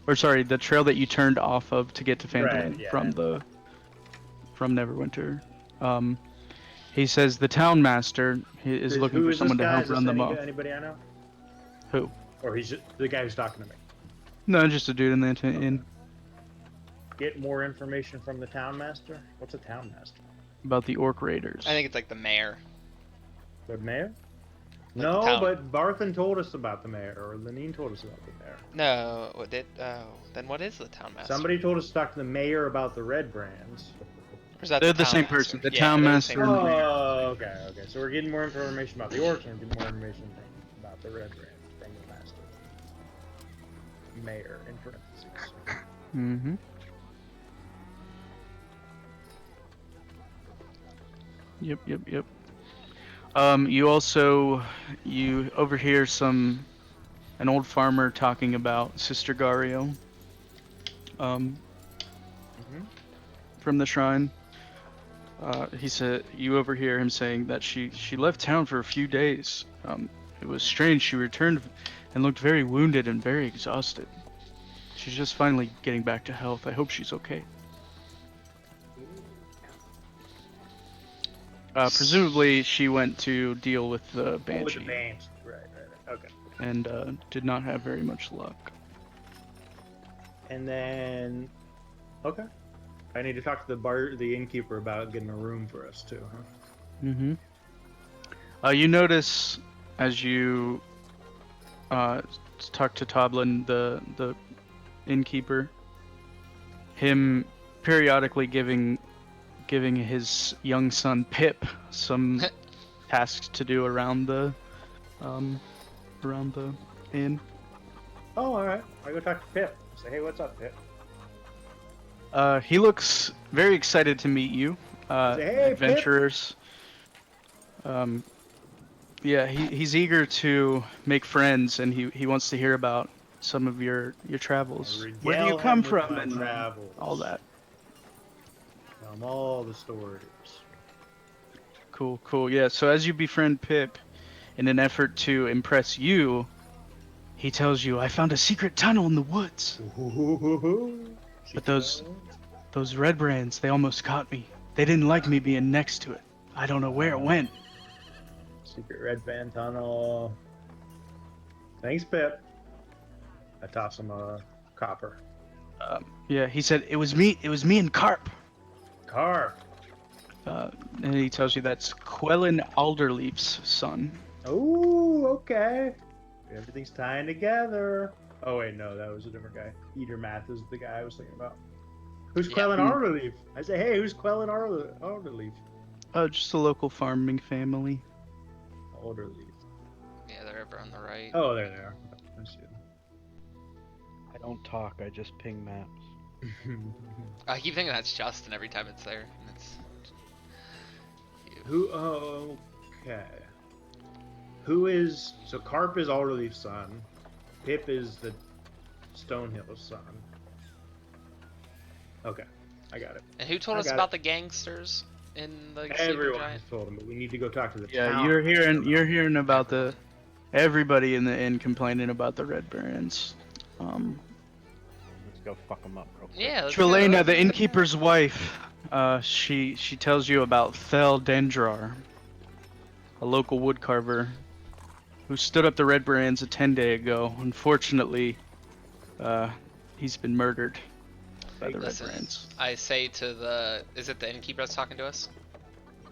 Or sorry, the trail that you turned off of to get to Phandalin Right, yeah. from Neverwinter. He says the town master is looking Who for is someone this to guy? help Is this run them off. anybody I know? Who? Or he's just the guy who's talking to me. No, just a dude in the inn. Get more information from the town master? What's a town master? About the orc raiders. I think it's like the mayor. The mayor? the No, town. but Barthen told us about the mayor, or Lenine told us about the mayor. No, what did? Oh, then what is the town master? Somebody told us to talk to the mayor about the red brands. Or is that They're the town same master? person. The Yeah, town they're the same master. person. Oh, okay. So we're getting more information about the orcs, and we're getting more information about the red brands from the master. Mayor, in parentheses. Mm-hmm. Yep. You overhear an old farmer talking about Sister Gario. From the shrine. He said you overhear him saying that she left town for a few days. It was strange. She returned and looked very wounded and very exhausted. She's just finally getting back to health. I hope she's okay. Presumably, she went to deal with the Banshee. With the Banshee, right. Okay. And did not have very much luck. And then, okay. I need to talk to the innkeeper about getting a room for us too, huh? Mm-hmm. You notice as you talk to Toblin, the innkeeper, him periodically giving his young son Pip some tasks to do around the inn. Oh, all right. I go talk to Pip. Say, hey, what's up, Pip? He looks very excited to meet you, Say, hey, adventurers. Yeah, he's eager to make friends, and he wants to hear about some of your travels. Where do you come from, and all that. All the stories. Cool. Yeah. So as you befriend Pip, in an effort to impress you, he tells you, "I found a secret tunnel in the woods." But those red brands, they almost caught me. They didn't like me being next to it. I don't know where it went. Secret red band tunnel. Thanks, Pip. I toss him a copper. Yeah, he said it was me and Carp. Carp. And he tells you that's Quellen Alderleaf's son. Oh, okay. Everything's tying together. Oh wait, no, that was a different guy. Eater Math is the guy I was thinking about. Who's Quellen Alderleaf? I say, hey, who's Quellen Alderleaf? Just a local farming family. Alderleaf. Yeah, they're over on the right. Oh, there they are. I see them. I don't talk, I just ping maps. I keep thinking that's Justin every time it's there. And it's... Who? Oh, okay. Who is? So Carp is Alderleaf's son. Pip is the Stonehill's son. Okay, I got it. And who told us about the gangsters in the Everyone Giant? has told him, but we need to go talk to the Yeah, town. you're hearing about everybody in the inn complaining about the red barons. Let's go fuck them up real quick. Yeah. let's Trelena, go. the innkeeper's wife, she tells you about Thel Dendrar, a local woodcarver who stood up the red brands a 10-day ago. Unfortunately, he's been murdered by the red brands. I say to the... Is it the innkeeper that's talking to us?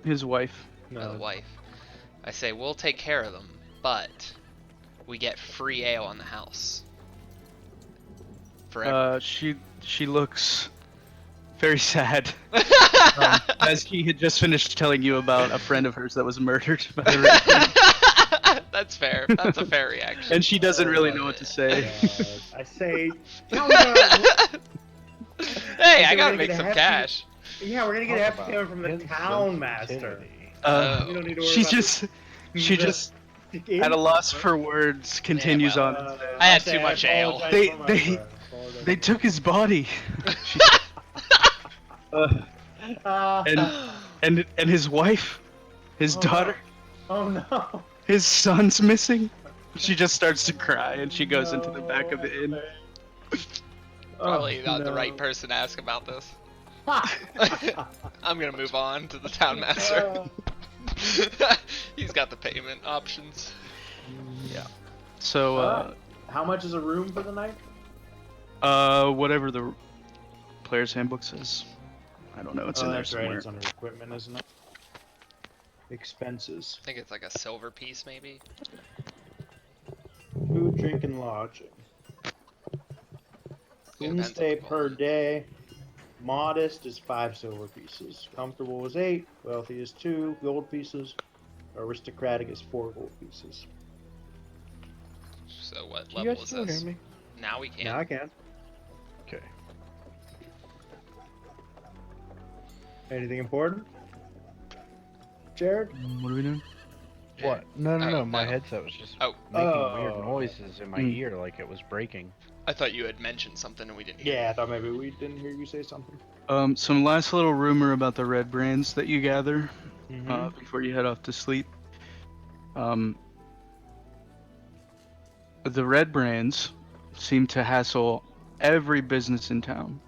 His wife. No, the wife. I say, we'll take care of them, but we get free ale on the house. Forever. She looks very sad. As he had just finished telling you about a friend of hers that was murdered by the red brands. That's fair. That's a fair reaction. And she doesn't really know what to say. I say, tell me about Hey, I gotta make some cash. Yeah, we're gonna get half payment from the town master. Oh. You don't need to worry She about just at a loss for words continues well, on. I had too much ale. They took his body. And his wife, his daughter. Oh no. his son's missing. She just starts to cry and she goes into the back of the inn. Probably Oh, not the right no. person to ask about this. I'm gonna move on to the town master. He's got the payment options. Yeah. So, Alright. How much is a room for the night? whatever the player's handbook says. I don't know. It's in there That's right. somewhere. It's under equipment, isn't it? Expenses. I think it's like a silver piece, maybe. Food, drink, and lodging. Yeah, depends on Stay the per quality. day. Modest is 5 silver pieces. Comfortable is 8. Wealthy is 2 gold pieces. Aristocratic is 4 gold pieces. So what Can you level guys is still this? hear me? Now we can. Now I can. Okay. Anything important? Jared? What are we doing? What? No, no, Oh, no. My no. headset was just Oh. making Oh. weird noises in my Mm. ear, like it was breaking. I thought you had mentioned something and we didn't hear. Yeah, I thought maybe we didn't hear you say something. Some last little rumor about the red brands that you gather Mm-hmm. before you head off to sleep. The red brands seem to hassle every business in town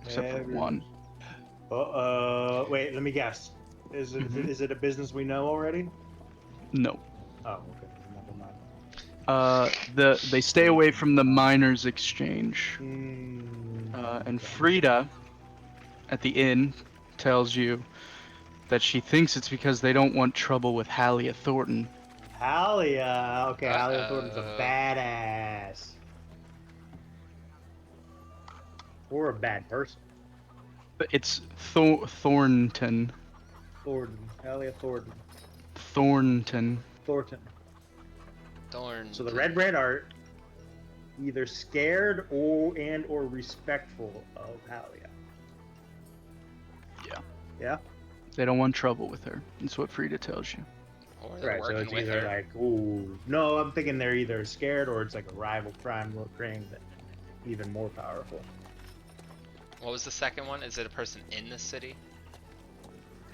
except for one. Wait, let me guess. Is it Mhm. is it a business we know already? No. Oh, okay. Never mind. They stay away from the miners' exchange. Mm, And okay. Frida at the inn tells you that she thinks it's because they don't want trouble with Halia Thornton. Halia. Okay, Halia Uh-oh. Thornton's a badass. Or a bad person. It's Thornton. Thornton. Halia Thornton. Thornton. Thornton. Darn. So the red brand are either scared or respectful of Halia. Yeah. Yeah? They don't want trouble with her. That's what Frida tells you. Or they're Right, so working it's with either her. like, ooh. No, I'm thinking they're either scared or it's like a rival crime ring that even more powerful. What was the second one? Is it a person in the city?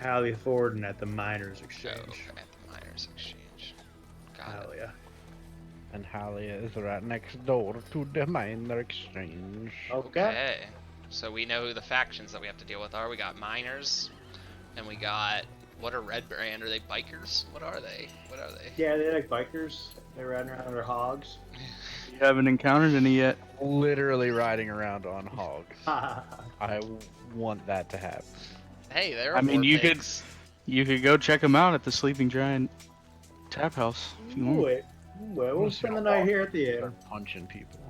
Halia Thornton at the Miners Oh, Exchange. okay. At the miners' exchange. Got it. Halia. And Halia is right next door to the miner exchange. Okay. So we know who the factions that we have to deal with are. We got miners, and we got what are red brand? Are they bikers? What are they? What are they? Yeah, they're like bikers. They're riding around their hogs. You haven't encountered any yet. Literally riding around on hogs. I want that to happen. Hey, they're. I mean, you pigs. You could go check them out at the Sleeping Giant Tap House if you want. Wait. Well, we'll spend the night here at the inn. Start punching people.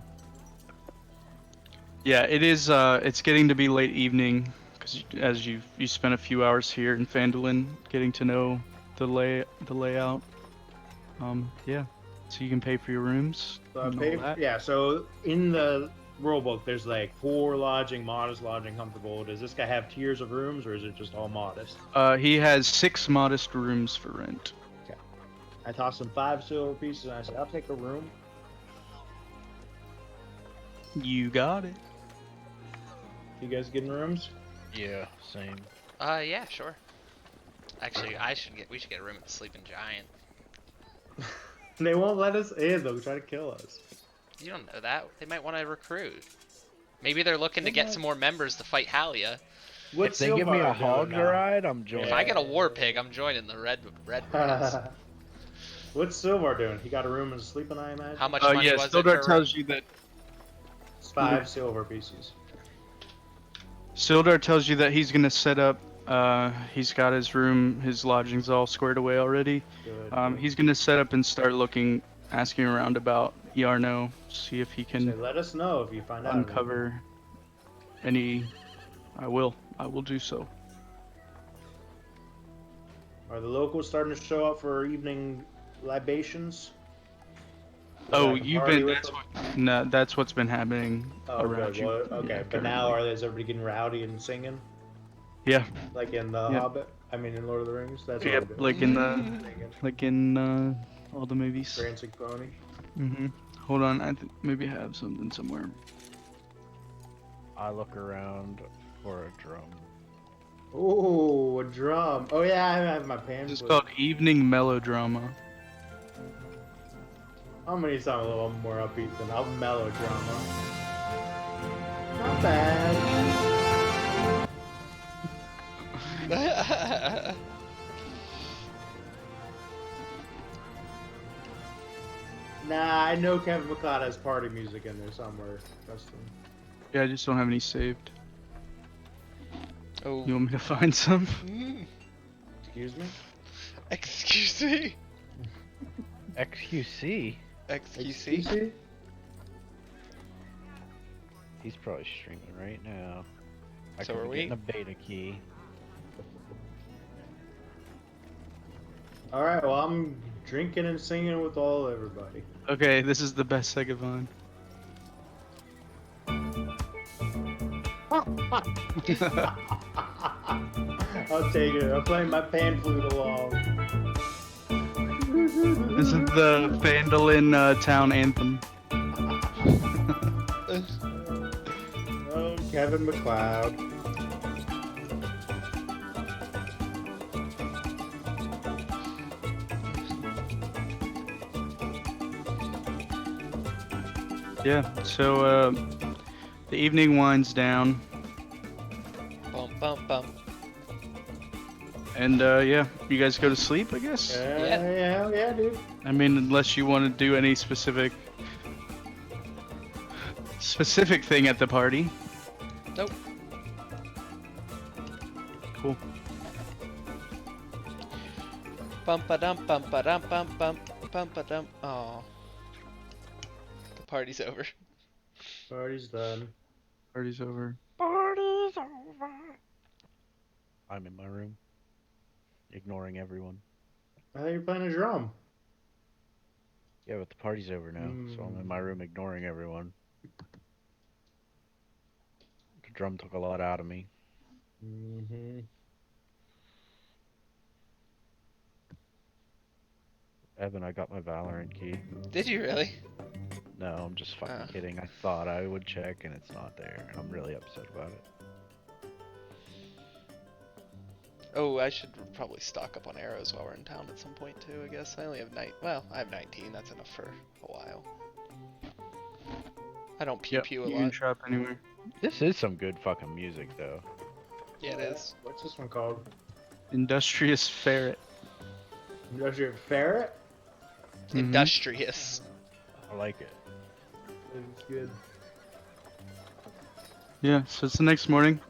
Yeah, it is. It's getting to be late evening because as you spent a few hours here in Phandalin getting to know the layout. Yeah. So you can pay for your rooms. So I and all pay, that. yeah, so in the rule book, there's like poor lodging, modest lodging, comfortable. Does this guy have tiers of rooms, or is it just all modest? He has 6 modest rooms for rent. I tossed him 5 silver pieces, and I said, I'll take a room. You got it. You guys getting rooms? Yeah, same. Yeah, sure. Actually, we should get a room at the Sleeping Giant. They won't let us in. They'll try to kill us. You don't know that. They might want to recruit. Maybe they're looking to get some more members to fight Halia. What's If they give me a Silvar hog doing to now? ride, I'm joining. If I get a war pig, I'm joining the red brands. What's Silvar doing? He got a room and sleeping, I imagine? How much money Yeah, was it Sildar per tells you that. It's 5 silver pieces. Sildar tells you that he's gonna set up. He's got his room, his lodgings all squared away already. Good. He's gonna set up and start asking around about Yarno, see if he Say, can let us know if you find out. uncover any. I will do so. Are the locals starting to show up for evening libations? Oh, I can you've party been. with That's them? No, that's what's been happening Oh, around good. you. Well, okay, Yeah, but now currently. is everybody getting rowdy and singing Yeah, like in the Yep. Hobbit? I mean, in Lord of the Rings. That's yeah, what like in the all the movies. Prancing Pony. Hold on, maybe I have something somewhere. I look around for a drum. Oh, a drum. Oh yeah, I have my pamphlet. This is called Evening Melodrama. I'm gonna need something a little more upbeat than a melodrama. Not bad. Nah, I know Kevin McLeod has party music in there somewhere, Justin. Yeah, I just don't have any saved. Oh. You want me to find some? Excuse me? Excuse me. XQC. XQC. He's probably streaming right now. I So could are be we? getting a beta key. Alright, well, I'm drinking and singing with everybody. Okay, this is the best second line. I'll take it. I'm playing my pan flute along. This is the Vandalin town anthem. Oh, Kevin McLeod. Yeah, so the evening winds down, Bum bum bum. and yeah, you guys go to sleep, I guess? Yeah, dude. I mean, unless you want to do any specific thing at the party. Nope. Cool. Bum ba dum bum ba dum bum bum bum ba dum. Oh. The party's over. Party's done. Party's over. Party's over. I'm in my room, ignoring everyone. I thought you were playing a drum. Yeah, but the party's over now, so I'm in my room ignoring everyone. The drum took a lot out of me. Mm-hmm. Evan, I got my Valorant key. Did you really? No, I'm just fucking Oh. kidding. I thought I would check, and it's not there, and I'm really upset about it. Oh, I should probably stock up on arrows while we're in town at some point too, I guess. I only have I have 19, that's enough for a while. I don't pew pew a you can lot. trap anywhere. This is some good fucking music, though. Yeah, it is. What's this one called? Industrious Ferret. Industrial Ferret? Mhm. Industrious. I like it. It's good. Yeah, so it's the next morning.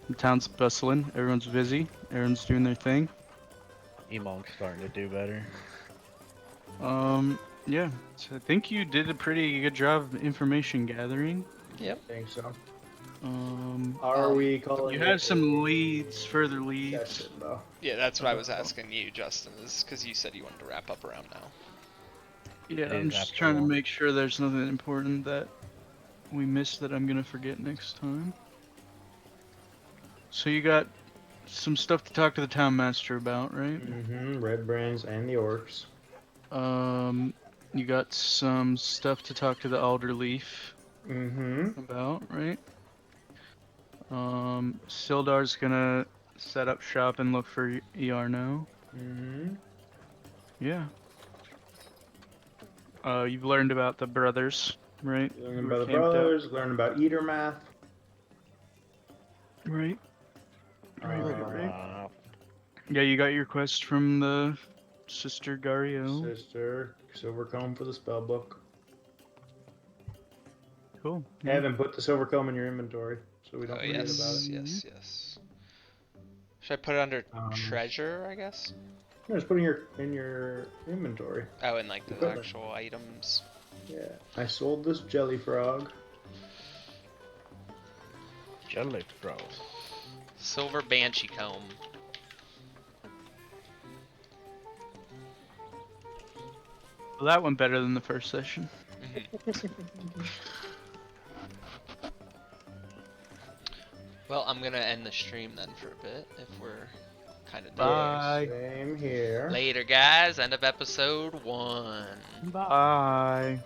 The town's bustling. Everyone's busy. Everyone's doing their thing. Emonk's starting to do better. Yeah. So I think you did a pretty good job of information gathering. Yep. I think so. Um, Are we calling you it have some a leads, further leads. session, though? Yeah, that's what I was asking you, Justin, is because you said you wanted to wrap up around now. Yeah, It I'm is just after trying to long. make sure there's nothing important that we missed that I'm gonna forget next time. So you got some stuff to talk to the town master about, right? Mm-hmm. Red Brands and the Orcs. You got some stuff to talk to the Alderleaf Mm-hmm. about, right? Sildar's gonna set up shop and look for ER now. Mm-hmm. Yeah. You've learned about the brothers, right? Learning Who about were the camped out. brothers, learning about Eater math. Right. Right. Uh, Yeah, you got your quest from the Sister Gario. Sister, silver comb for the spell book. Cool. Evan, put the silver comb in your inventory so we don't Oh, forget about yes, it. yes. Should I put it under treasure, I guess? No, just put it in your inventory. Oh, and like the Equipment. actual items. Yeah. I sold this jelly frog. jelly bro. Silver banshee comb. Well, that went better than the first session. Well, I'm gonna end the stream then for a bit if we're kind of done. Bye. Same here. Later, guys. End of episode 1. Bye.